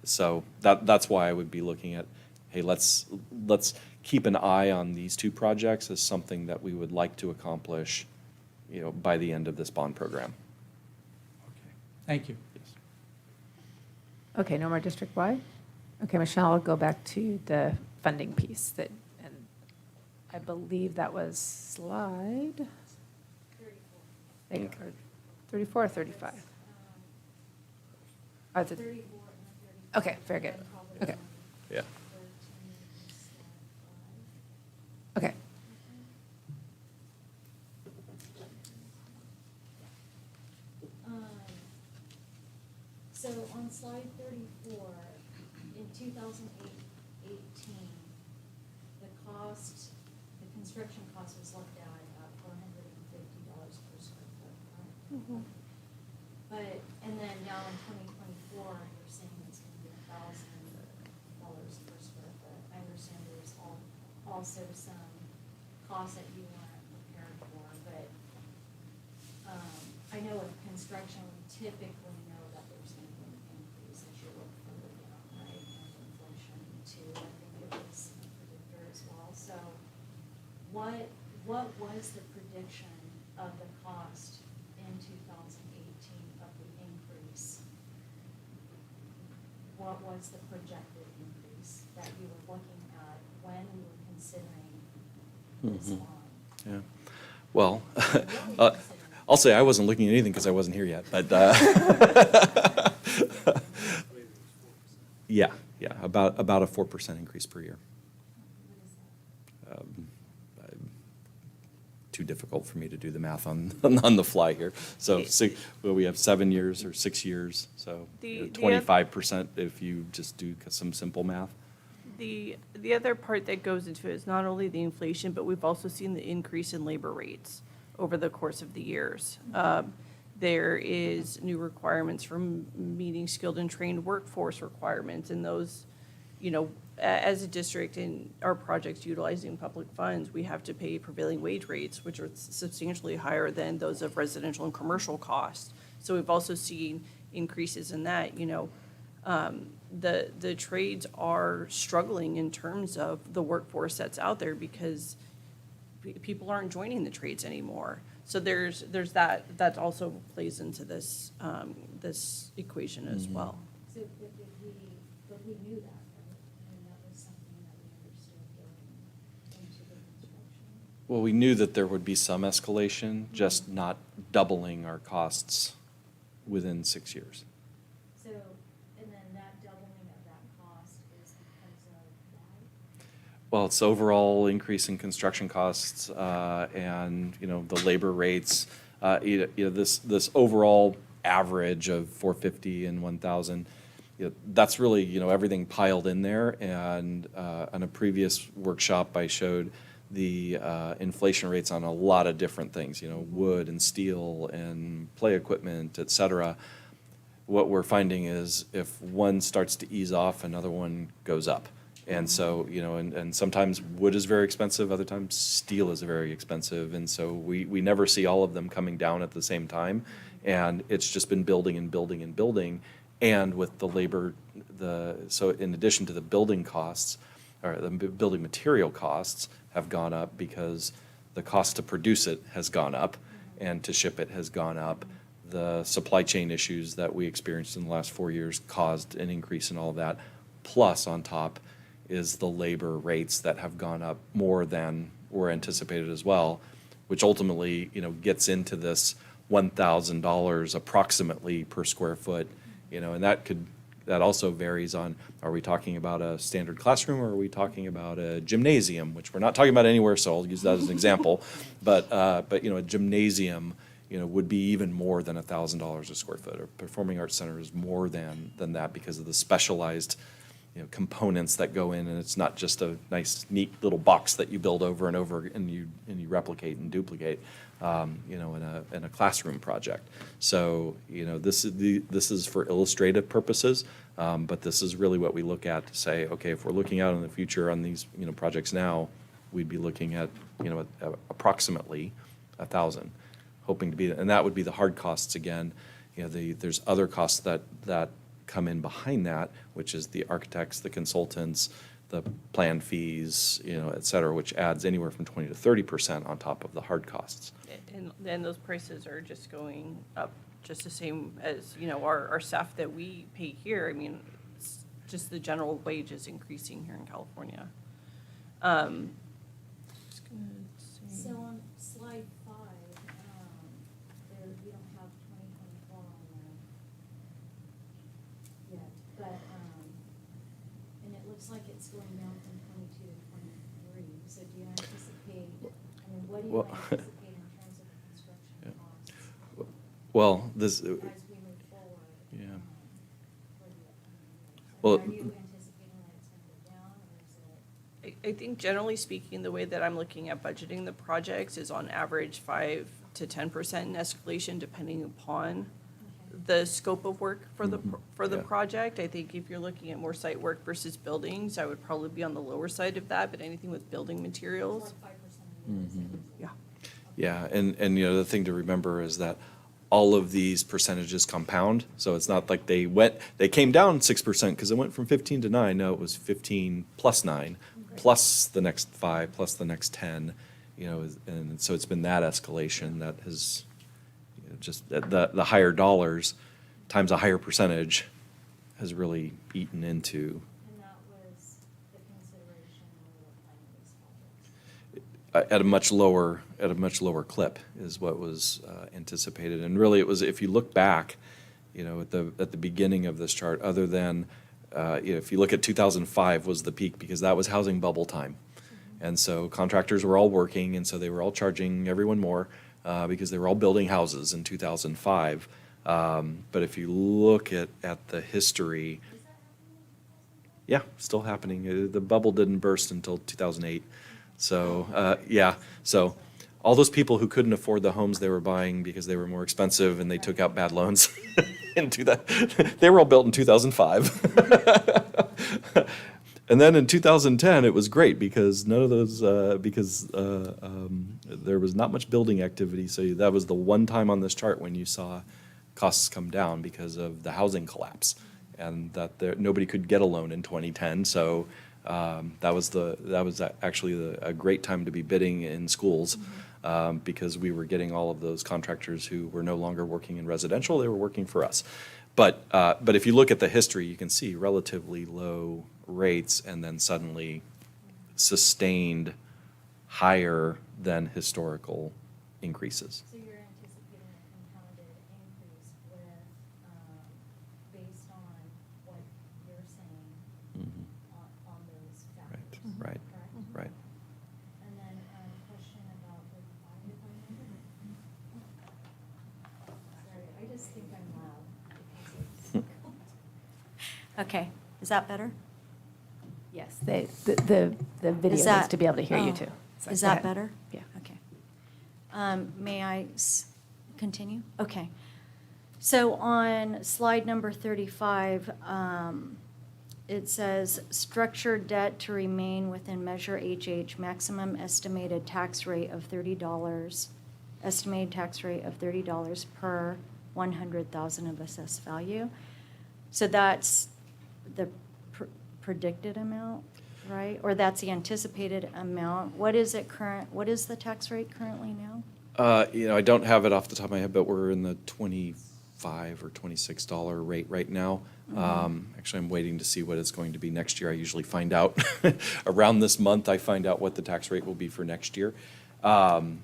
E: So that's why I would be looking at, hey, let's keep an eye on these two projects as something that we would like to accomplish, by the end of this bond program.
F: Okay, thank you.
E: Yes.
K: Okay, no more district-wide? Okay, Michelle, I'll go back to the funding piece and I believe that was slide? 34. 34 or 35? Are the- Okay, very good. Okay,
E: Yeah.
K: okay.
H: So on slide 34, in 2018, the construction cost was left out at $450 per square foot, right? But, and then now in 2024, you're saying it's going to be $1,000 per square foot. I understand there's also some costs that you weren't prepared for, but I know with construction, we typically know that there's going to be an increase as you look further down, right? And inflation too, I think it was a predictor as well. So what was the prediction of the cost in 2018 of the increase? What was the projected increase that you were looking at when we were considering this bond?
E: Yeah. Well, I'll say I wasn't looking at anything because I wasn't here yet, but yeah, about a 4% increase per year. Too difficult for me to do the math on the fly here. So we have 7 years or 6 years, so 25% if you just do some simple math.
C: The other part that goes into it is not only the inflation, but we've also seen the increase in labor rates over the course of the years. There is new requirements from meeting skilled and trained workforce requirements, and those, as a district in our projects utilizing public funds, we have to pay prevailing wage rates, which are substantially higher than those of residential and commercial costs. So we've also seen increases in that, the trades are struggling in terms of the workforce that's out there because people aren't joining the trades anymore. So there's that also plays into this this equation as well.
H: So, but we knew that, right? And that was something that we understood going into the construction.
E: Well, we knew that there would be some escalation, just not doubling our costs within 6 years.
H: So, and then that doubling of that cost is because of why?
E: Well, it's overall increase in construction costs, and, the labor rates, this overall average of 450 and 1,000, that's really, everything piled in there. And on a previous workshop, I showed the inflation rates on a lot of different things, wood and steel and play equipment, et cetera. What we're finding is if one starts to ease off, another one goes up. And so, and sometimes wood is very expensive, other times steel is very expensive. And so we never see all of them coming down at the same time. And it's just been building and building and building. And with the labor, so in addition to the building costs, or the building material costs have gone up because the cost to produce it has gone up and to ship it has gone up. The supply chain issues that we experienced in the last 4 years caused an increase in all of that. Plus, on top, is the labor rates that have gone up more than were anticipated as well, which ultimately, gets into this $1,000 approximately per square foot, and that that also varies on, are we talking about a standard classroom or are we talking about a gymnasium, which we're not talking about anywhere, so I'll use that as an example. But a gymnasium, would be even more than $1,000 a square foot. Or Performing Arts Center is more than that because of the specialized components that go in, and it's not just a nice, neat little box that you build over and over and you replicate and duplicate, in a classroom project. So, this is for illustrative purposes, but this is really what we look at to say, okay, if we're looking out in the future on these, projects now, we'd be looking at, approximately 1,000, hoping to be, and that would be the hard costs again. There's other costs that come in behind that, which is the architects, the consultants, the plan fees, et cetera, which adds anywhere from 20 to 30% on top of the hard costs.
C: And those prices are just going up just the same as, our staff that we pay here. I mean, it's just the general wage is increasing here in California. Just gonna see.
H: So on slide 5, there, you don't have 2024 on there yet, but, and it looks like it's going down from 22 to 23. So do you anticipate, what do you
E: Well,
H: anticipate in terms of the construction
E: Yeah.
H: costs
E: Well, this,
H: as we move forward?
E: Yeah.
H: For the upcoming years?
E: Well-
H: Are you anticipating that it's going to go down, or is it?
C: I think generally speaking, the way that I'm looking at budgeting the projects is on average 5 to 10% in escalation, depending upon the scope of work for the
E: Yeah.
C: project. I think if you're looking at more site work versus buildings, I would probably be on the lower side of that, but anything with building materials,
H: Like 5% of the years?
C: yeah.
E: Yeah, and the thing to remember is that all of these percentages compound. So it's not like they came down 6% because it went from 15 to 9. No, it was 15 plus 9, plus the next 5, plus the next 10. And so it's been that escalation that has just the higher dollars times a higher percentage has really eaten into.
H: And that was the consideration when we were planning these projects?
E: At a much lower clip is what was anticipated. And really, it was, if you look back, at the beginning of this chart, other than, if you look at 2005 was the peak because that was housing bubble time. And so contractors were all working, and so they were all charging everyone more because they were all building houses in 2005. But if you look at the history, yeah, still happening. The bubble didn't burst until 2008. So, so all those people who couldn't afford the homes they were buying because they were more expensive and they took out bad loans they were all built in 2005. And then in 2010, it was great because none of those, there was not much building activity. So that was the one time on this chart when you saw costs come down because of the housing collapse, and that nobody could get a loan in 2010. So that was actually a great time to be bidding in schools, because we were getting all of those contractors who were no longer working in residential; they were working for us. But if you look at the history, you can see relatively low rates, and then suddenly sustained higher than historical increases.
H: So you're anticipating a compounded increase with, based on what you're saying on those factors?
E: Right,
H: Correct?
E: right.
H: And then, question about the 5, if I may? Sorry, I just think I'm loud. because it's- Okay, is that better?
K: Yes, the video
H: Is
K: needs
H: that-
K: to be able to hear you
H: oh,
K: too. So
H: Is
K: go
H: that
K: ahead.
H: better?
K: Yeah.
H: Okay. May I continue? Okay. So on slide number 35, it says, structured debt to remain within Measure HH, maximum estimated tax rate of $30, estimated tax rate of $30 per 100,000 of assessed value. So that's the predicted amount, right? Or that's the anticipated amount. What is it what is the tax rate currently now?
E: I don't have it off the top of my head, but we're in the $25 or $26 rate right now. Actually, I'm waiting to see what it's going to be next year. I usually find out around this month. I find out what the tax rate will be for next year. And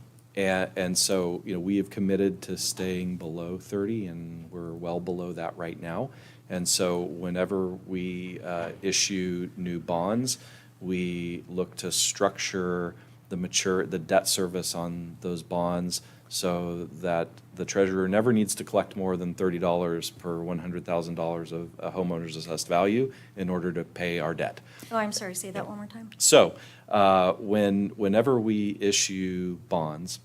E: so, we have committed to staying below 30, and we're well below that right now. And so whenever we issue new bonds, we look to structure the debt service on those bonds so that the treasurer never needs to collect more than $30 per $100,000 of a homeowner's assessed value in order to pay our debt.
H: Oh, I'm sorry, say that one more time.
E: So whenever we issue bonds,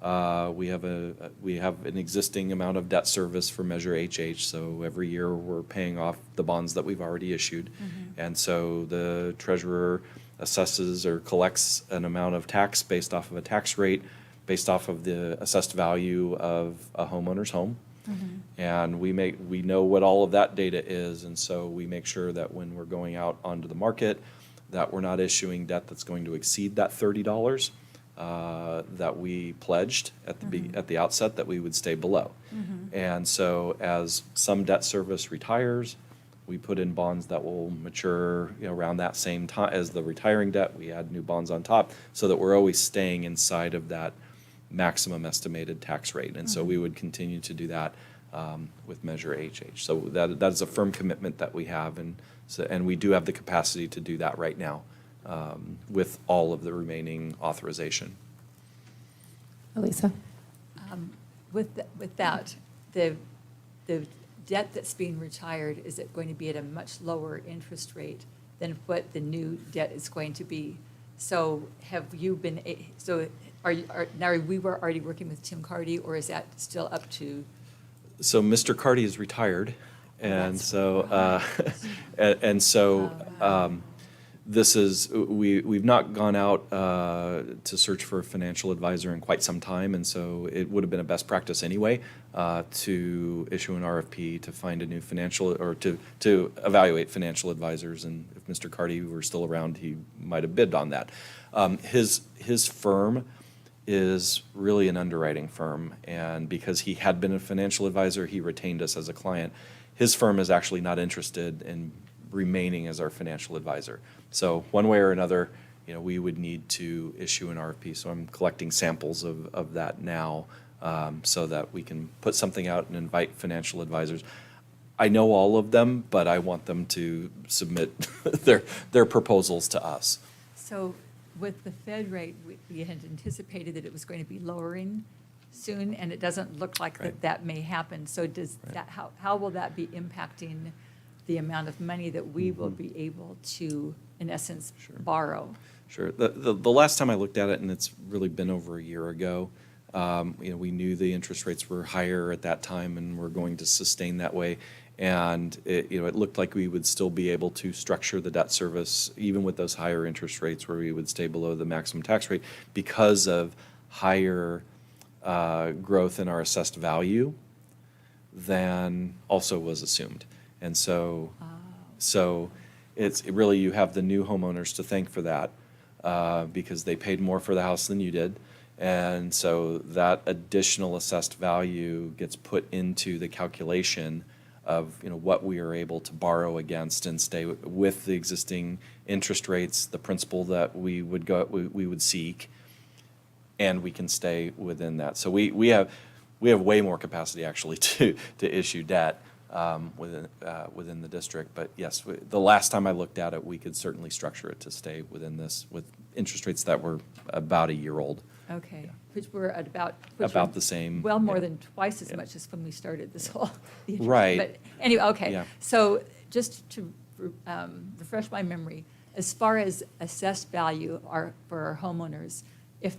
E: we have an existing amount of debt service for Measure HH. So every year we're paying off the bonds that we've already issued. And so the treasurer assesses or collects an amount of tax based off of a tax rate, based off of the assessed value of a homeowner's home. And we know what all of that data is, and so we make sure that when we're going out onto the market, that we're not issuing debt that's going to exceed that $30 that we pledged at the outset, that we would stay below. And so as some debt service retires, we put in bonds that will mature, around that same time as the retiring debt. We add new bonds on top so that we're always staying inside of that maximum estimated tax rate. And so we would continue to do that with Measure HH. So that is a firm commitment that we have, and we do have the capacity to do that right now with all of the remaining authorization.
K: Elisa?
J: With that, the debt that's being retired, is it going to be at a much lower interest rate than what the new debt is going to be? So have you been, we were already working with Tim Cardy, or is that still up to?
E: So Mr. Cardy is retired, and so this is we've not gone out to search for a financial advisor in quite some time, and so it would have been a best practice anyway to issue an RFP to find a new financial, or to evaluate financial advisors. And if Mr. Cardy were still around, he might have bid on that. His firm is really an underwriting firm, and because he had been a financial advisor, he retained us as a client. His firm is actually not interested in remaining as our financial advisor. So one way or another, we would need to issue an RFP. So I'm collecting samples of that now so that we can put something out and invite financial advisors. I know all of them, but I want them to submit their proposals to us.
J: So with the Fed rate, we had anticipated that it was going to be lowering soon, and it doesn't look like
E: Right.
J: that may happen. So does
E: Right.
J: that, how will that be impacting the amount of money that we will be able to, in essence,
E: Sure.
J: borrow?
E: Sure. The last time I looked at it, and it's really been over a year ago, we knew the interest rates were higher at that time and were going to sustain that way. And it looked like we would still be able to structure the debt service, even with those higher interest rates, where we would stay below the maximum tax rate because of higher growth in our assessed value than also was assumed. And so it's really, you have the new homeowners to thank for that because they paid more for the house than you did. And so that additional assessed value gets put into the calculation of what we are able to borrow against and stay with the existing interest rates, the principal that we would seek, and we can stay within that. So we have way more capacity actually to issue debt within the district. But yes, the last time I looked at it, we could certainly structure it to stay within this with interest rates that were about a year old.
J: Okay,
E: Yeah.
J: which were about.
E: About the same,
J: Well, more
E: yeah.
J: than twice as
E: Yeah.
J: much as when we started this whole. the interest.
E: Right.
J: But anyway, okay.
E: Yeah.
J: So just to refresh my memory, as far as assessed value for our homeowners,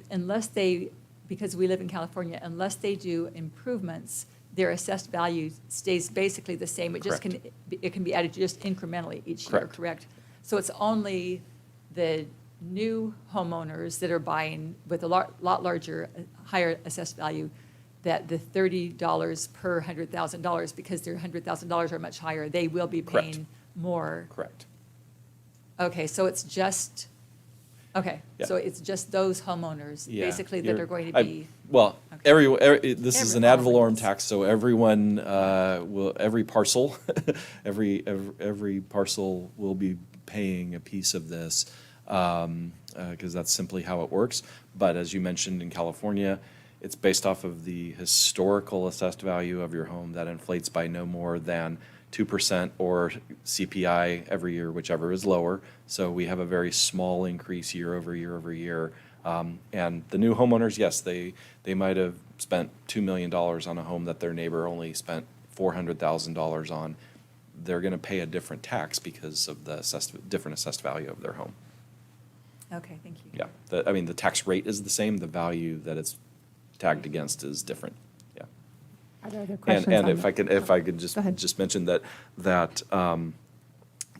J: unless they, because we live in California, unless they do improvements, their assessed value stays basically the same. It just can,
E: Correct.
J: it can be added just incrementally each year,
E: Correct.
J: correct? So it's only the new homeowners that are buying with a lot larger, higher assessed value, that the $30 per $100,000, because their $100,000 are much higher, they will be
E: Correct.
J: paying more.
E: Correct.
J: Okay, so it's just, okay,
E: Yeah.
J: so it's just those homeowners,
E: Yeah,
J: basically, that
E: you're-
J: are going to be.
E: Well,
J: Okay.
E: this is an
J: Every-
E: ad valorem
J: always.
E: tax, so everyone every parcel, every parcel will be paying a piece of this because that's simply how it works. But as you mentioned, in California, it's based off of the historical assessed value of your home that inflates by no more than 2% or CPI every year, whichever is lower. So we have a very small increase year over year over year. And the new homeowners, yes, they might have spent $2 million on a home that their neighbor only spent $400,000 on. They're going to pay a different tax because of the different assessed value of their home.
J: Okay, thank you.
E: Yeah, the tax rate is the same, the value that it's tagged against is different, yeah.
K: Are there other questions?
E: And
K: on
E: if I could
K: Go ahead.
E: just mention that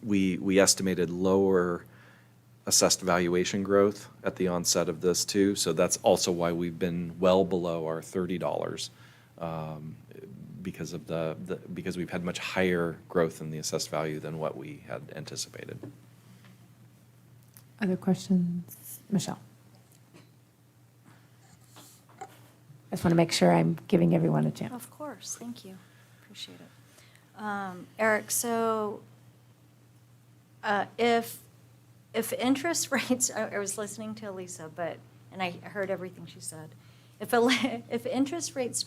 E: we estimated lower assessed valuation growth at the onset of this too, so that's also why we've been well below our $30, because of because we've had much higher growth in the assessed value than what we had anticipated.
K: Other questions? Michelle? I just want to make sure I'm giving everyone a chance.
H: Of course, thank you. Appreciate it. Eric, so if interest rates, I was listening to Elisa, and I heard everything she said. If interest rates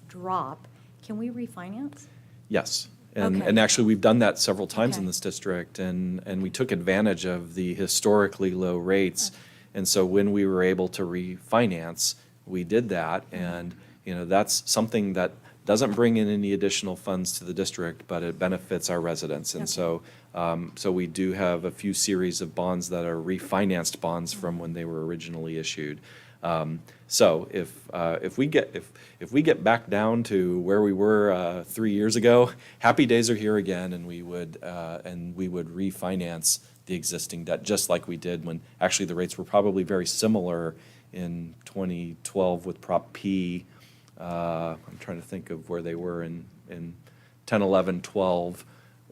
H: drop, can we refinance?
E: Yes.
H: Okay.
E: And actually, we've done that several times in
H: Okay.
E: this district, and we took advantage of the historically low rates. And so when we were able to refinance, we did that. And, that's something that doesn't bring in any additional funds to the district, but it benefits our residents. And so we do have a few series of bonds that are refinanced bonds from when they were originally issued. So if we get back down to where we were 3 years ago, happy days are here again, and we would refinance the existing debt just like we did when actually the rates were probably very similar in 2012 with Prop P. I'm trying to think of where they were in 10, 11, 12.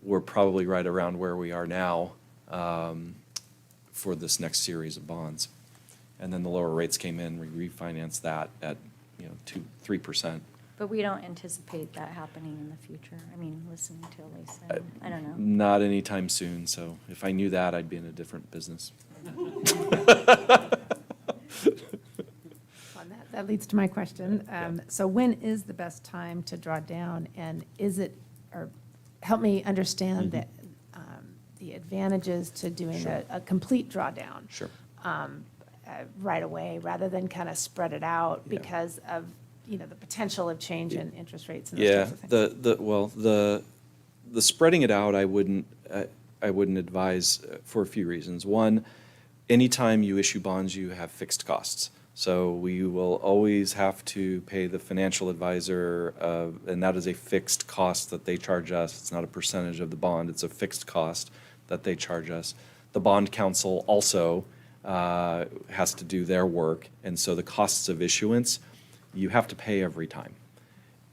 E: We're probably right around where we are now for this next series of bonds. And then the lower rates came in, we refinanced that at 2-3%.
H: But we don't anticipate that happening in the future. I mean, listening to Elisa, I don't know.
E: Not anytime soon, so if I knew that, I'd be in a different business.
K: That leads to my question. So when is the best time to draw down? And help me understand the advantages to doing
E: Sure.
K: a complete drawdown.
E: Sure.
K: Right away, rather than kind of spread it out
E: Yeah.
K: because of, the potential of change in interest rates and those
E: Yeah,
K: types of things.
E: the spreading it out, I wouldn't advise for a few reasons. One, anytime you issue bonds, you have fixed costs. So we will always have to pay the financial advisor, and that is a fixed cost that they charge us. It's not a percentage of the bond, it's a fixed cost that they charge us. The bond counsel also has to do their work, and so the costs of issuance, you have to pay every time.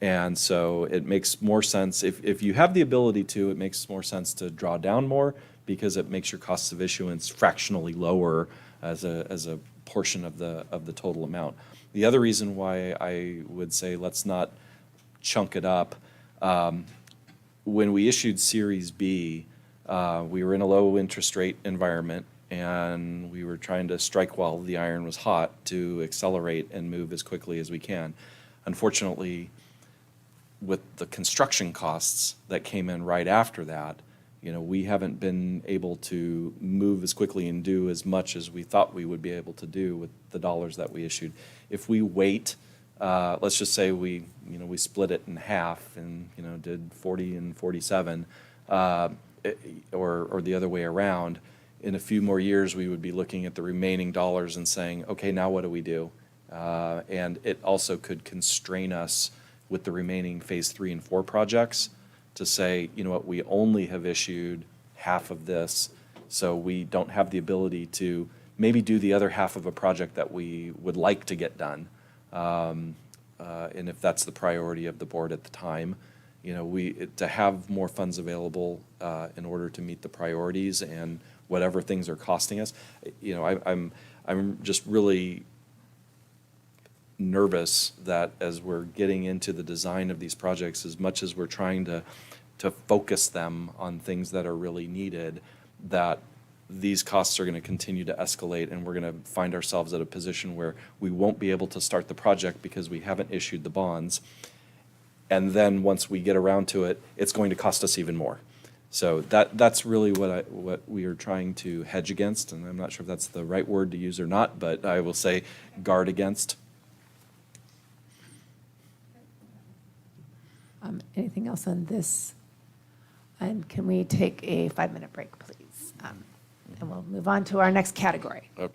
E: And so it makes more sense, if you have the ability to, it makes more sense to draw down more because it makes your costs of issuance fractionally lower as a portion of the total amount. The other reason why I would say let's not chunk it up, when we issued Series B, we were in a low interest rate environment, and we were trying to strike while the iron was hot to accelerate and move as quickly as we can. Unfortunately, with the construction costs that came in right after that, we haven't been able to move as quickly and do as much as we thought we would be able to do with the dollars that we issued. If we wait, let's just say we split it in half and, did 40 and 47, or the other way around, in a few more years, we would be looking at the remaining dollars and saying, okay, now what do we do? And it also could constrain us with the remaining phase 3 and 4 projects to say, we only have issued half of this, so we don't have the ability to maybe do the other half of a project that we would like to get done. And if that's the priority of the board at the time, to have more funds available in order to meet the priorities and whatever things are costing us. I'm just really nervous that as we're getting into the design of these projects, as much as we're trying to focus them on things that are really needed, that these costs are going to continue to escalate, and we're going to find ourselves at a position where we won't be able to start the project because we haven't issued the bonds. And then once we get around to it, it's going to cost us even more. So that's really what we are trying to hedge against, and I'm not sure if that's the right word to use or not, but I will say guard against.
K: Anything else on this? And can we take a 5-minute break, please? And we'll move on to our next category.
E: Okay.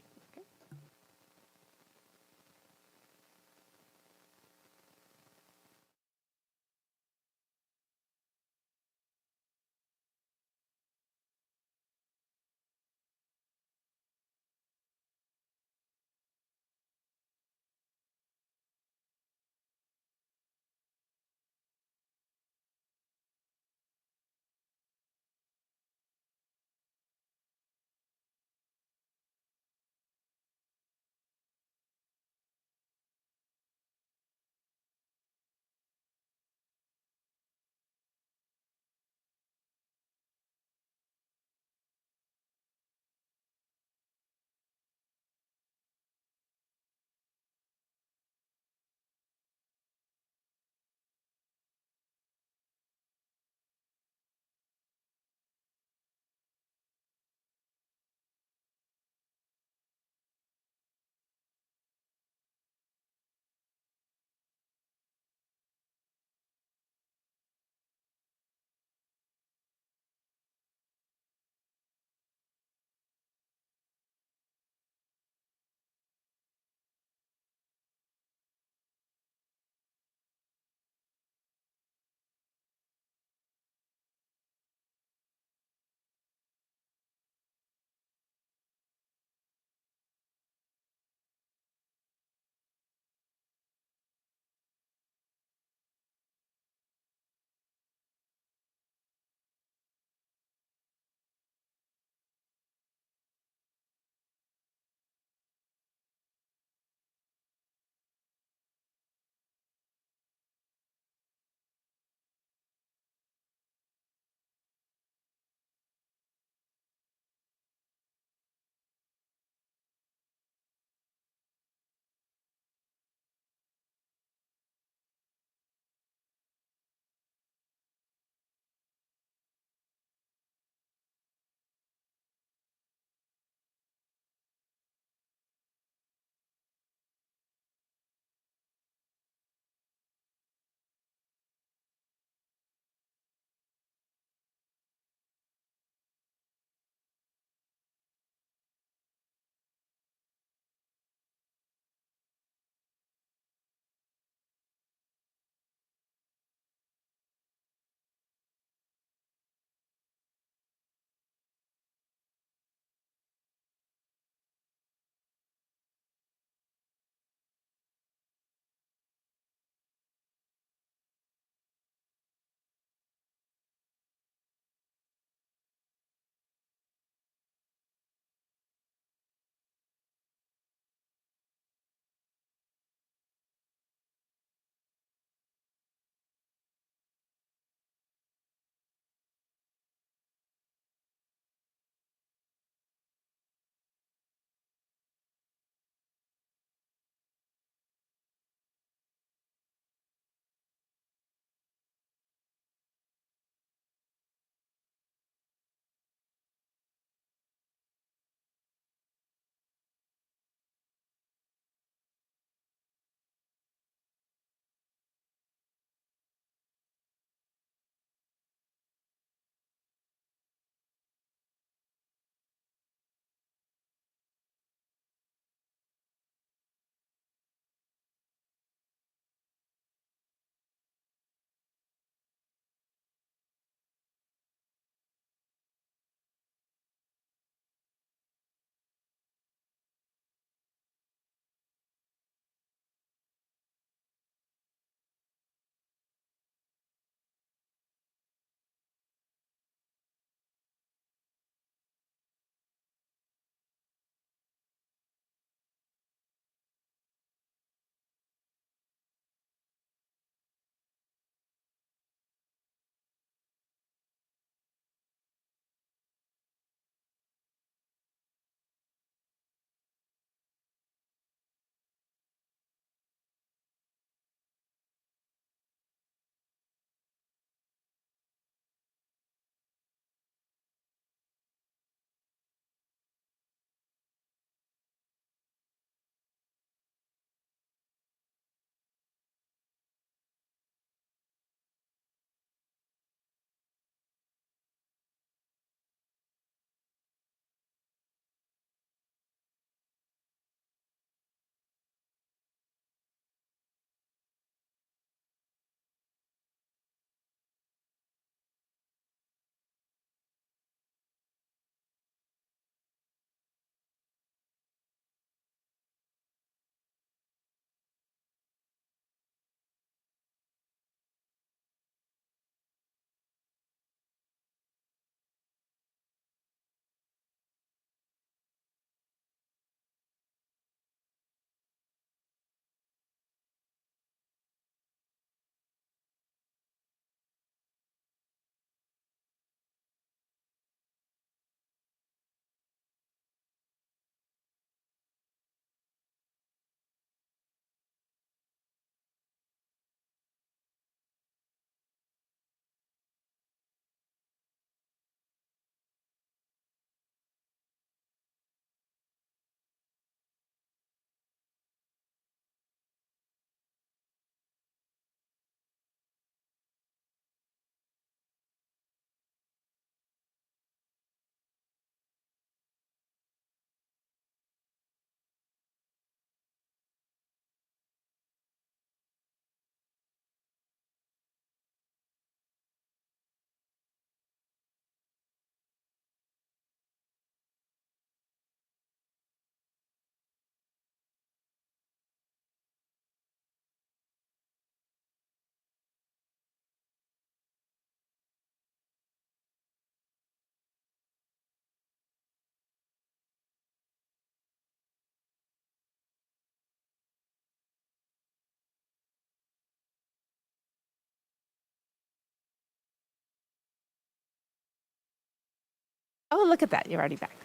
K: Oh, look at that, you're already back.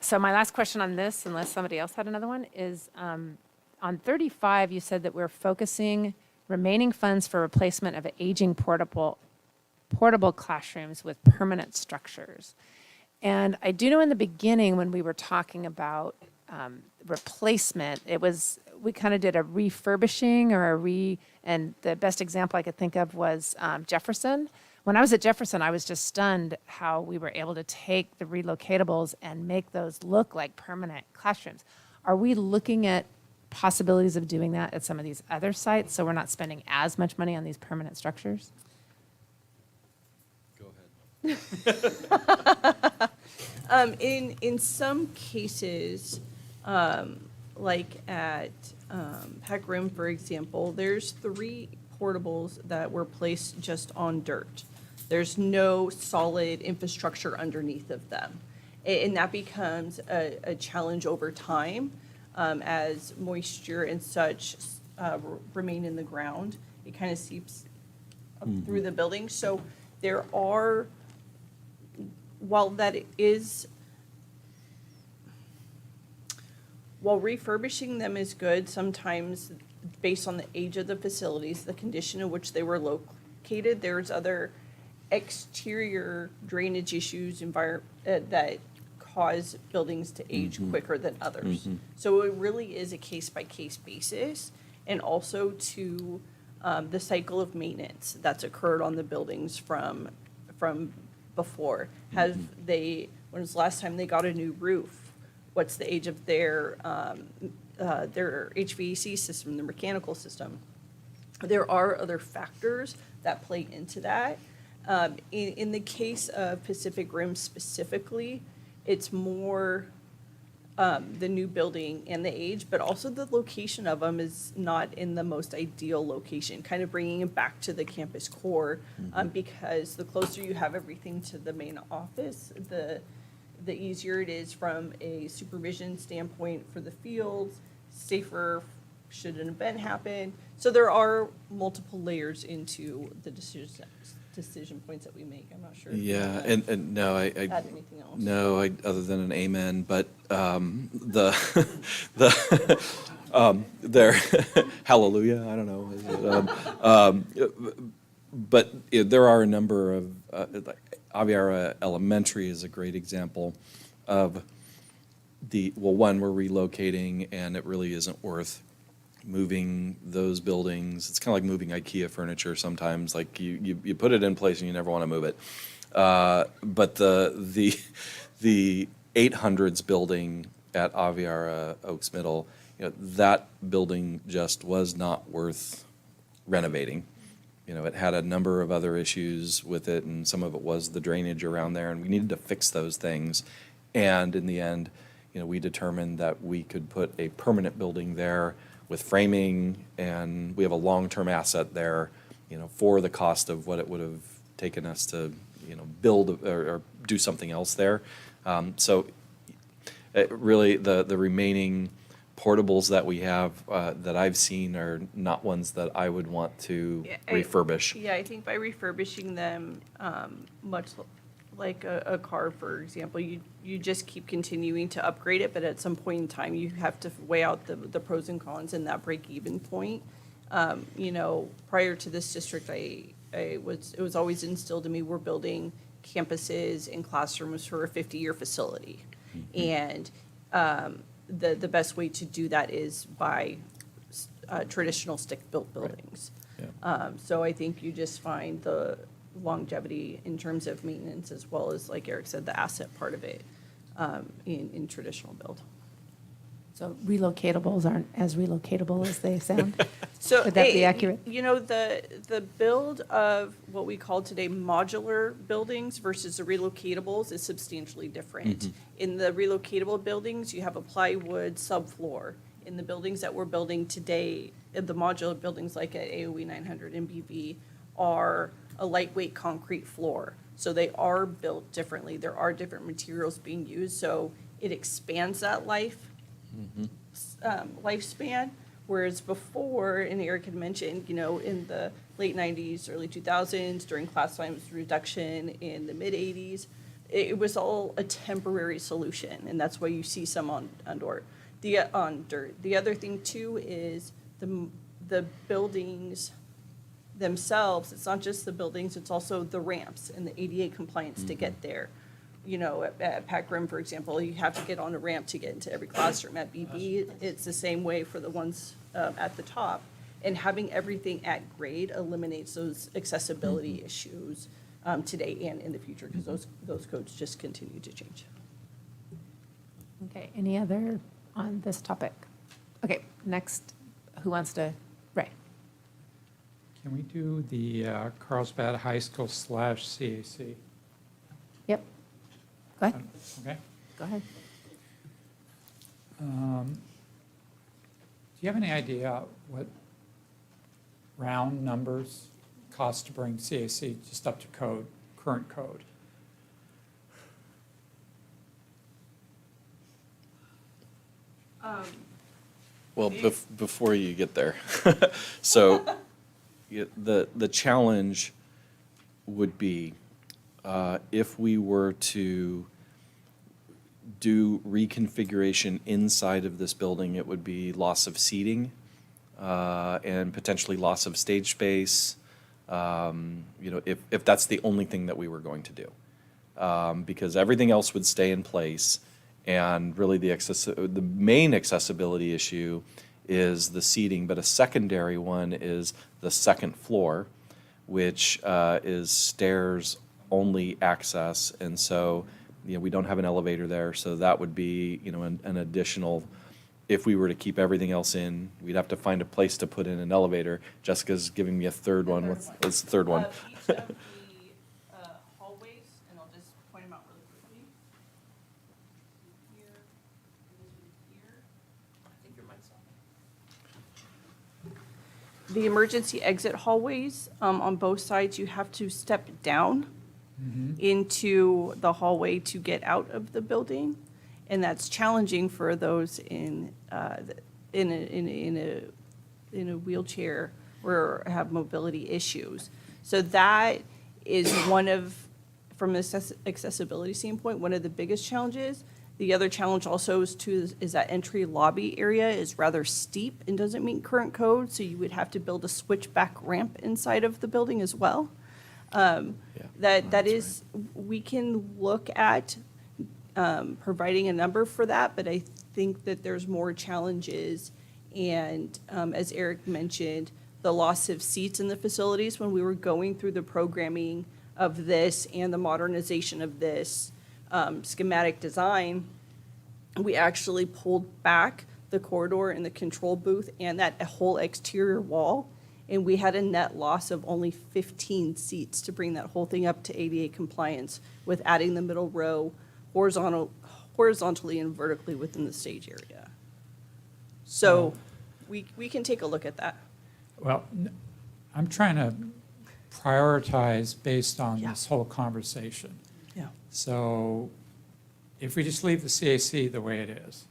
K: So my last question on this, unless somebody else had another one, is on 35, you said that we're focusing remaining funds for replacement of aging portable classrooms with permanent structures. And I do know in the beginning when we were talking about replacement, we kind of did a refurbishing and the best example I could think of was Jefferson. When I was at Jefferson, I was just stunned how we were able to take the relocatables and make those look like permanent classrooms. Are we looking at possibilities of doing that at some of these other sites so we're not spending as much money on these permanent structures?
E: Go ahead.
C: In some cases, like at Peck Rim, for example, there's 3 portables that were placed just on dirt. There's no solid infrastructure underneath of them. And that becomes a challenge over time as moisture and such remain in the ground. It kind of seeps up through the building. So there are, while refurbishing them is good, sometimes based on the age of the facilities, the condition in which they were located, there's other exterior drainage issues that cause buildings to age quicker than others. So it really is a case-by-case basis, and also to the cycle of maintenance that's occurred on the buildings from before. When was the last time they got a new roof? What's the age of their HVAC system, their mechanical system? There are other factors that play into that. In the case of Pacific Rim specifically, it's more the new building and the age, but also the location of them is not in the most ideal location, kind of bringing it back to the campus core, because the closer you have everything to the main office, the easier it is from a supervision standpoint for the fields, safer should an event happen. So there are multiple layers into the decision points that we make. I'm not sure.
E: Yeah, and no, I
C: add anything else.
E: no, other than an amen, but there, hallelujah, I don't know. But there are a number of, like Aviara Elementary is a great example of one, we're relocating and it really isn't worth moving those buildings. It's kind of like moving IKEA furniture sometimes, like you put it in place and you never want to move it. But the 800s building at Aviara Oaks Middle, that building just was not worth renovating. It had a number of other issues with it, and some of it was the drainage around there, and we needed to fix those things. And in the end, we determined that we could put a permanent building there with framing, and we have a long-term asset there, for the cost of what it would have taken us to, build or do something else there. So really, the remaining portables that we have that I've seen are not ones that I would want to refurbish.
C: Yeah, I think by refurbishing them, much like a car, for example, you just keep continuing to upgrade it, but at some point in time, you have to weigh out the pros and cons and that break-even point. Prior to this district, it was always instilled in me, we're building campuses and classrooms for a 50-year facility. And the best way to do that is by traditional stick-built buildings.
E: Yeah.
C: So I think you just find the longevity in terms of maintenance, as well as, like Eric said, the asset part of it in traditional build.
K: So relocatables aren't as relocatable as they sound?
C: So
K: Would that be accurate?
C: The build of what we call today modular buildings versus the relocatables is substantially different. In the relocatable buildings, you have a plywood subfloor. In the buildings that we're building today, the modular buildings like at AOE 900 and BV are a lightweight concrete floor. So they are built differently. There are different materials being used, so it expands that lifespan. Whereas before, and Eric had mentioned, in the late 90s, early 2000s, during class size reduction in the mid 80s, it was all a temporary solution, and that's why you see some on dirt. The other thing too is the buildings themselves, it's not just the buildings, it's also the ramps and the ADA compliance to get there. You know, at Pat Grimm, for example, you have to get on a ramp to get into every classroom. At BB, it's the same way for the ones at the top. And having everything at grade eliminates those accessibility issues today and in the future, because those codes just continue to change.
K: Okay, any other on this topic? Okay, next, who wants to, Ray?
F: Can we do the Carlsbad High School / CAC?
K: Yep. Go ahead,
F: Okay.
K: go ahead.
F: Do you have any idea what round numbers cost to bring CAC just up to code, current code?
E: Well, before you get there, so the challenge would be if we were to do reconfiguration inside of this building, it would be loss of seating and potentially loss of stage space. You know, if that's the only thing that we were going to do, because everything else would stay in place. And really the main accessibility issue is the seating, but a secondary one is the second floor, which is stairs-only access. And so, you know, we don't have an elevator there, so that would be, you know, an additional, if we were to keep everything else in, we'd have to find a place to put in an elevator. Jessica's giving me a third one. What's the third one?
C: Each of the hallways, and I'll just point them out really quickly. Here, and this one here.
G: I think your mic's on.
C: The emergency exit hallways, on both sides, you have to step down into the hallway to get out of the building. And that's challenging for those in a wheelchair or have mobility issues. So that is one of, from an accessibility standpoint, one of the biggest challenges. The other challenge also is that entry lobby area is rather steep and doesn't meet current code, so you would have to build a switchback ramp inside of the building as well. That is, we can look at providing a number for that, but I think that there's more challenges. And as Eric mentioned, the loss of seats in the facilities when we were going through the programming of this and the modernization of this schematic design, we actually pulled back the corridor and the control booth and that whole exterior wall. And we had a net loss of only 15 seats to bring that whole thing up to ADA compliance with adding the middle row horizontally and vertically within the stage area. So we can take a look at that.
F: Well, I'm trying to prioritize based on
C: Yeah.
F: this whole conversation.
C: Yeah.
F: So if we just leave the CAC the way it is,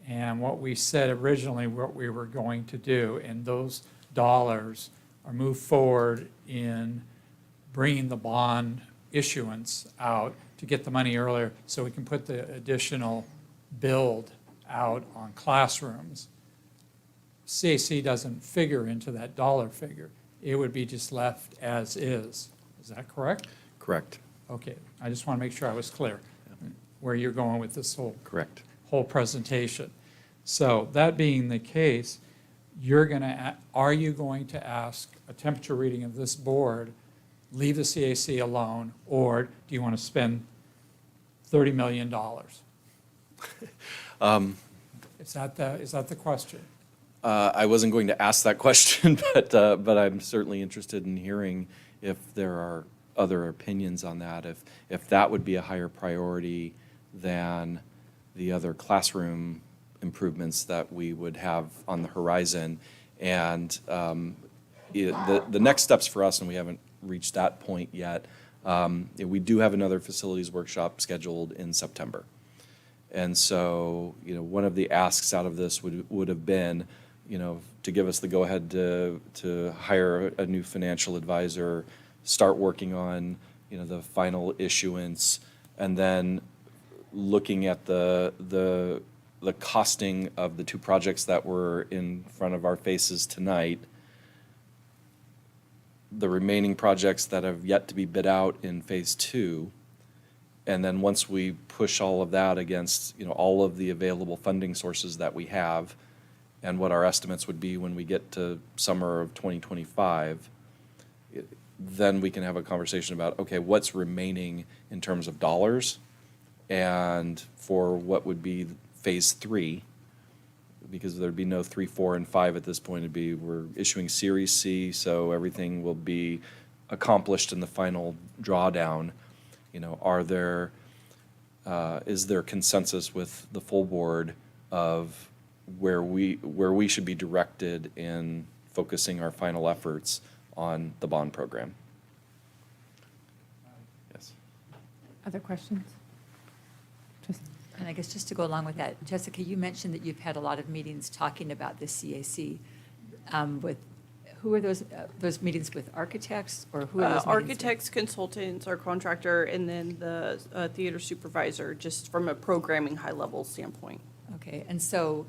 F: and what we said originally, what we were going to do, and those dollars are moved forward in bringing the bond issuance out to get the money earlier so we can put the additional build out on classrooms. CAC doesn't figure into that dollar figure. It would be just left as is. Is that correct?
E: Correct.
F: Okay, I just want to make sure I was clear where you're going with this
E: Correct.
F: whole presentation. So that being the case, are you going to ask a temperature reading of this board, leave the CAC alone, or do you want to spend $30 million? Is that the question?
E: I wasn't going to ask that question, but I'm certainly interested in hearing if there are other opinions on that, if that would be a higher priority than the other classroom improvements that we would have on the horizon. And the next steps for us, and we haven't reached that point yet, we do have another facilities workshop scheduled in September. And so, you know, one of the asks out of this would have been, you know, to give us the go-ahead to hire a new financial advisor, start working on the final issuance, and then looking at the costing of the two projects that were in front of our faces tonight, the remaining projects that have yet to be bid out in phase two, and then once we push all of that against, all of the available funding sources that we have, and what our estimates would be when we get to summer of 2025, then we can have a conversation about, okay, what's remaining in terms of dollars, and for what would be phase three, because there'd be no 3, 4, and 5 at this point. It'd be, we're issuing Series C, so everything will be accomplished in the final drawdown. Is there consensus with the full board of where we should be directed in focusing our final efforts on the bond program? Yes.
K: Other questions?
J: And I guess just to go along with that, Jessica, you mentioned that you've had a lot of meetings talking about the CAC. Who are those meetings with, architects, or who are those meetings with?
C: Architects, consultants, our contractor, and then the theater supervisor, just from a programming high-level standpoint.
J: Okay, and so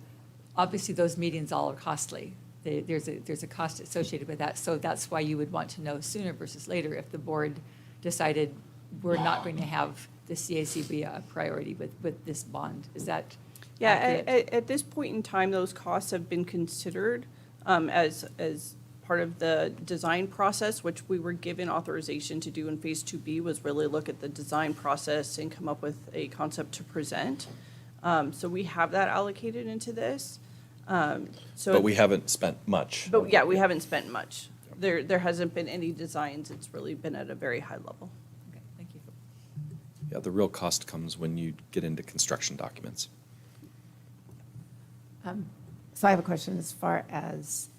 J: obviously those meetings all are costly. There's a cost associated with that, so that's why you would want to know sooner versus later if the board decided we're not going to have the CAC be a priority with this bond. Is that accurate?
C: At this point in time, those costs have been considered as part of the design process, which we were given authorization to do in phase 2B, was really look at the design process and come up with a concept to present. So we have that allocated into this.
E: But we haven't spent much.
C: But yeah, we haven't spent much. There hasn't been any designs. It's really been at a very high level.
J: Okay, thank you.
E: Yeah, the real cost comes when you get into construction documents.
K: So I have a question as far as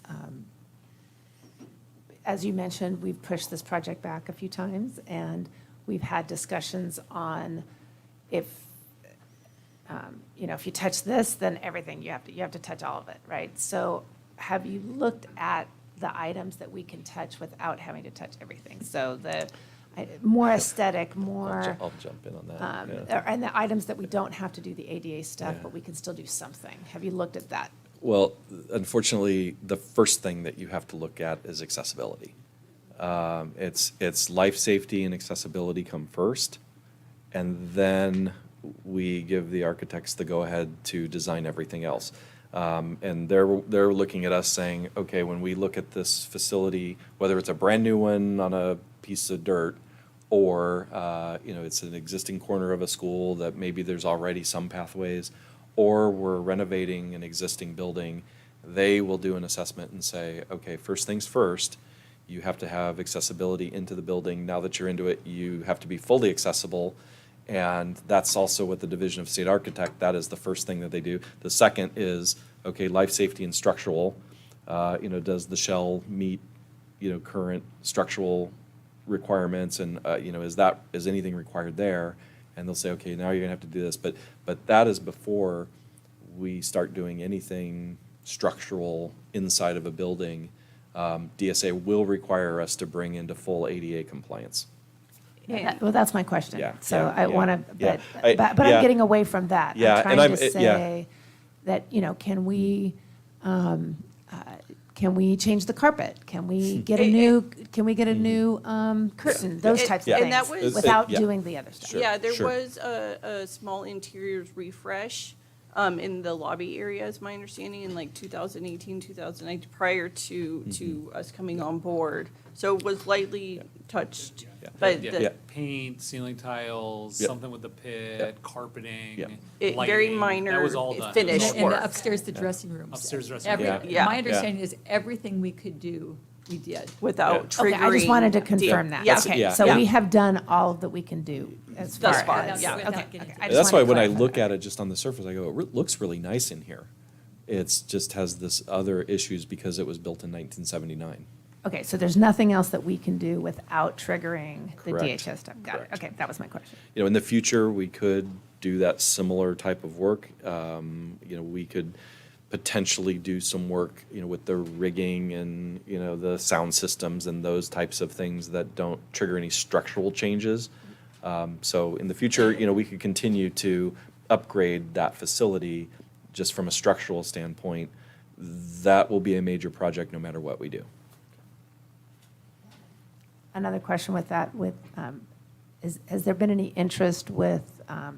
K: you mentioned, we've pushed this project back a few times, and we've had discussions on if you touch this, then everything, you have to touch all of it, right? So have you looked at the items that we can touch without having to touch everything? So more aesthetic, more.
E: I'll jump in on that. Yeah.
K: And the items that we don't have to do the ADA stuff, but we can still do something. Have you looked at that?
E: Well, unfortunately, the first thing that you have to look at is accessibility. It's life safety and accessibility come first, and then we give the architects the go-ahead to design everything else. And they're looking at us saying, okay, when we look at this facility, whether it's a brand-new one on a piece of dirt, or it's an existing corner of a school that maybe there's already some pathways, or we're renovating an existing building, they will do an assessment and say, okay, first things first, you have to have accessibility into the building. Now that you're into it, you have to be fully accessible. And that's also what the Division of State Architect, that is the first thing that they do. The second is, okay, life safety and structural. Does the shell meet, current structural requirements? And, is anything required there? And they'll say, okay, now you're gonna have to do this. But that is before we start doing anything structural inside of a building. DSA will require us to bring into full ADA compliance.
K: Well, that's my question.
E: Yeah,
K: So
E: yeah,
K: I
E: yeah,
K: want to,
E: yeah.
K: but I'm getting away from that.
E: Yeah,
K: I'm
E: and
K: trying
E: I'm-
K: to say that, can we change the carpet? Can we get a new curtain? Those types of
C: And that
K: things
C: was-
K: without
E: Yeah.
K: doing the other stuff.
E: Sure,
C: Yeah, there
E: sure.
C: was a small interiors refresh in the lobby area, is my understanding, in like 2018, 2019, prior to us coming on board. So it was lightly touched,
E: Yeah.
C: but
E: Yeah.
M: Paint, ceiling tiles,
E: Yep.
M: something with the pit, carpeting,
E: Yep.
C: very
M: lighting.
C: minor
M: That was all done.
C: finish
J: And
C: work.
J: the upstairs, the dressing rooms.
M: Upstairs dressing room.
E: Yeah.
J: My
C: Yeah.
J: understanding is everything we could do, we did.
C: Without triggering.
K: Okay, I just wanted to
C: the-
K: confirm that.
C: Yeah.
K: Okay,
E: yeah,
K: so
E: yeah.
K: we have done all that we can do as far
C: Thus far,
K: as.
C: yeah.
K: Okay,
J: Without getting
K: okay.
J: to
K: I just
E: That's why
K: wanted to
E: when I
K: clarify
E: look
K: that.
E: at it just on the surface, I go, it looks really nice in here. It's just has this other issues because it was built in 1979.
K: Okay, so there's nothing else that we can do without triggering the
E: Correct.
K: DHS stuff? Got it.
E: Correct.
K: Okay, that was my question.
E: In the future, we could do that similar type of work. We could potentially do some work, with the rigging and, the sound systems and those types of things that don't trigger any structural changes. So in the future, we could continue to upgrade that facility just from a structural standpoint. That will be a major project no matter what we do.
K: Another question with that, has there been any interest with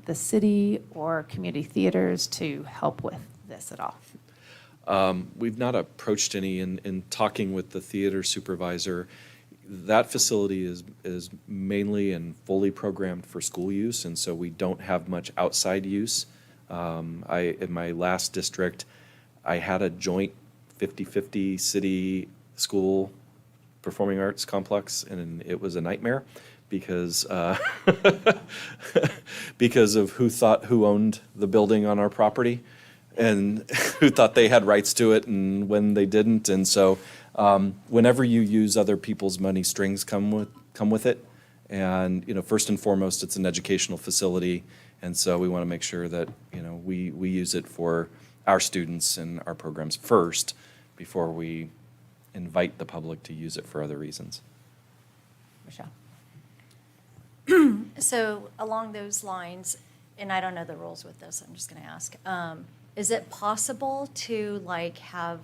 K: the city or community theaters to help with this at all?
E: We've not approached any in talking with the theater supervisor. That facility is mainly and fully programmed for school use, and so we don't have much outside use. In my last district, I had a joint 50-50 city-school performing arts complex, and it was a nightmare because because of who owned the building on our property and who thought they had rights to it and when they didn't. And so whenever you use other people's money, strings come with it. And, first and foremost, it's an educational facility. And so we want to make sure that, we use it for our students and our programs first before we invite the public to use it for other reasons.
K: Michelle?
H: So along those lines, and I don't know the rules with this, I'm just going to ask, is it possible to have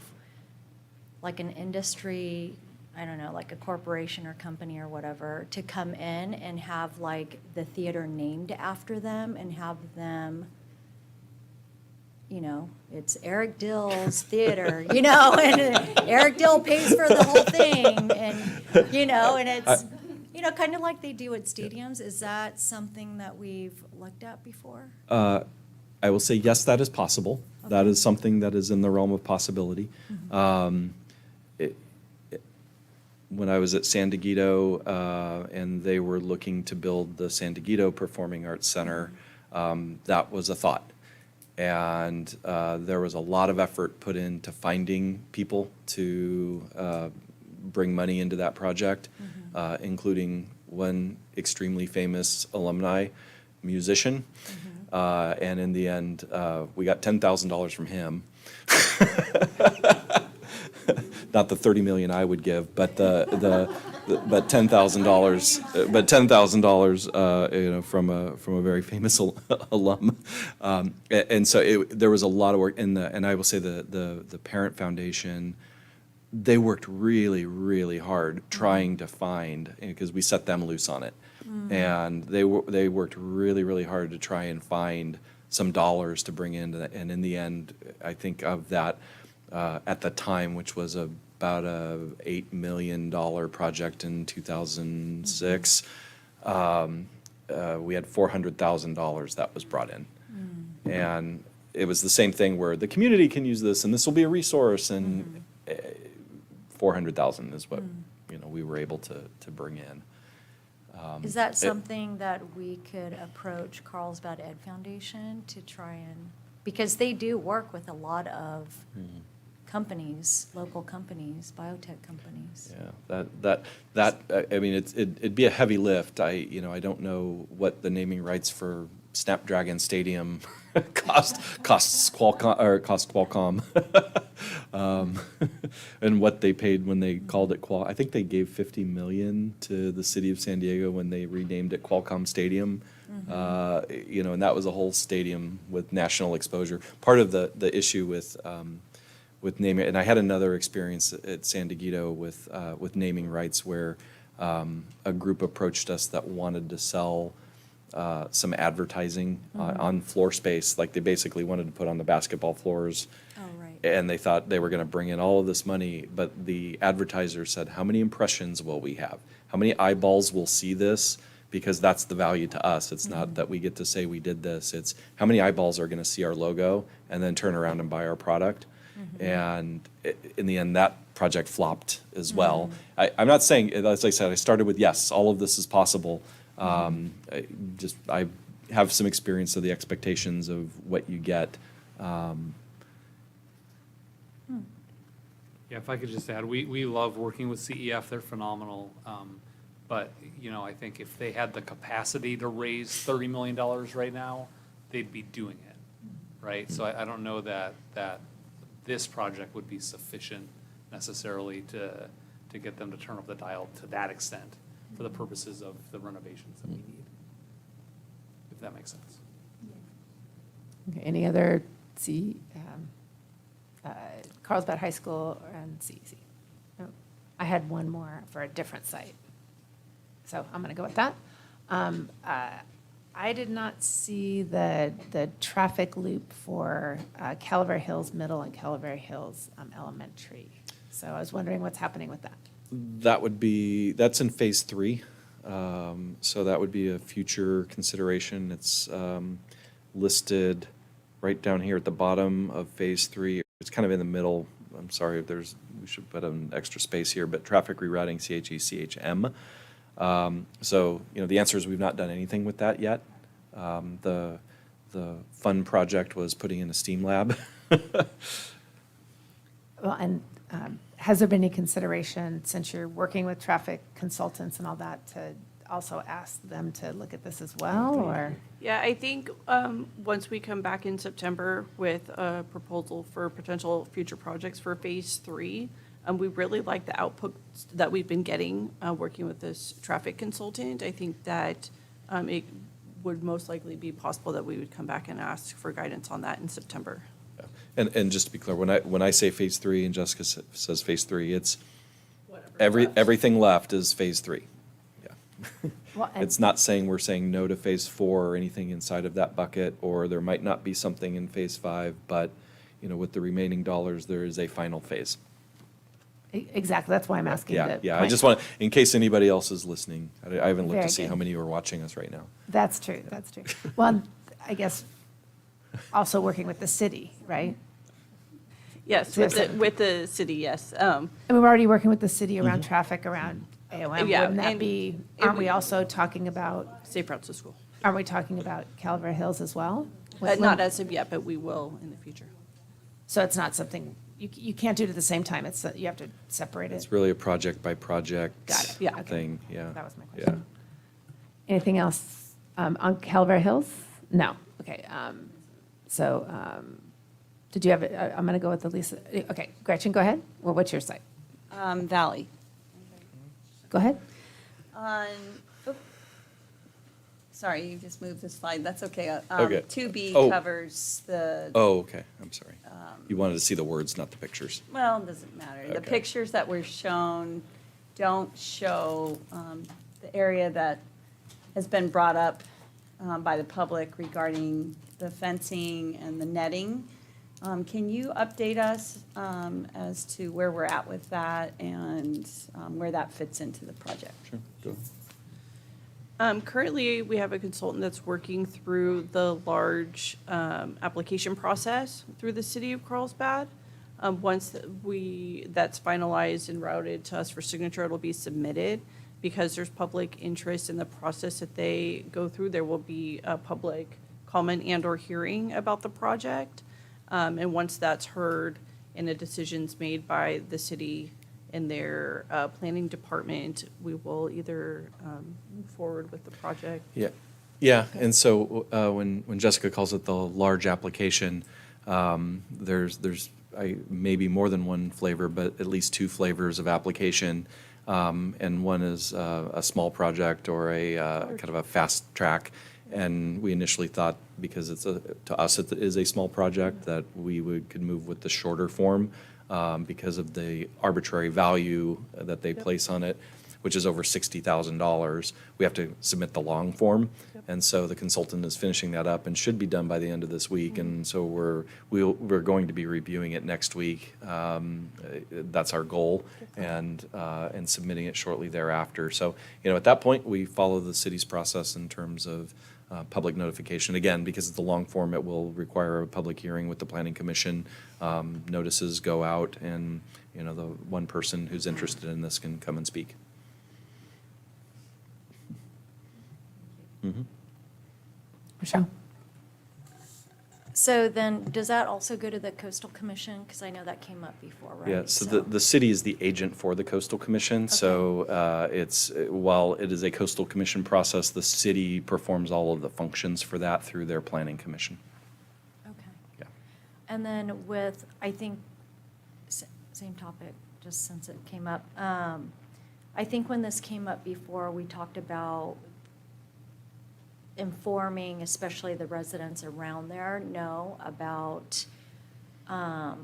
H: an industry, I don't know, like a corporation or company or whatever, to come in and have the theater named after them and have them, it's Eric Dill's theater, and Eric Dill pays for the whole thing, and, and it's, kind of like they do at stadiums. Is that something that we've looked at before?
E: I will say, yes, that is possible. Okay. That is something that is in the realm of possibility. Mm-hmm. When I was at San Diego and they were looking to build the San Diego Performing Arts Center, that was a thought. And there was a lot of effort put into finding people to bring money into that project, mm-hmm. Including one extremely famous alumni musician. Mm-hmm. And in the end, we got $10,000 from him. Not the $30 million I would give, but but $10,000. But $10,000, from a very famous alum. And so there was a lot of work. And I will say the Parent Foundation, they worked really, really hard trying to find, because we set them loose on it. Mm-hmm. And they worked really, really hard to try and find some dollars to bring in. And in the end, I think of that at the time, which was about a $8 million project in 2006, we had $400,000 that was brought in. Mm-hmm. And it was the same thing where the community can use this and this will be a resource, and $400,000 is what we were able to bring in.
H: Is that something that we could approach Carlsbad Ed Foundation to try and, because they do work with a lot of companies, local companies, biotech companies.
E: Yeah, that I mean, it'd be a heavy lift. I don't know what the naming rights for Snapdragon Stadium costs Qualcomm, and what they paid when they called it I think they gave $50 million to the city of San Diego when they renamed it Qualcomm Stadium. Mm-hmm. And that was a whole stadium with national exposure. Part of the issue with naming, and I had another experience at San Diego with naming rights where a group approached us that wanted to sell some advertising on floor space. Like they basically wanted to put on the basketball floors.
H: Oh, right.
E: And they thought they were going to bring in all of this money, but the advertiser said, how many impressions will we have? How many eyeballs will see this? Because that's the value to us. It's not that we get to say we did this. It's how many eyeballs are going to see our logo and then turn around and buy our product. And in the end, that project flopped as well. I'm not saying, as I said, I started with, yes, all of this is possible. I have some experience of the expectations of what you get.
M: Yeah, if I could just add, we love working with CEF. They're phenomenal. But, I think if they had the capacity to raise $30 million right now, they'd be doing it, right? So I don't know that this project would be sufficient necessarily to get them to turn up the dial to that extent for the purposes of the renovations that we need, if that makes sense.
K: Okay, any other Carlsbad High School and CEC? No, I had one more for a different site. So I'm going to go with that. I did not see the traffic loop for Calaveras Hills Middle and Calaveras Hills Elementary. So I was wondering what's happening with that.
E: That's in phase 3. So that would be a future consideration. It's listed right down here at the bottom of phase 3. It's kind of in the middle. I'm sorry if we should put an extra space here, but traffic rerouting, CHECHM. So, the answer is we've not done anything with that yet. The fun project was putting in a STEAM lab.
K: Well, and has there been any consideration, since you're working with traffic consultants and all that, to also ask them to look at this as well, or?
C: Yeah, I think once we come back in September with a proposal for potential future projects for phase 3, we really like the outputs that we've been getting working with this traffic consultant. I think that it would most likely be possible that we would come back and ask for guidance on that in September.
E: And just to be clear, when I say phase 3 and Jessica says phase 3, it's everything left is phase 3. Yeah.
K: Well, and-
E: It's not saying we're saying no to phase 4 or anything inside of that bucket, or there might not be something in phase 5, but, with the remaining dollars, there is a final phase.
K: Exactly, that's why I'm asking.
E: Yeah,
K: the
E: yeah, I
K: point.
E: just want, in case anybody else is listening, I haven't looked
K: Very
E: to see
K: good.
E: how many are watching us right now.
K: That's true, that's true. Well, I guess also working with the city, right?
C: Yes,
K: So there's
C: with the city, yes.
K: And we're already working with the city around traffic, around AOM.
C: Yeah,
K: Wouldn't that
C: and
K: be,
C: it
K: aren't we
C: would-
K: also talking about,
C: Safe routes to school.
K: aren't we talking about Calaveras Hills as well?
C: Not as of yet, but we will in the future.
K: So it's not something, you can't do it at the same time, it's, you have to separate it?
E: It's really a project by project
K: Got it, yeah, okay.
E: thing, yeah.
K: That was my
E: Yeah.
K: question. Anything else on Calaveras Hills? No, okay. Did you have, I'm going to go with the Lisa, okay, Gretchen, go ahead. Well, what's your site?
D: Valley.
K: Go ahead.
D: Sorry, you just moved the slide, that's okay.
E: Okay.
D: 2B
E: Oh.
D: covers the,
E: Oh, okay, I'm sorry. You wanted to see the words, not the pictures.
D: well, it doesn't matter. The
E: Okay.
D: pictures that were shown don't show the area that has been brought up by the public regarding the fencing and the netting. Can you update us as to where we're at with that and where that fits into the project?
E: Sure, go.
C: Currently, we have a consultant that's working through the large application process through the city of Carlsbad. Once that's finalized and routed to us for signature, it'll be submitted. Because there's public interest in the process that they go through, there will be a public comment and/or hearing about the project. And once that's heard and a decision's made by the city and their planning department, we will either move forward with the project.
E: Yeah, yeah, and so when Jessica calls it the large application, there's maybe more than one flavor, but at least 2 flavors of application. And one is a small project or a kind of a fast track. And we initially thought, because to us it is a small project, that we could move with the shorter form because of the arbitrary value that they place on it, which is over $60,000. We have to submit the long form. And so the consultant is finishing that up and should be done by the end of this week. And so we're going to be reviewing it next week. That's our goal, and submitting it shortly thereafter. So, at that point, we follow the city's process in terms of public notification. Again, because it's the long form, it will require a public hearing with the planning commission. Notices go out, and, the one person who's interested in this can come and speak. Mm-hmm.
K: Michelle?
H: So then, does that also go to the Coastal Commission? Because I know that came up before, right?
E: Yeah, so the city is the agent for the Coastal Commission. So while it is a Coastal Commission process, the city performs all of the functions for that through their planning commission.
H: Okay.
E: Yeah.
H: And then I think same topic, just since it came up. I think when this came up before, we talked about informing, especially the residents around there, about how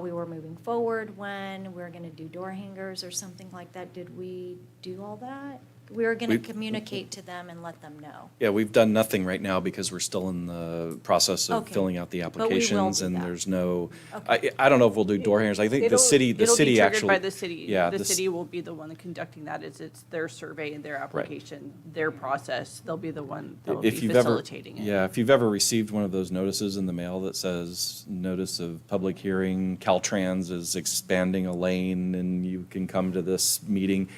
H: we were moving forward, when we were going to do door hangers or something like that. Did we do all that? We were going to
E: We-
H: communicate to them and let them know.
E: Yeah, we've done nothing right now because we're still in the process of
H: Okay.
E: filling out the
H: But we will
E: applications,
H: do
E: and
H: that.
E: there's no,
H: Okay.
E: I don't know if we'll do door hangers. I think the
C: It'll-
E: city
C: it'll be triggered
E: actually.
C: by the city.
E: Yeah.
C: The city will be the one conducting that. It's their survey and their application, their process. They'll be the one that will be
E: If you've ever,
C: facilitating it.
E: yeah, if you've ever received one of those notices in the mail that says, notice of public hearing, Caltrans is expanding a lane and you can come to this meeting,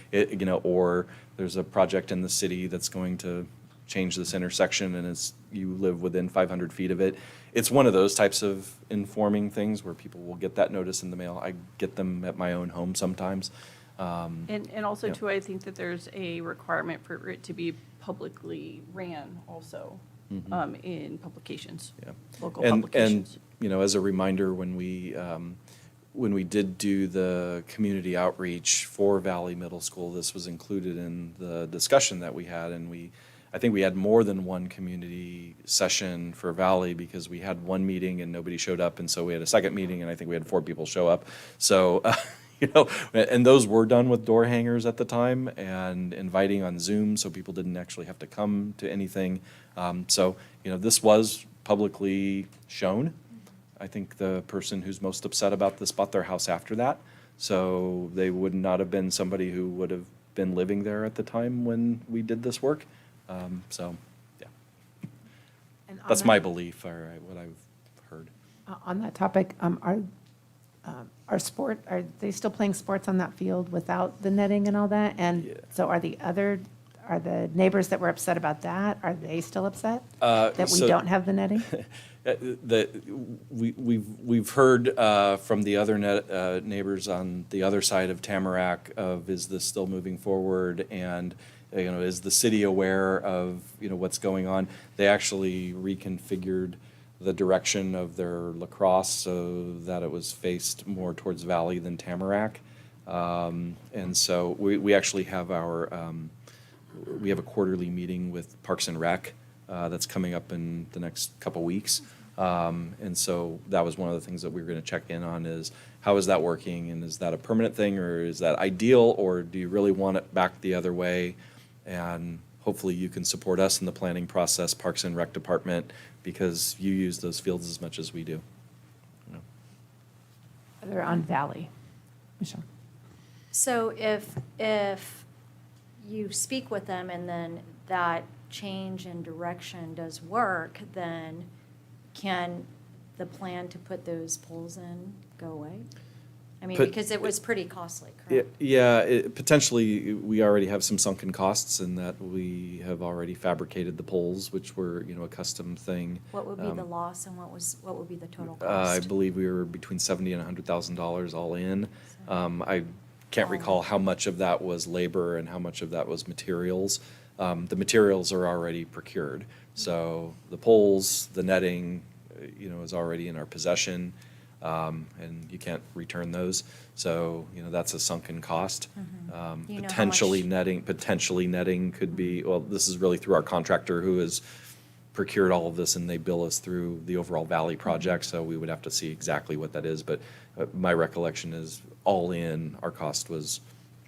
E: or there's a project in the city that's going to change this intersection and you live within 500 feet of it. It's one of those types of informing things where people will get that notice in the mail. I get them at my own home sometimes.
C: And also
E: Yeah.
C: too, I think that there's a requirement for it to be publicly ran also in publications,
E: Yeah.
C: local
E: And,
C: publications.
E: as a reminder, when we did do the community outreach for Valley Middle School, this was included in the discussion that we had, and I think we had more than one community session for Valley because we had one meeting and nobody showed up, and so we had a second meeting, and I think we had 4 people show up. So, and those were done with door hangers at the time and inviting on Zoom, so people didn't actually have to come to anything. So, this was publicly shown. I think the person who's most upset about this bought their house after that, so they would not have been somebody who would have been living there at the time when we did this work. So, yeah,
K: And on
E: that's
K: that-
E: my belief, or what I've heard.
K: On that topic, are they still playing sports on that field without the netting and all that?
E: Yeah.
K: And so are the neighbors that were upset about that, are they still upset that we
E: so-
K: don't have the netting?
E: We've heard from the other neighbors on the other side of Tamarack of, is this still moving forward? And, is the city aware of, what's going on? They actually reconfigured the direction of their lacrosse so that it was faced more towards Valley than Tamarack. And so we actually have we have a quarterly meeting with Parks and Rec that's coming up in the next couple weeks. And so that was one of the things that we were going to check in on is, how is that working? And is that a permanent thing, or is that ideal, or do you really want it back the other way? And hopefully you can support us in the planning process, Parks and Rec Department, because you use those fields as much as we do.
K: They're on Valley. Michelle?
H: So if you speak with them and then that change in direction does work, then can the plan to put those poles in go away? I mean, because it was pretty costly, correct?
E: Yeah, potentially, we already have some sunken costs in that we have already fabricated the poles, which were, a custom thing.
H: What would be the loss and what would be the total
E: I
H: cost?
E: believe we were between $70,000 and $100,000 all in. I can't recall how much of that was labor and how much of that was materials. The materials are already procured, so the poles, the netting, is already in our possession, and you can't return those. So, that's a sunken cost.
H: Do you know how
E: Potentially
H: much?
E: netting could be, well, this is really through our contractor who has procured all of this, and they bill us through the overall Valley project, so we would have to see exactly what that is. But my recollection is, all in, our cost was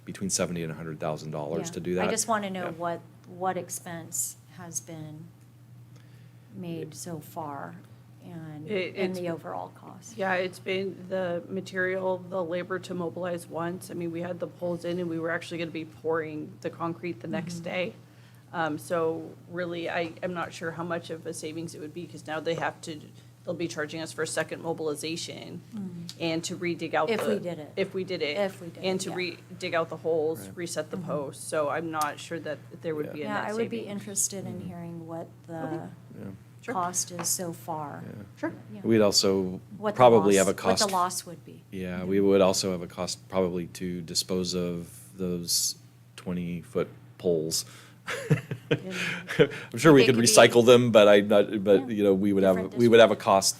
E: between $70,000 and $100,000 to do that.
H: I just want to know
E: Yeah.
H: what expense has been made so far and
C: It's-
H: the overall cost.
C: Yeah, it's been the material, the labor to mobilize once. I mean, we had the poles in and we were actually going to be pouring the concrete the next day. So really, I'm not sure how much of a savings it would be because now they'll be charging us for a second mobilization and to re-dig out
H: If we did it.
C: If we did it.
H: If we did
C: And
H: it,
C: to
H: yeah.
C: re-dig out the holes, reset the posts. So I'm not sure that there would be a
H: Yeah,
C: net
H: I would be
C: saving.
H: interested in hearing what the
E: Yeah.
C: Sure.
H: cost is so far.
C: Sure.
H: Yeah.
E: We'd also
H: What the
E: probably
H: loss-
E: have a cost.
H: What the loss would be.
E: Yeah, we would also have a cost probably to dispose of those 20-foot poles. I'm sure we
H: It
E: could
H: could be-
E: recycle them, but
H: Yeah.
E: we would have,
H: Different
E: we would have a cost.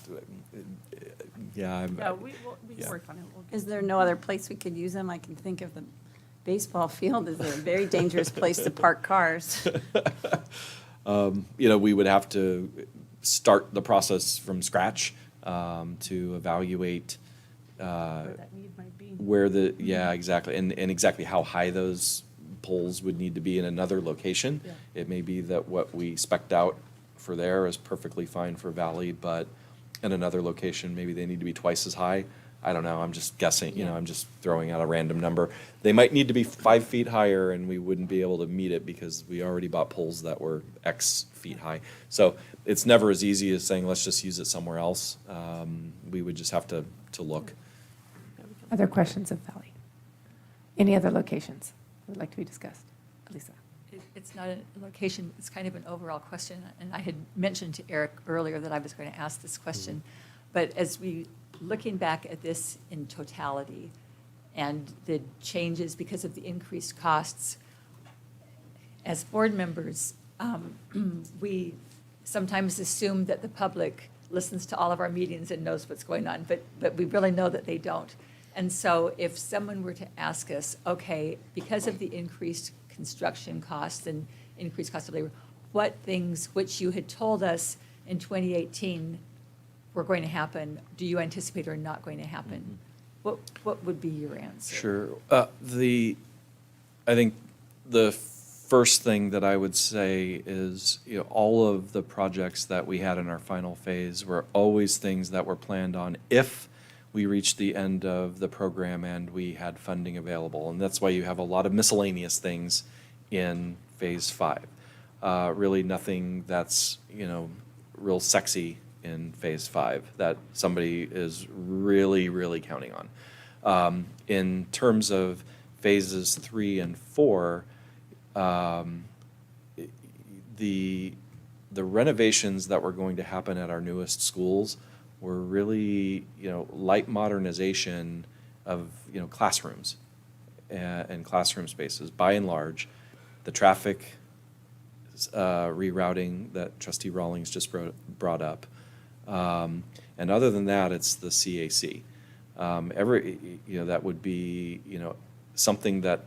E: Yeah,
C: Yeah, we
E: Yeah.
C: Work on it. We'll get
D: Is there no other place we could use them? I can think of the baseball field as a very dangerous place to park cars.
E: We would have to start the process from scratch to evaluate
C: where that need might be.
E: yeah, exactly, and exactly how high those poles would need to be in another location.
C: Yeah.
E: It may be that what we spec'd out for there is perfectly fine for Valley, but in another location, maybe they need to be twice as high. I don't know, I'm just guessing,
D: Yeah.
E: I'm just throwing out a random number. They might need to be 5 feet higher, and we wouldn't be able to meet it because we already bought poles that were X feet high. So it's never as easy as saying, let's just use it somewhere else. We would just have to look.
K: Other questions of Valley? Any other locations that would like to be discussed? Lisa?
J: It's not a location, it's kind of an overall question, and I had mentioned to Eric earlier that I was going to ask this question. But as we, looking back at this in totality, and the changes because of the increased costs, as board members, we sometimes assume that the public listens to all of our meetings and knows what's going on, but we really know that they don't. And so if someone were to ask us, okay, because of the increased construction costs and increased cost of labor, what things which you had told us in 2018 were going to happen, do you anticipate are not going to happen? What would be your answer?
E: Sure. I think the first thing that I would say is, all of the projects that we had in our final phase were always things that were planned on if we reached the end of the program and we had funding available. And that's why you have a lot of miscellaneous things in phase 5. Really nothing that's, real sexy in phase 5 that somebody is really, really counting on. In terms of phases 3 and 4, the renovations that were going to happen at our newest schools were really, light modernization of, classrooms and classroom spaces. By and large, the traffic rerouting that Trustee Rawlings just brought up. And other than that, it's the CAC. That would be, something that,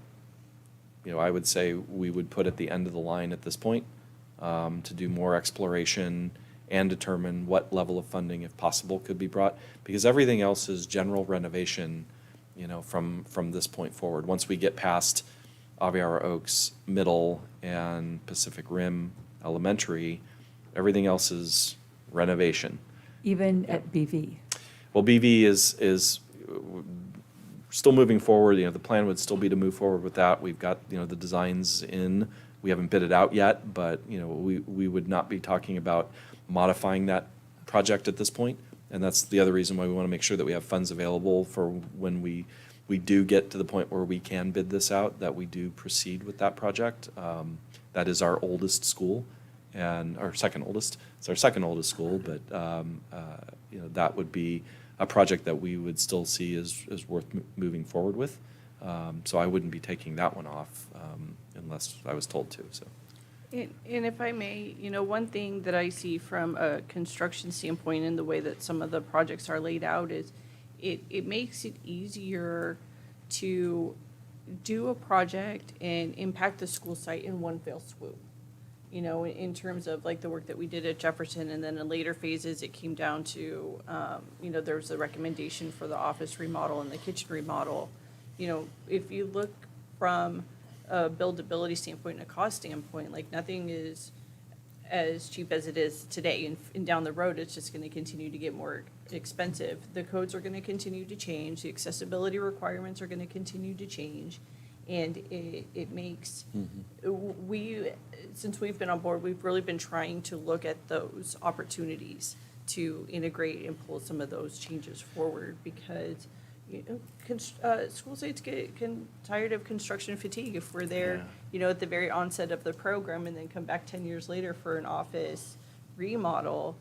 E: I would say we would put at the end of the line at this point to do more exploration and determine what level of funding, if possible, could be brought. Because everything else is general renovation, from this point forward. Once we get past Aviara Oaks Middle and Pacific Rim Elementary, everything else is renovation.
J: Even at BV?
E: Well, BV is still moving forward. The plan would still be to move forward with that. We've got, the designs in. We haven't bid it out yet, but, we would not be talking about modifying that project at this point. And that's the other reason why we want to make sure that we have funds available for when we do get to the point where we can bid this out, that we do proceed with that project. That is our oldest school and our second oldest. It's our second oldest school, but, that would be a project that we would still see as worth moving forward with. So I wouldn't be taking that one off unless I was told to, so.
C: And if I may, one thing that I see from a construction standpoint in the way that some of the projects are laid out is it makes it easier to do a project and impact the school site in one fell swoop. In terms of like the work that we did at Jefferson, and then in later phases, it came down to, there was a recommendation for the office remodel and the kitchen remodel. If you look from a buildability standpoint and a cost standpoint, like nothing is as cheap as it is today, and down the road, it's just going to continue to get more expensive. The codes are going to continue to change, the accessibility requirements are going to continue to change, and it makes, since we've been on board, we've really been trying to look at those opportunities to integrate and pull some of those changes forward, because school sites get tired of construction fatigue. If we're there, at the very onset of the program, and then come back 10 years later for an office remodel,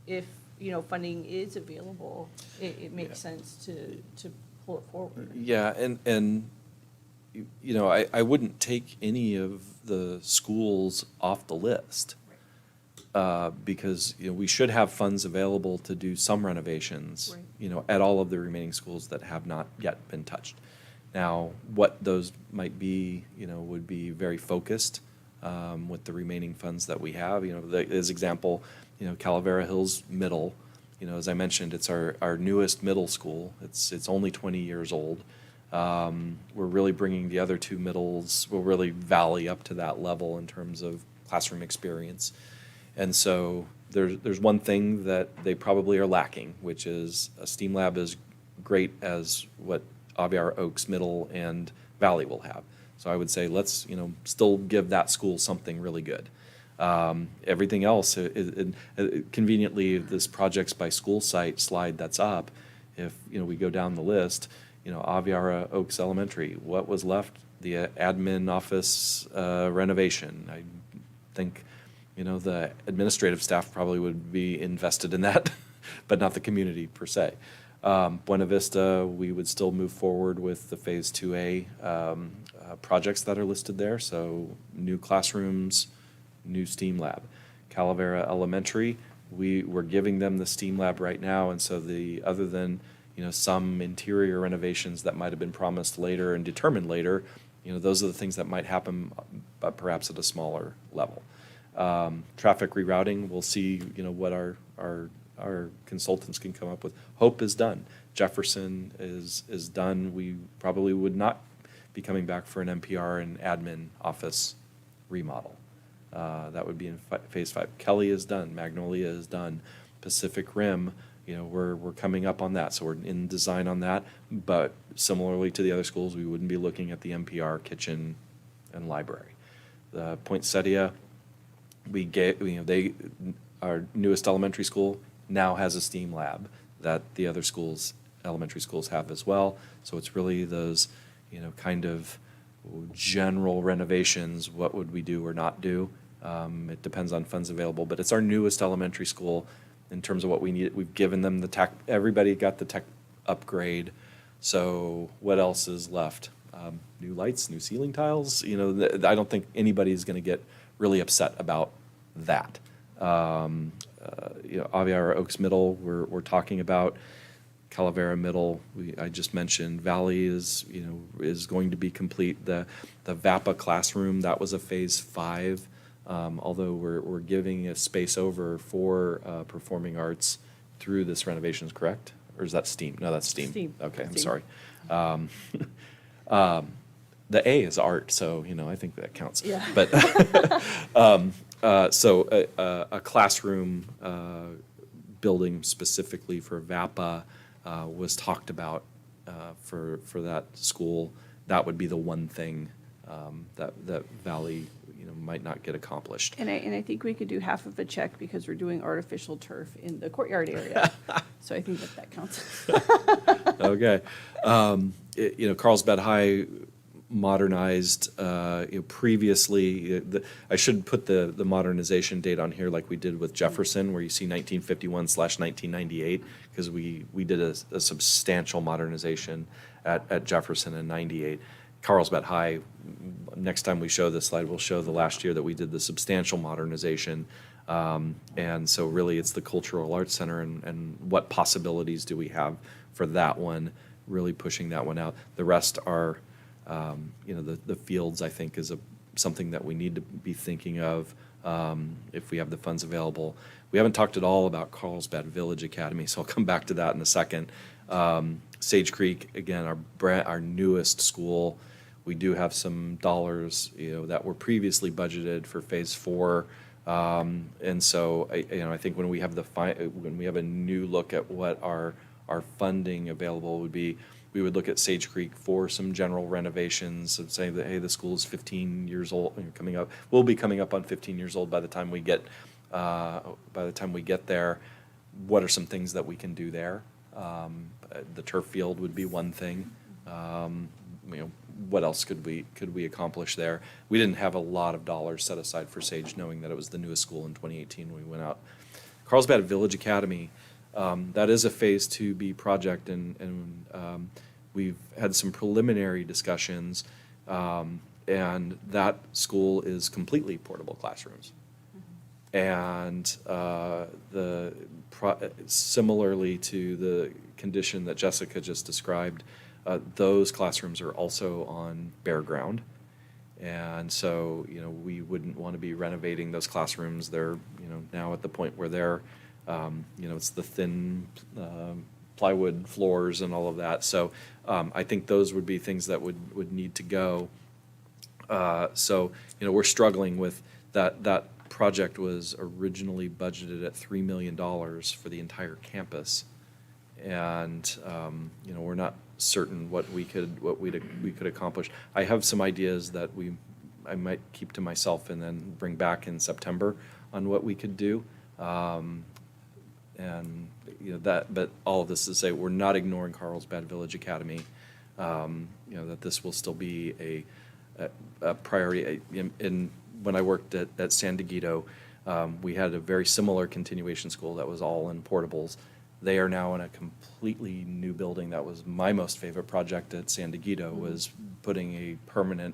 C: if funding is available, it makes sense to pull it forward.
E: Yeah, and I wouldn't take any of the schools off the list. because, we should have funds available to do some renovations,
C: Right.
E: at all of the remaining schools that have not yet been touched. Now, what those might be, would be very focused with the remaining funds that we have. As example, Calavera Hills Middle, as I mentioned, it's our newest middle school. It's only 20 years old. We're really bringing the other two middles, we'll really valley up to that level in terms of classroom experience. And so there's one thing that they probably are lacking, which is a STEAM lab as great as what Aviara Oaks Middle and Valley will have. So I would say let's, still give that school something really good. Everything else, conveniently, this projects by school site slide that's up, if, we go down the list, Aviara Oaks Elementary, what was left? The admin office renovation. I think, the administrative staff probably would be invested in that, but not the community per se. Buena Vista, we would still move forward with the Phase 2A projects that are listed there, so new classrooms, new STEAM lab. Calavera Elementary, we're giving them the STEAM lab right now, and so other than, some interior renovations that might have been promised later and determined later, those are the things that might happen, but perhaps at a smaller level. Traffic rerouting, we'll see, what our consultants can come up with. Hope is done. Jefferson is done. We probably would not be coming back for an NPR and admin office remodel. That would be in Phase 5. Kelly is done. Magnolia is done. Pacific Rim, we're coming up on that. So we're in design on that. But similarly to the other schools, we wouldn't be looking at the NPR kitchen and library. The Poinsettia, our newest elementary school now has a STEAM lab that the other elementary schools have as well. So it's really those, kind of general renovations. What would we do or not do? It depends on funds available, but it's our newest elementary school in terms of what we need. We've given them the tech, everybody got the tech upgrade. So what else is left? New lights, new ceiling tiles. I don't think anybody's going to get really upset about that. Aviara Oaks Middle, we're talking about. Calavera Middle, I just mentioned. Valley is going to be complete. The VAPA classroom, that was a Phase 5. Although we're giving a space over for performing arts through this renovations, correct? Or is that STEAM? No, that's STEAM.
C: STEAM.
E: Okay, I'm
C: STEAM.
E: sorry. The A is art, so, I think that counts.
C: Yeah.
E: But, so a classroom building specifically for VAPA was talked about for that school. That would be the one thing that Valley, might not get accomplished.
C: And I think we could do half of a check because we're doing artificial turf in the courtyard area. So I think that counts.
E: Okay. Carlsbad High modernized, previously, I should put the modernization date on here like we did with Jefferson, where you see 1951/1998, because we did a substantial modernization at Jefferson in 98. Carlsbad High, next time we show this slide, we'll show the last year that we did the substantial modernization. And so really it's the Cultural Arts Center and what possibilities do we have for that one, really pushing that one out. The rest are, the fields, I think, is something that we need to be thinking of if we have the funds available. We haven't talked at all about Carlsbad Village Academy, so I'll come back to that in a second. Sage Creek, again, our newest school. We do have some dollars, that were previously budgeted for Phase 4. And so, I think when we have when we have a new look at what our funding available would be, we would look at Sage Creek for some general renovations and say that, hey, the school is 15 years old, we'll be coming up on 15 years old by the time we get there. What are some things that we can do there? The turf field would be one thing. What else could we accomplish there? We didn't have a lot of dollars set aside for Sage, knowing that it was the newest school in 2018 when we went out. Carlsbad Village Academy, that is a Phase 2B project, and we've had some preliminary discussions, and that school is completely portable classrooms. And similarly to the condition that Jessica just described, those classrooms are also on bare ground. And so, we wouldn't want to be renovating those classrooms. They're, now at the point where they're, it's the thin plywood floors and all of that. So I think those would be things that would need to go. So, we're struggling with that. That project was originally budgeted at $3 million for the entire campus. And, we're not certain what we could accomplish. I have some ideas that I might keep to myself and then bring back in September on what we could do. And but all of this to say, we're not ignoring Carlsbad Village Academy. That this will still be a priority. When I worked at San Diego, we had a very similar continuation school that was all in portables. They are now in a completely new building. That was my most favorite project at San Diego, was putting a permanent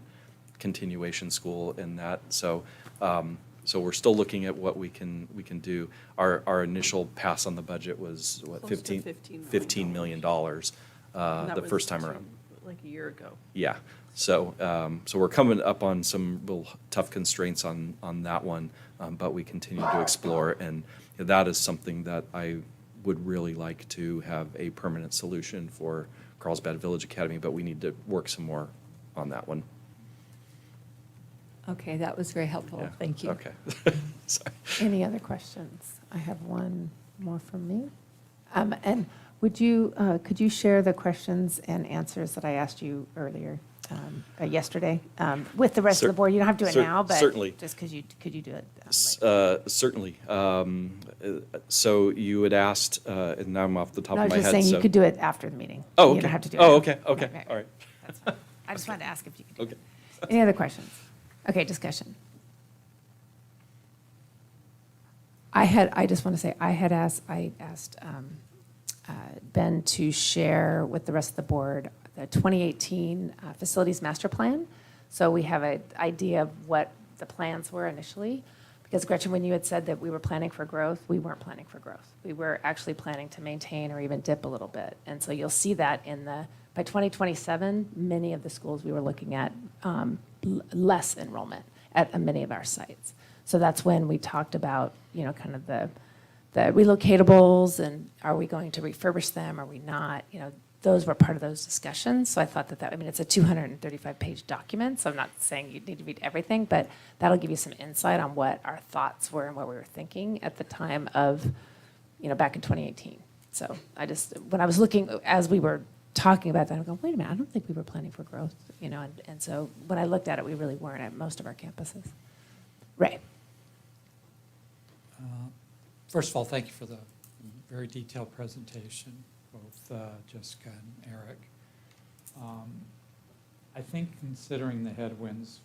E: continuation school in that. So, so we're still looking at what we can do. Our initial pass on the budget was what,
C: Close to
E: $15 million the first time around.
C: Like a year ago.
E: Yeah. So, so we're coming up on some real tough constraints on that one, but we continue to explore, and that is something that I would really like to have a permanent solution for Carlsbad Village Academy, but we need to work some more on that one.
J: Okay, that was very helpful.
E: Yeah.
J: Thank you.
E: Okay. Sorry.
K: Any other questions? I have one more from me. And could you share the questions and answers that I asked you earlier, yesterday, with the rest of the board? You don't have to do it now, but
E: certainly.
K: just could you do it?
E: Certainly. So you had asked, and now I'm off the top
K: No, I
E: of
K: was
E: my
K: just
E: head.
K: saying you
E: so-
K: could do it after the meeting.
E: Oh,
K: You
E: okay.
K: don't have to do it
E: Oh,
K: now.
E: okay, okay,
K: Right,
E: all right.
K: That's fine. I just wanted to ask if you could do it.
E: Okay.
K: Any other questions? Okay, discussion. I just want to say, I asked Ben to share with the rest of the board the 2018 Facilities Master Plan. So we have an idea of what the plans were initially. Because Gretchen, when you had said that we were planning for growth, we weren't planning for growth. We were actually planning to maintain or even dip a little bit. And so you'll see that by 2027, many of the schools we were looking at less enrollment at many of our sites. So that's when we talked about, kind of the relocatables, and are we going to refurbish them, are we not? Those were part of those discussions. So I thought it's a 235-page document, so I'm not saying you need to read everything, but that'll give you some insight on what our thoughts were and what we were thinking at the time of, back in 2018. So when I was looking, as we were talking about that, I'm going, wait a minute, I don't think we were planning for growth, and so when I looked at it, we really weren't at most of our campuses. Ray.
F: First of all, thank you for the very detailed presentation, both Jessica and Eric. I think considering the headwinds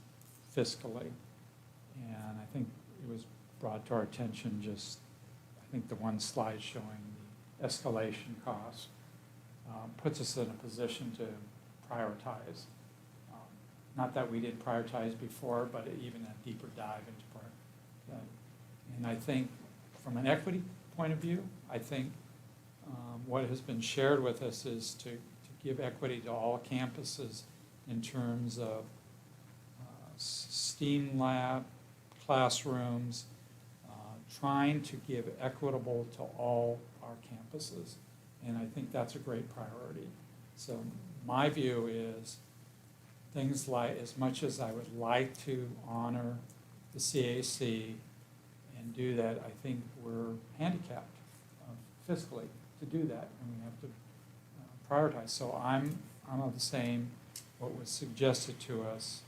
F: fiscally, and I think it was brought to our attention I think the one slide showing the escalation cost puts us in a position to prioritize. Not that we didn't prioritize before, but even a deeper dive into that. And I think from an equity point of view, I think what has been shared with us is to give equity to all campuses in terms of STEAM lab, classrooms, trying to give equitable to all our campuses. And I think that's a great priority. So my view is things like, as much as I would like to honor the CAC and do that, I think we're handicapped fiscally to do that, and we have to prioritize. So I'm of the same, what was suggested to us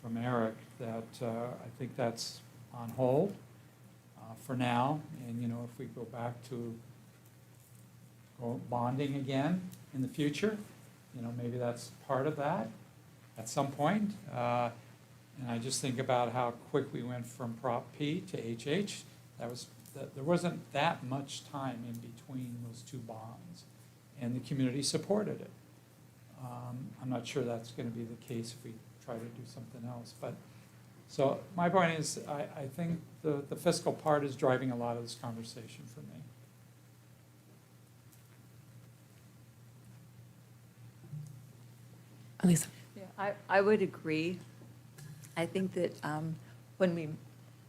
F: from Eric, that I think that's on hold for now. And, if we go back to bonding again in the future, maybe that's part of that at some point. And I just think about how quick we went from Prop P to HH. There wasn't that much time in between those two bonds, and the community supported it. I'm not sure that's going to be the case if we try to do something else. But So my point is, I think the fiscal part is driving a lot of this conversation for me.
K: Elisa?
J: Yeah, I would agree. I think that when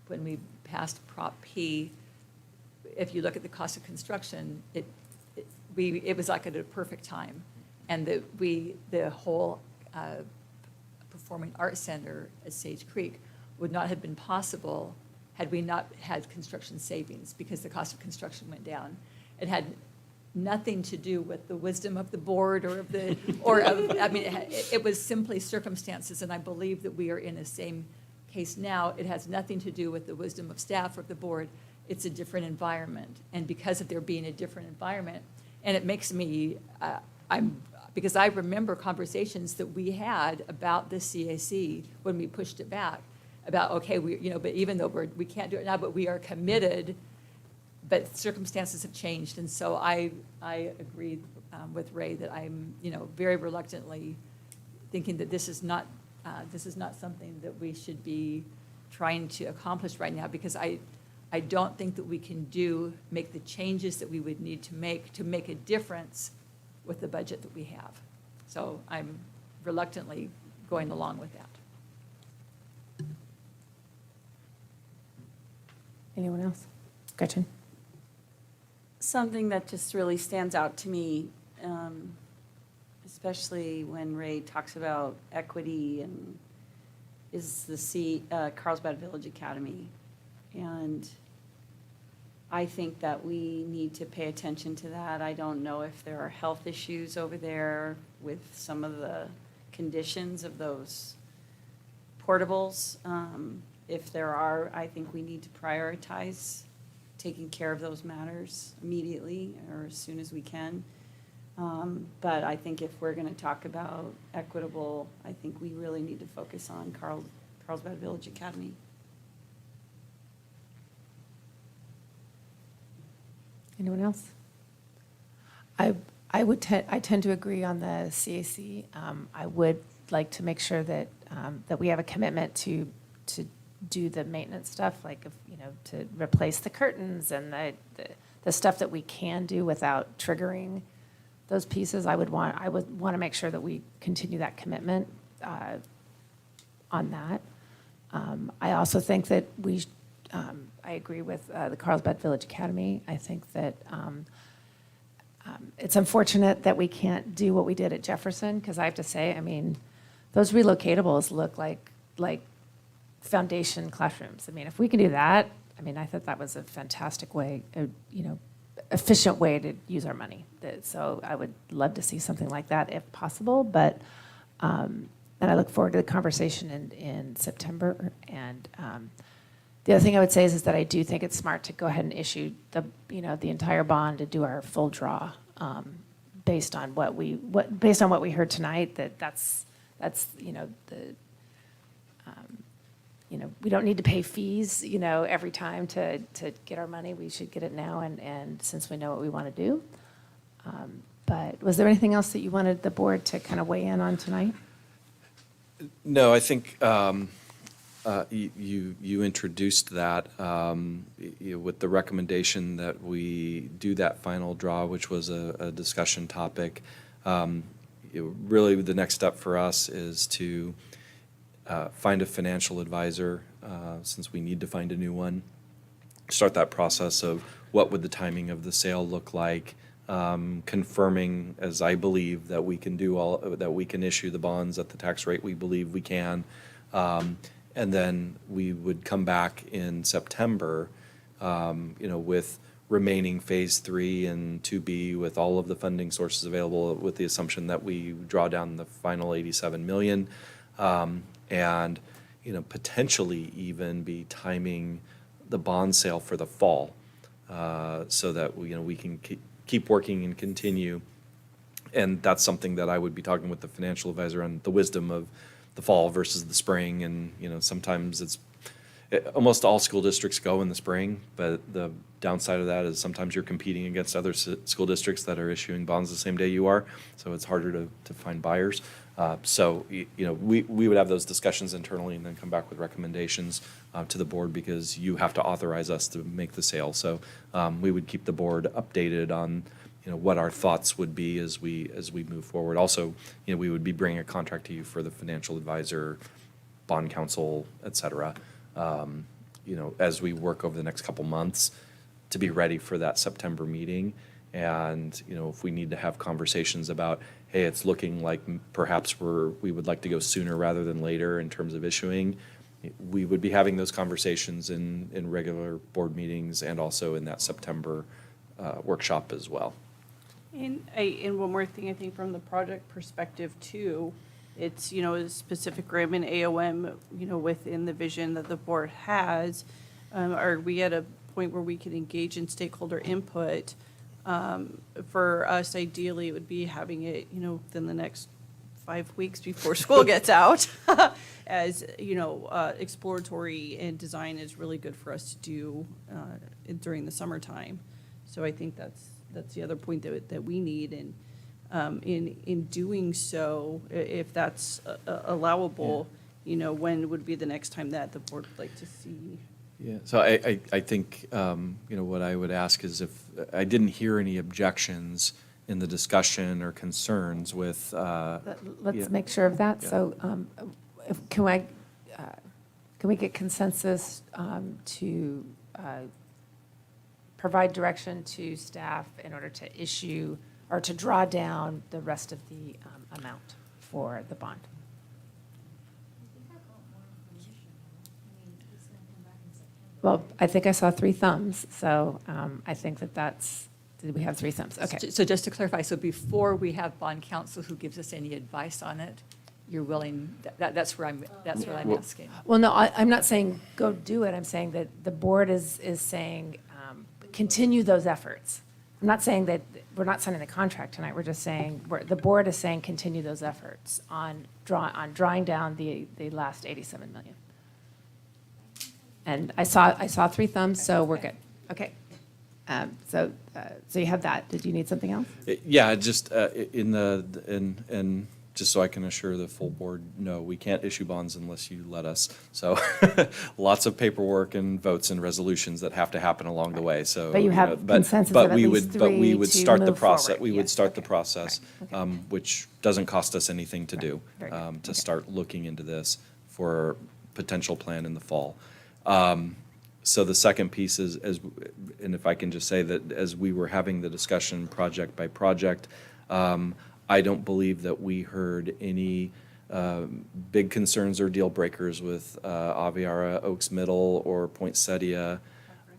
J: we passed Prop P, if you look at the cost of construction, it was like at a perfect time. And the whole Performing Arts Center at Sage Creek would not have been possible had we not had construction savings, because the cost of construction went down. It had nothing to do with the wisdom of the board or of the, I mean, it was simply circumstances, and I believe that we are in the same case now. It has nothing to do with the wisdom of staff or of the board. It's a different environment. And because of there being a different environment, and it makes me, because I remember conversations that we had about the CAC when we pushed it back, about, okay, but even though we can't do it now, but we are committed, but circumstances have changed. And so I agree with Ray that I'm, very reluctantly thinking that this is not something that we should be trying to accomplish right now, because I don't think that we can make the changes that we would need to make a difference with the budget that we have. So I'm reluctantly going along with that.
K: Anyone else? Gretchen?
D: Something that just really stands out to me, especially when Ray talks about equity, and is the Carlsbad Village Academy. And I think that we need to pay attention to that. I don't know if there are health issues over there with some of the conditions of those portables. If there are, I think we need to prioritize taking care of those matters immediately or as soon as we can. But I think if we're going to talk about equitable, I think we really need to focus on Carlsbad Village Academy.
K: Anyone else? I tend to agree on the CAC. I would like to make sure that we have a commitment to do the maintenance stuff, like to replace the curtains and the stuff that we can do without triggering those pieces. I would want to make sure that we continue that commitment on that. I also think that I agree with the Carlsbad Village Academy. I think that it's unfortunate that we can't do what we did at Jefferson, because I have to say, I mean, those relocatables look like foundation classrooms. I mean, if we can do that, I mean, I thought that was a fantastic way, efficient way to use our money. So I would love to see something like that if possible, but, and I look forward to the conversation in September. And the other thing I would say is that I do think it's smart to go ahead and issue the entire bond to do our full draw, based on what we heard tonight, that's we don't need to pay fees, every time to get our money. We should get it now, and since we know what we want to do. But was there anything else that you wanted the board to kind of weigh in on tonight?
E: No, I think you introduced that with the recommendation that we do that final draw, which was a discussion topic. Really, the next step for us is to find a financial advisor, since we need to find a new one. Start that process of what would the timing of the sale look like, confirming, as I believe, that we can that we can issue the bonds at the tax rate we believe we can. And then we would come back in September, with remaining phase 3 and 2B, with all of the funding sources available, with the assumption that we draw down the final 87 million. And potentially even be timing the bond sale for the fall, so that we can keep working and continue. And that's something that I would be talking with the financial advisor on, the wisdom of the fall versus the spring. And sometimes almost all school districts go in the spring, but the downside of that is sometimes you're competing against other school districts that are issuing bonds the same day you are, so it's harder to find buyers. So, we would have those discussions internally and then come back with recommendations to the board, because you have to authorize us to make the sale. So we would keep the board updated on, what our thoughts would be as we move forward. Also, we would be bringing a contract to you for the financial advisor, bond counsel, et cetera, as we work over the next couple months to be ready for that September meeting. And, if we need to have conversations about, hey, it's looking like perhaps we would like to go sooner rather than later in terms of issuing, we would be having those conversations in regular board meetings and also in that September workshop as well.
C: And one more thing, I think from the project perspective too, it's, a specific room in AOM, within the vision that the board has. Are we at a point where we can engage in stakeholder input? For us, ideally, it would be having it, within the next 5 weeks before school gets out. As, exploratory and design is really good for us to do during the summertime. So I think that's the other point that we need. And in doing so, if that's allowable, when would be the next time that the board would like to see?
E: Yeah, so I think, what I would ask is if, I didn't hear any objections in the discussion or concerns with.
K: Let's make sure of that.
E: Yeah.
K: So can we get consensus to provide direction to staff in order to issue or to draw down the rest of the amount for the bond? Well, I think I saw 3 thumbs, so I think did we have 3 thumbs? Okay.
J: So just to clarify, so before we have bond counsel who gives us any advice on it, you're willing, that's what I'm asking.
K: Well, no, I'm not saying go do it. I'm saying that the board is saying continue those efforts. I'm not saying that we're not signing the contract tonight. We're just saying, the board is saying continue those efforts on drawing down the last 87 million. And I saw 3 thumbs, so we're good. Okay. So you have that. Did you need something else?
E: Yeah, just and just so I can assure the full board, no, we can't issue bonds unless you let us. So lots of paperwork and votes and resolutions that have to happen along the way. So,
K: But you have consensus of at least
E: but we
K: 3
E: would
K: to
E: start the
K: move
E: process.
K: forward.
E: We would
K: Yes,
E: start the
K: okay.
E: process,
K: Right, okay.
E: which doesn't cost us anything to do,
K: Very good.
E: to
K: Okay.
E: start looking into this for potential plan in the fall. So the second piece is, and if I can just say that as we were having the discussion project by project, I don't believe that we heard any big concerns or deal breakers with Aviara, Oaks Middle, or Poinsettia,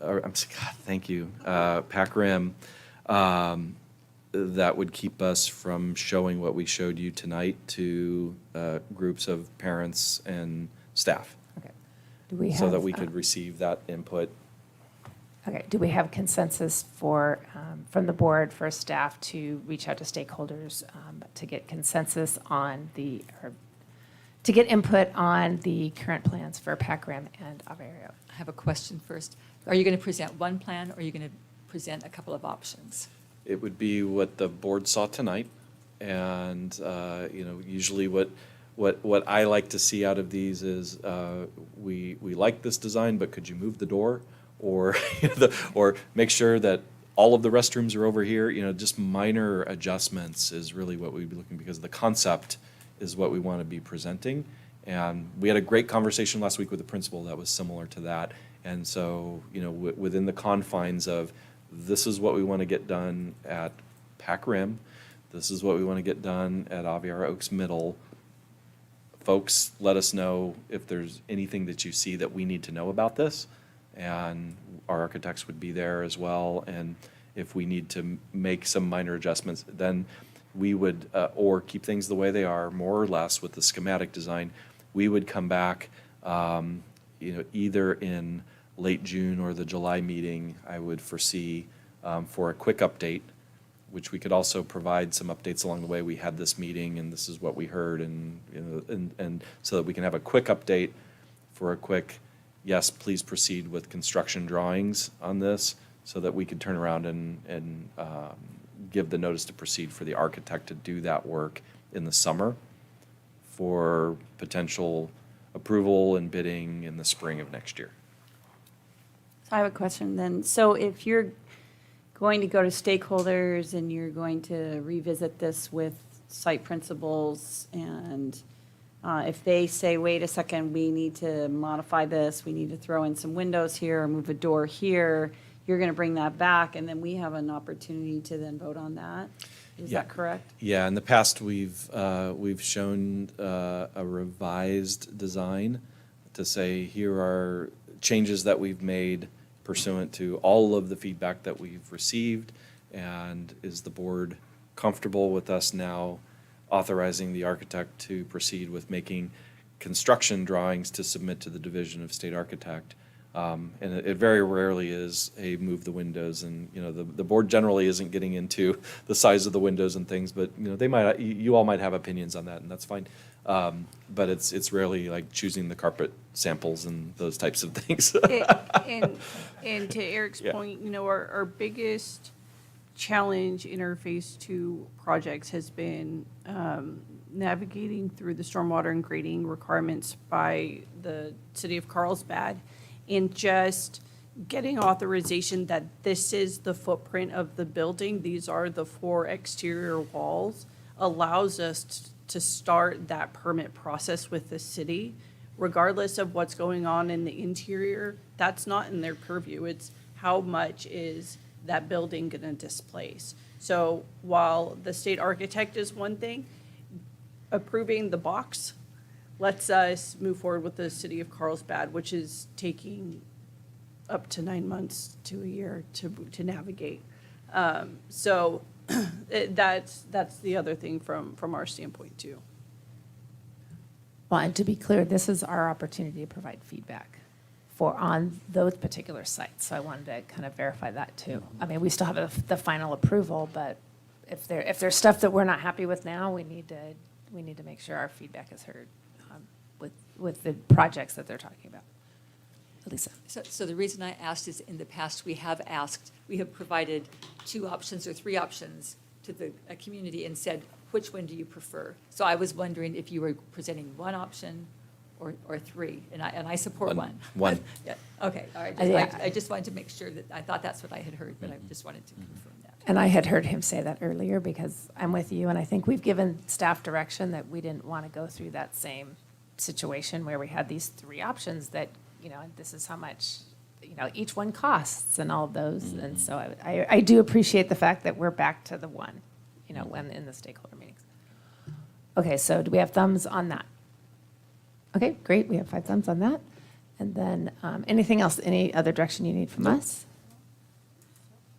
E: or God, thank you, Pac Rim, that would keep us from showing what we showed you tonight to groups of parents and staff.
K: Okay. Do we have?
E: So that we could receive that input.
K: Okay, do we have consensus from the board for staff to reach out to stakeholders to get consensus on to get input on the current plans for Pac Rim and Averio?
J: I have a question first. Are you going to present one plan, or are you going to present a couple of options?
E: It would be what the board saw tonight, and, usually what I like to see out of these is, we like this design, but could you move the door? Or, or make sure that all of the restrooms are over here, just minor adjustments is really what we'd be looking, because the concept is what we want to be presenting. And we had a great conversation last week with the principal that was similar to that. And so, within the confines of, this is what we want to get done at Pac Rim, this is what we want to get done at Aviara Oaks Middle. Folks, let us know if there's anything that you see that we need to know about this. And our architects would be there as well. And if we need to make some minor adjustments, then we would, or keep things the way they are, more or less with the schematic design, we would come back, either in late June or the July meeting, I would foresee, for a quick update, which we could also provide some updates along the way. We had this meeting and this is what we heard, and so that we can have a quick update for a quick yes, please proceed with construction drawings on this so that we could turn around and give the notice to proceed for the architect to do that work in the summer for potential approval and bidding in the spring of next year.
D: So I have a question then. So if you're going to go to stakeholders and you're going to revisit this with site principals, and if they say, wait a second, we need to modify this, we need to throw in some windows here or move a door here, you're going to bring that back, and then we have an opportunity to then vote on that? Is
E: Yeah.
D: that correct?
E: Yeah, in the past, we've shown a revised design to say, here are changes that we've made pursuant to all of the feedback that we've received, and is the board comfortable with us now authorizing the architect to proceed with making construction drawings to submit to the Division of State Architect? And it very rarely is, hey, move the windows, and, you know, the board generally isn't getting into the size of the windows and things, but, you know, they might, you all might have opinions on that, and that's fine. But it's rarely like choosing the carpet samples and those types of things.
C: And to Eric's
E: Yeah.
C: point, you know, our biggest challenge in our phase 2 projects has been navigating through the stormwater and grading requirements by the city of Carlsbad, and just getting authorization that this is the footprint of the building, these are the 4 exterior walls, allows us to start that permit process with the city, regardless of what's going on in the interior. That's not in their purview. It's how much is that building going to displace. So while the state architect is one thing, approving the box lets us move forward with the city of Carlsbad, which is taking up to 9 months to a year to navigate. So that's the other thing from our standpoint too.
K: Well, and to be clear, this is our opportunity to provide feedback on those particular sites. So I wanted to kind of verify that too. I mean, we still have the final approval, but if there's stuff that we're not happy with now, we need to make sure our feedback is heard with the projects that they're talking about. Lisa.
J: So the reason I asked is, in the past, we have provided 2 options or 3 options to the community and said, which one do you prefer? So I was wondering if you were presenting 1 option or 3, and I support one.
E: One.
J: Yeah, okay, all right.
K: Yeah.
J: I just wanted to make sure that, I thought that's what I had heard, but I just wanted to confirm that.
K: And I had heard him say that earlier, because I'm with you, and I think we've given staff direction that we didn't want to go through that same situation where we had these 3 options that, you know, this is how much, you know, each one costs and all of those. And so I do appreciate the fact that we're back to the one, you know, when in the stakeholder meetings. Okay, so do we have thumbs on that? Okay, great, we have 5 thumbs on that. And then anything else, any other direction you need from us?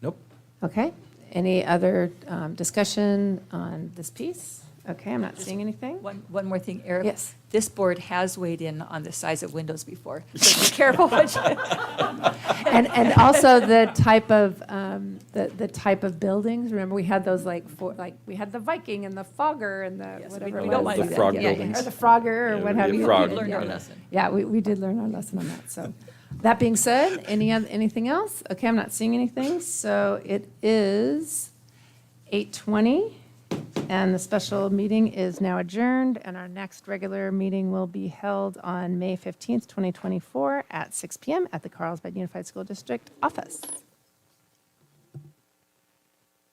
E: Nope.
K: Okay, any other discussion on this piece? Okay, I'm not seeing anything.
J: One more thing, Eric.
K: Yes.
J: This board has weighed in on the size of windows before, so be careful what you.
K: And also the type of, the type of buildings. Remember, we had those we had the Viking and the Fogger and the
J: Yes,
K: whatever
J: we
K: it
J: don't
K: was.
J: want
E: The frog buildings.
K: Or the Frogger, or
E: Yeah,
K: what
E: we
K: have
E: did
K: you.
E: frog.
J: We learned our
K: Yeah.
J: lesson.
K: Yeah, we did learn our lesson on that, so. That being said, anything else? Okay, I'm not seeing anything, so it is 8:20, and the special meeting is now adjourned, and our next regular meeting will be held on May 15th, 2024, at 6 PM at the Carlsbad Unified School District office.